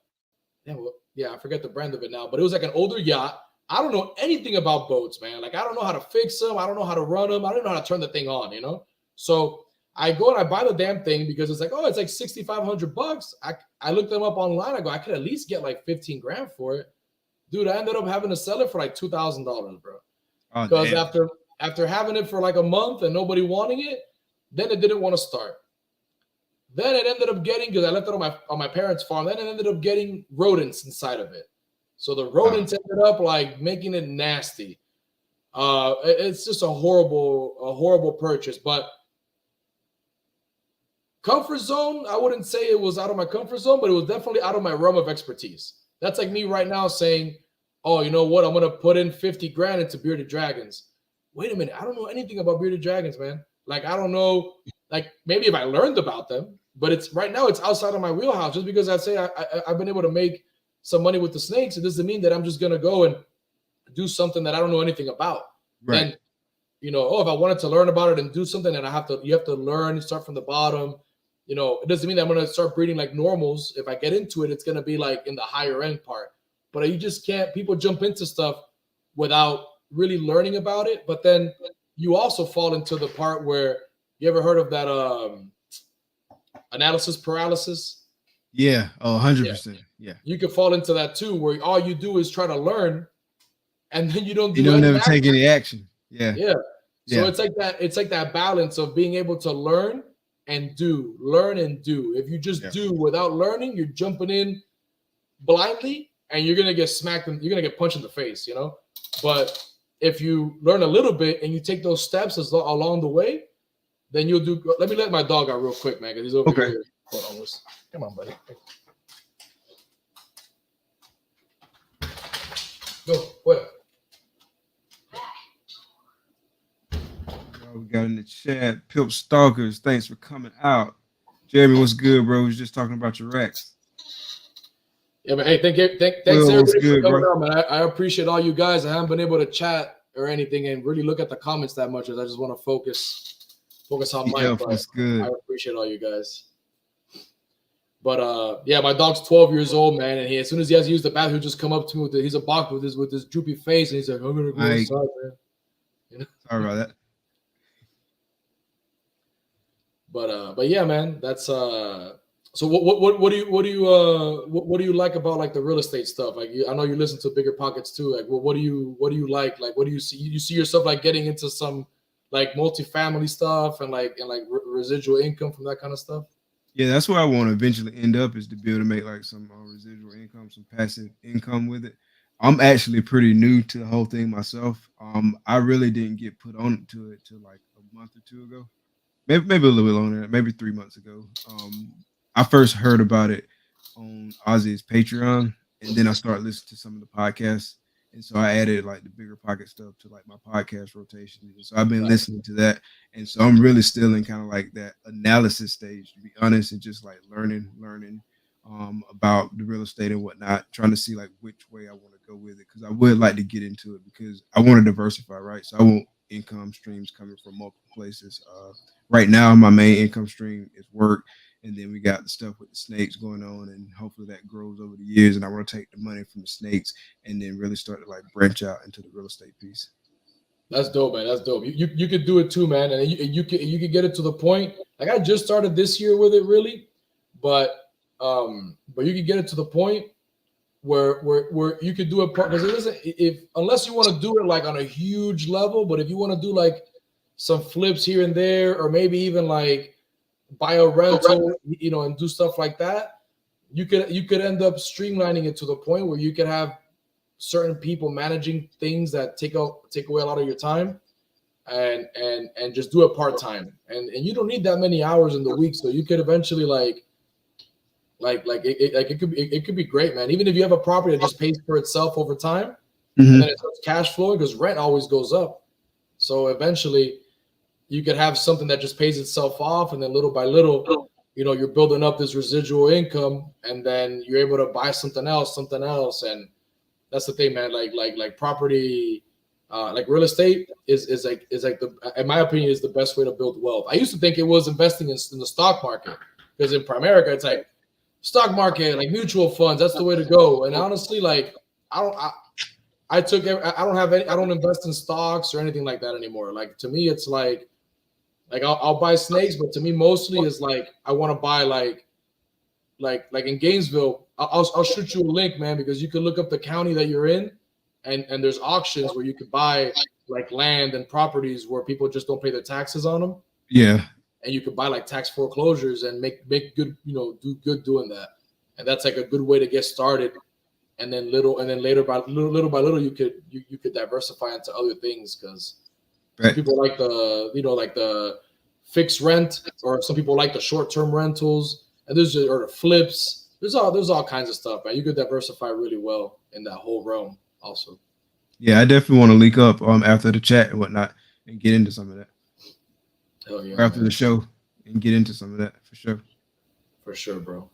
yeah, I forget the brand of it now. But it was like an older yacht. I don't know anything about boats, man. Like I don't know how to fix them. I don't know how to run them. I don't know how to turn the thing on, So I go and I buy the damn thing because it's like, oh, it's like $6,500. I looked them up online. I go, I could at least get like 15 grand for it. Dude, I ended up having to sell it for like $2,000, bro. Because after having it for like a month and nobody wanting it, then it didn't want to start. Then it ended up getting, because I left it on my parents' farm, then it ended up getting rodents inside of it. So the rodents ended up like making it nasty. It's just a horrible purchase. But comfort zone, I wouldn't say it was out of my comfort zone, but it was definitely out of my realm of expertise. That's like me right now saying, oh, you know what? I'm going to put in 50 grand into bearded dragons. Wait a minute. I don't know anything about bearded dragons, man. Like, I don't know. Like, maybe if I learned about them, but it's right now it's outside of my wheelhouse. Just because I say I've been able to make some money with the snakes, it doesn't mean that I'm just going to go and do something that I don't know anything about. Right. And, if I wanted to learn about it and do something, and you have to learn, start from the bottom. It doesn't mean that I'm going to start breeding like normals. If I get into it, it's going to be like in the higher end part. But you just can't. People jump into stuff without really learning about it. But then you also fall into the part where you ever heard of that analysis paralysis? Yeah. Oh, 100%. Yeah. You could fall into that too, where all you do is try to learn, and then you don't do. You don't never take any action. Yeah. Yeah. So it's like that. It's like that balance of being able to learn and do. If you just do without learning, you're jumping in blindly and you're going to get smacked and you're going to get punched in the face, But if you learn a little bit and you take those steps along the way, then you'll do. Let me let my dog out real quick, man, because he's over here. Hold on. Come on, buddy. Go. What? We got in the chat, Pimp Stalkers. Thanks for coming out. Jeremy, what's good, bro? We was just talking about your racks. Yeah, but hey, thanks everybody for coming out, man. I appreciate all you guys. I haven't been able to chat or anything and really look at the comments that much, as I just want to focus on Mike. That's good. I appreciate all you guys. But my dog's 12 years old, man, and as soon as he has to use the bathroom, he'll just come up to me he's a box with his droopy face, and he's like, I'm gonna go inside, man. Sorry about that. But yeah, man, that's So what do you like about like the real estate stuff? Like I know you listen to Bigger Pockets too. Like what do you like? Like what do you see? You see yourself like getting into some like multifamily stuff and like residual income from that kind of stuff? Yeah, that's where I want to eventually end up is to be able to make like some residual income, some passive income with it. I'm actually pretty new to the whole thing myself. I really didn't get put on to it till like a month or two ago, maybe a little bit longer, maybe 3 months ago. I first heard about it on Ozzy's Patreon, and then I started listening to some of the podcasts, and so I added like the Bigger Pocket stuff to like my podcast rotation. And so I've been listening to that, and so I'm really still in kind of like that analysis stage, to be honest, and just like learning about the real estate and whatnot, trying to see like which way I want to go with it because I would like to get into it because I want to diversify, right? So I want income streams coming from multiple places. Right now, my main income stream is work, and then we got the stuff with the snakes going on, and hopefully that grows over the years. And I want to take the money from the snakes and then really start to like branch out into the real estate piece. That's dope, man. That's dope. You could do it too, man. And you could get it to the point. Like I just started this year with it, really, but you could get it to the point where you could do it because it isn't if unless you want to do it like on a huge level, but if you want to do like some flips here and there, or maybe even like buy a rental, you know, and do stuff like that, you could end up streamlining it to the point where you could have certain people managing things that take away a lot of your time, and just do it part time, and you don't need that many hours in the week, so you could eventually it could be great, man. Even if you have a property that just pays for itself over time, and then it starts cash flowing because rent always goes up. So eventually, you could have something that just pays itself off, and then little by little, you know, you're building up this residual income, and then you're able to buy something else, and that's the thing, man. Like property, like real estate is like the, in my opinion, is the best way to build wealth. I used to think it was investing in the stock market because in Primerica, it's like stock market, like mutual funds, that's the way to go. And honestly, like I don't invest in stocks or anything like that anymore. Like to me, it's like I'll buy snakes, but to me mostly is like I want to buy like in Gainesville. I'll shoot you a link, man, because you can look up the county that you're in, and there's auctions where you could buy like land and properties where people just don't pay their taxes on them. Yeah. And you could buy like tax foreclosures and make good, you know, do good doing that. And that's like a good way to get started. And then later by little, you could diversify into other things because some people like the fixed rent, or some people like the short-term rentals, and or the flips. There's all kinds of stuff, man. You could diversify really well in that whole realm also. Yeah, I definitely want to link up after the chat and whatnot and get into some of that. Hell yeah, after man. The show and get into some of that for sure. For sure, bro.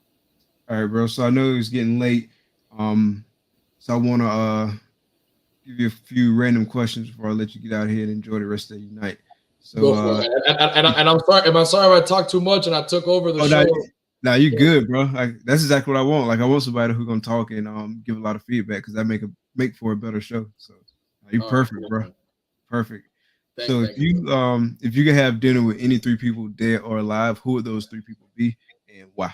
All right, bro. So I know it's getting late. So I want to give you a few random questions before I let you get out here and enjoy the rest of your night. So, go for it. And I'm sorry. I'm sorry if I talked too much and I took over the show. Nah, you good, bro. That's exactly what I want. Like I want somebody who's gonna talk and give a lot of feedback because that make for a better show. So you're perfect, bro. Man. Perfect. So if you could have dinner with any three people, dead or alive, who would those three people be and why?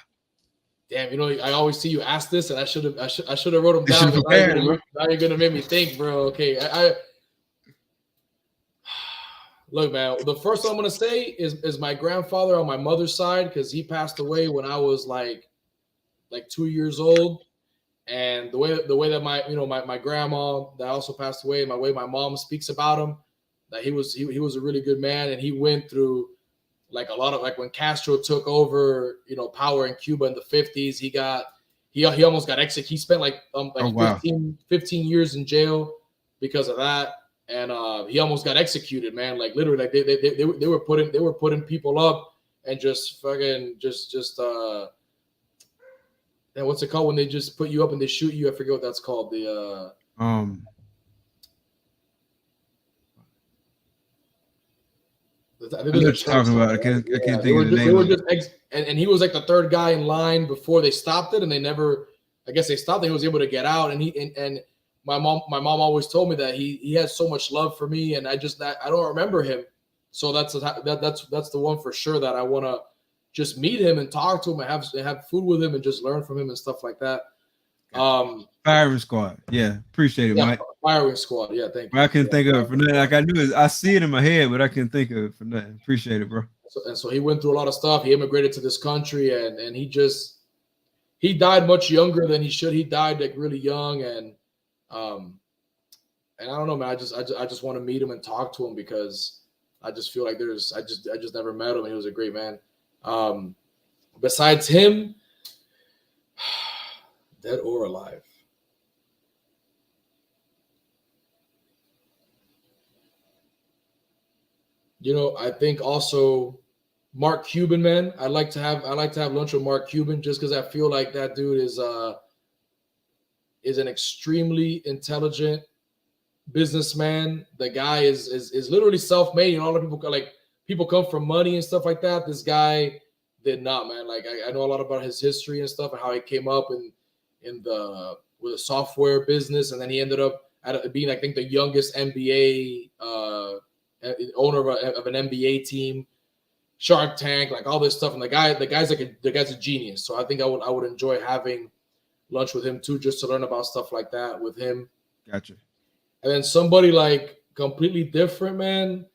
Damn, you know, I always see you ask this, and I should have wrote them down. Now you're gonna make me think, bro. Okay, look, man. The first one I'm gonna say is my grandfather on my mother's side, because he passed away when I was like 2 years old, and the way that my grandma that also passed away, the way my mom speaks about him, that he was a really good man, and he went through like a lot of, like when Castro took over, you know, power in Cuba in the 50s, he almost got executed. He spent 15 years in jail because of that, and he almost got executed, man. Like literally, like they were putting people up and just fucking and what's it called when they just put you up and they shoot you? I forget what that's called. I know what you're talking about. I can't think of the name. And he was like the third guy in line before they stopped it, and I guess they stopped it. He was able to get out, and my mom always told me that he has so much love for me, and I don't remember him, so that's the one for sure that I want to just meet him and talk to him and have food with him and just learn from him and stuff like that. Firing Squad. Yeah, appreciate it, Mike. Firing Squad. Yeah, thank you. I couldn't think of it for nothing. Like I knew it, I see it in my head, but I couldn't think of it for nothing. Appreciate it, bro. So he went through a lot of stuff. He immigrated to this country, and he died much younger than he should. He died like really young, and I don't know, man. I just want to meet him and talk to him because I just feel like I just never met him, and he was a great man. Besides him, dead or alive. You know, I think also Mark Cuban, man. I like to have lunch with Mark Cuban just because I feel like that dude is an extremely intelligent businessman. The guy is literally self-made. You know, all the people come from money and stuff like that. This guy did not, man. Like I know a lot about his history and stuff and how he came up with the software business, and then he ended up being, I think, the youngest NBA owner of an NBA team, Shark Tank, like all this stuff. And the guy's a genius. So I think I would enjoy having lunch with him too, just to learn about stuff like that with him. Gotcha. And then somebody like completely different, man.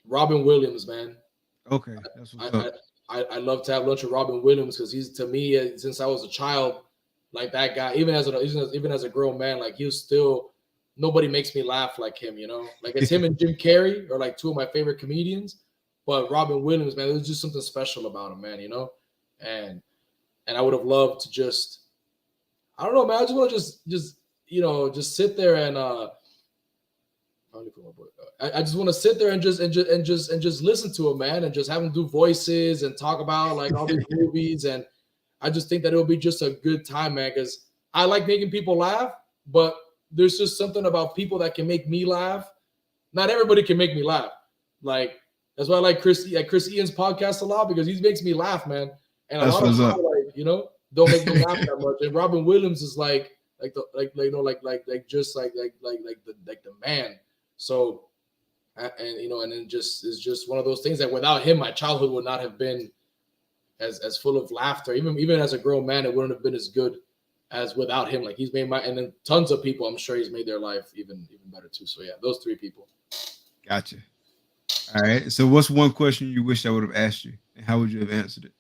Robin Williams, man. Okay, that's what's up. I love to have lunch with Robin Williams because he's, to me, since I was a child, like that guy, even as a grown man, like he was still, nobody makes me laugh like him, you know? Like it's him and Jim Carrey are like two of my favorite comedians, but Robin Williams, man, there's just something special about him, man, you know? And I would have loved to just, I don't know, man, I just want to just sit there and I just want to sit there and just listen to him, man, and just have him do voices and talk about like all these movies. And I just think that it'll be just a good time, man, because I like making people laugh, but there's just something about people that can make me laugh. Not everybody can make me laugh. Like that's why I like Chris Ian's podcast a lot, because he makes me laugh, man. And a lot of people, like, you know, don't make me laugh that much. And Robin Williams is like the man. So, and you know, and then it's just one of those things that without him, my childhood would not have been as full of laughter. Even as a grown man, it wouldn't have been as good as without him. Like he's made and then tons of people, I'm sure he's made their life even better too. So yeah, those three people. Gotcha. All right. So what's one question you wish I would have asked you, and how would you have answered it?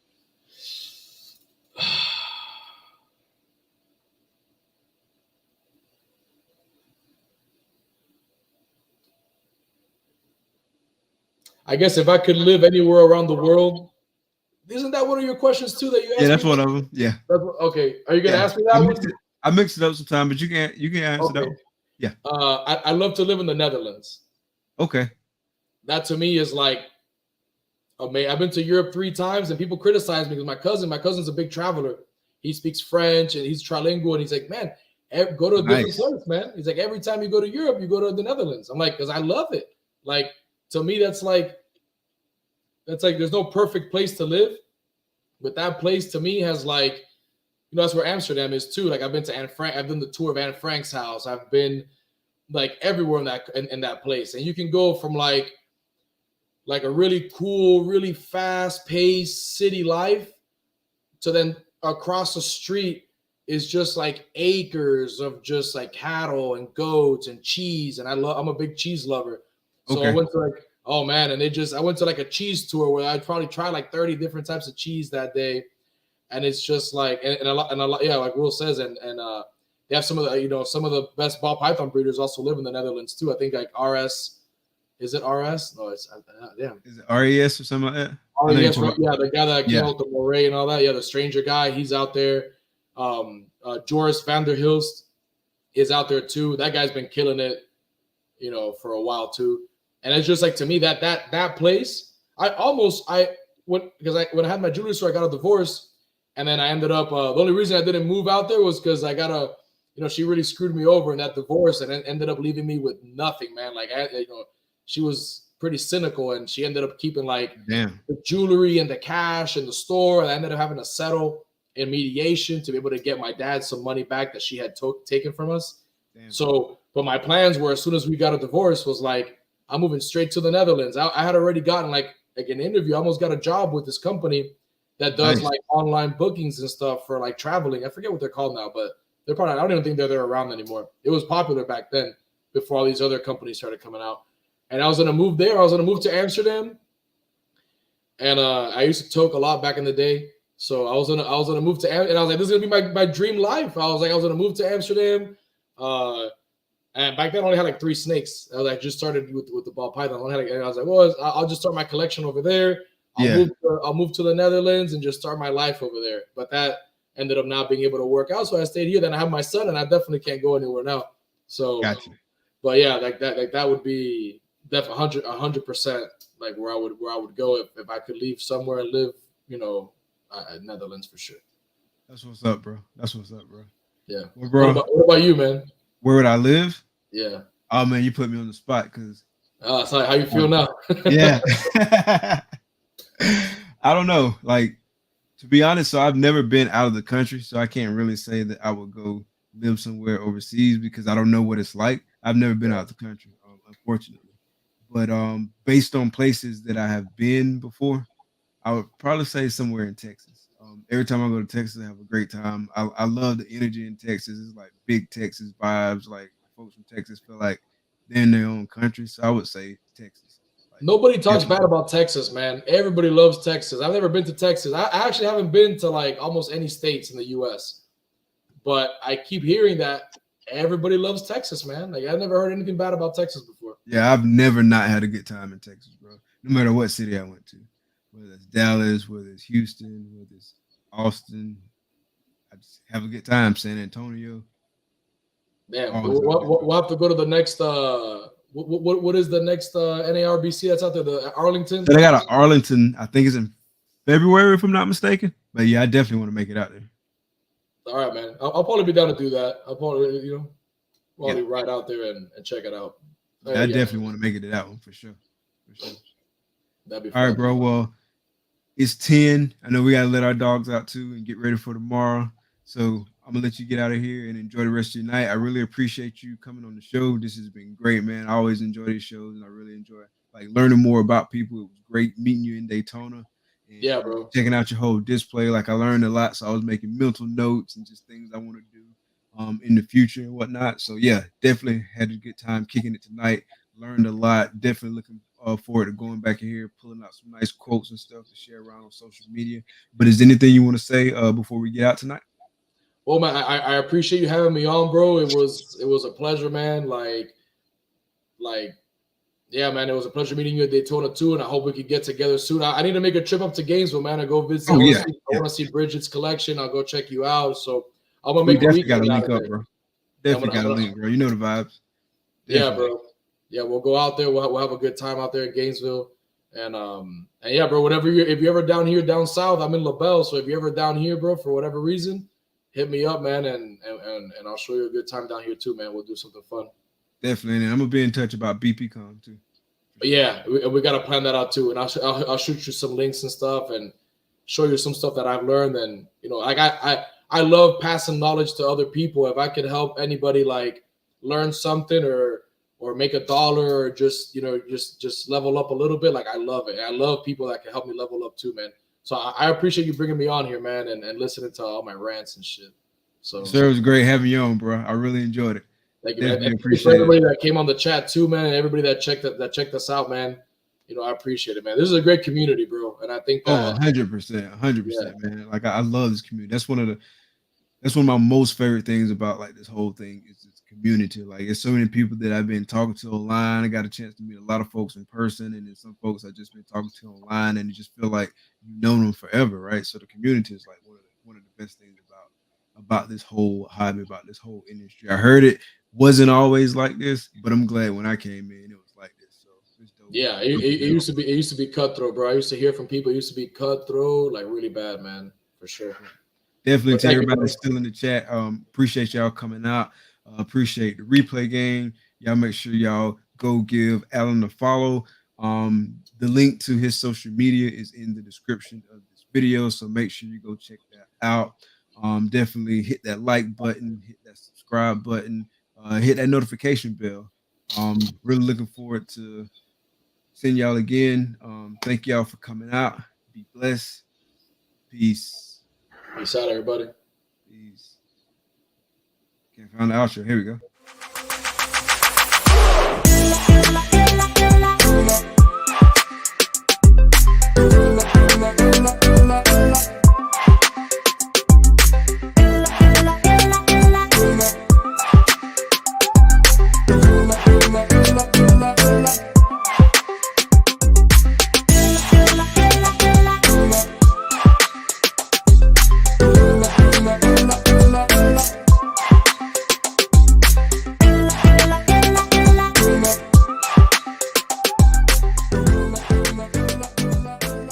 I guess if I could live anywhere around the world, isn't that one of your questions too that you asked? Yeah, that's one of them. Yeah. Okay. Are you gonna ask me that one? I mix it up sometimes, but you can answer that one. Yeah. I love to live in the Netherlands. Okay. That to me is like amazing. I've been to Europe 3 times, and people criticize me because my cousin's a big traveler. He speaks French and he's trilingual, and he's like, man, go to a different place, man. He's like, every time you go to Europe, you go to the Netherlands. I'm like, because I love it. Like, to me, that's like there's no perfect place to live, but that place to me has like, you know, that's where Amsterdam is too. Like I've been to Anne Frank, I've done the tour of Anne Frank's house. I've been like everywhere in that place, and you can go from like a really cool, really fast-paced city life to then across the street is just like acres of just like cattle and goats and cheese, and I'm a big cheese lover. So I went to like, oh man, and I went to like a cheese tour where I'd probably try like 30 different types of cheese that day. And it's just like, and a lot, yeah, like Will says, and they have some of the best ball python breeders also live in the Netherlands too. I think like RS, is it RS? No, it's damn. Is it RES or something like that? RES, right? Yeah, the guy that came out the Moray and all that. Yeah, the stranger guy, he's out there. Joris van der Hilst is out there too. That guy's been killing it, you know, for a while too. And it's just like, to me, that place, when I had my jewelry store, I got a divorce, and then I ended up, the only reason I didn't move out there was because I got she really screwed me over in that divorce, and ended up leaving me with nothing, man. Like she was pretty cynical, and she ended up keeping like the jewelry and the cash and the store, and I ended up having to settle. in mediation to be able to get my dad some money back that she had taken from us. Damn. So, but my plans were, as soon as we got a divorce, was like, I'm moving straight to the Netherlands. I had already gotten like an interview. I almost got a job with this company that does Nice. like online bookings and stuff for like traveling. I forget what they're called now, but they're probably, I don't even think they're around anymore. It was popular back then before all these other companies started coming out. And I was going to move there. I was going to move to Amsterdam. And I used to toke a lot back in the day. So I was gonna move to, and I was like, this is gonna be my dream life. I was gonna move to Amsterdam. And back then I only had like 3 snakes. I just started with the ball python. And I was like, well, I'll just start my collection over there. I'll move to the Netherlands and just start my life over there. But that ended up not being able to work out. So I stayed here. Then I have my son, and I definitely can't go anywhere now. So, Gotcha. But yeah, like that would be definitely 100% like where I would go if I could leave somewhere and live, Netherlands for sure. That's what's up, bro. Yeah. Well, bro, what about you, man? Where would I live? Yeah. Oh man, you put me on the spot because. So how you feel now? Yeah. I don't know. Like, to be honest, so I've never been out of the country, so I can't really say that I would go live somewhere overseas because I don't know what it's like. I've never been out of the country, unfortunately. But based on places that I have been before, I would probably say somewhere in Texas. Every time I go to Texas, I have a great time. I love the energy in Texas. It's like big Texas vibes. Like folks from Texas feel like they're in their own country. So I would say Texas. Like, nobody talks bad about Texas, man. Everybody loves Texas. I've never been to Texas. I actually haven't been to like almost any states in the U.S. But I keep hearing that everybody loves Texas, man. Like I've never heard anything bad about Texas before. Yeah, I've never not had a good time in Texas, bro. No matter what city I went to, whether it's Dallas, whether it's Houston, whether it's Austin, I just have a good time. San Antonio. Damn, we'll have to go to the next. What is the next NARBC that's out there? The Arlington. So they got an Arlington. I think it's in February, if I'm not mistaken. But yeah, I definitely want to make it out there. All right, man. I'll probably be down to do that. I'll probably, ride out there and check it out. Yeah, I definitely want to make it to that one for sure. That'd be fun. All right, bro. Well, it's 10. I know we gotta let our dogs out too and get ready for tomorrow. So I'm gonna let you get out of here and enjoy the rest of your night. I really appreciate you coming on the show. This has been great, man. I always enjoy these shows, and I really enjoy like learning more about people. It was great meeting you in Daytona. And yeah, bro. Checking out your whole display. Like I learned a lot, so I was making mental notes and just things I want to do in the future and whatnot. So yeah, definitely had a good time kicking it tonight. Learned a lot. Definitely looking forward to going back in here, pulling out some nice quotes and stuff to share around on social media. But is there anything you want to say before we get out tonight? Well, man, I appreciate you having me on, bro. It was a pleasure, man. Like, yeah, man, it was a pleasure meeting you at Daytona too, and I hope we could get together soon. I need to make a trip up to Gainesville, man, and go visit. I want to see Bridget's collection. I'll go check you out. So I'm gonna make a weekend. Gotta link up, bro. Definitely gotta link, bro. You know the vibes. Definitely. Yeah, bro. Yeah, we'll go out there. We'll have a good time out there in Gainesville. And yeah, bro, if you're ever down here, down south, I'm in LaBelle. So if you're ever down here, bro, for whatever reason, hit me up, man, and I'll show you a good time down here too, man. We'll do something fun. Definitely, and I'm gonna be in touch about BPCon too. But yeah, we gotta plan that out too, and I'll shoot you some links and stuff, and show you some stuff that I've learned. And like I love passing knowledge to other people. If I could help anybody like learn something or make $1 or just just level up a little bit, like I love it. I love people that can help me level up too, man. So I appreciate you bringing me on here, man, and listening to all my rants and shit. So sir, it was great having you on, bro. I really enjoyed it. Thank you, man. Appreciate everybody that came on the chat too, man, and everybody that checked us out, man. I appreciate it, man. This is a great community, bro, and I think that 100%, man. Like I love this community. That's one of my most favorite things about like this whole thing is this community. Like there's so many people that I've been talking to online. I got a chance to meet a lot of folks in person, and then some folks I've just been talking to online, and you just feel like you've known them forever, right? So the community is like one of the best things about this whole hobby, about this whole industry. I heard it wasn't always like this, but I'm glad when I came in, it was like this. So it's dope. Yeah, it used to be cutthroat, bro. I used to hear from people. It used to be cutthroat, like really bad, man, for sure. Definitely to everybody that's still in the chat. Appreciate y'all coming out. Appreciate the replay game. Y'all make sure y'all go give Alain a follow. The link to his social media is in the description of this videos. So make sure you go check that out. Definitely hit that like button, hit that subscribe button, hit that notification bell. Really looking forward to seeing y'all again. Thank y'all for coming out. Be blessed. Peace. Peace out, everybody. Peace. Can't find the outro. Here we go.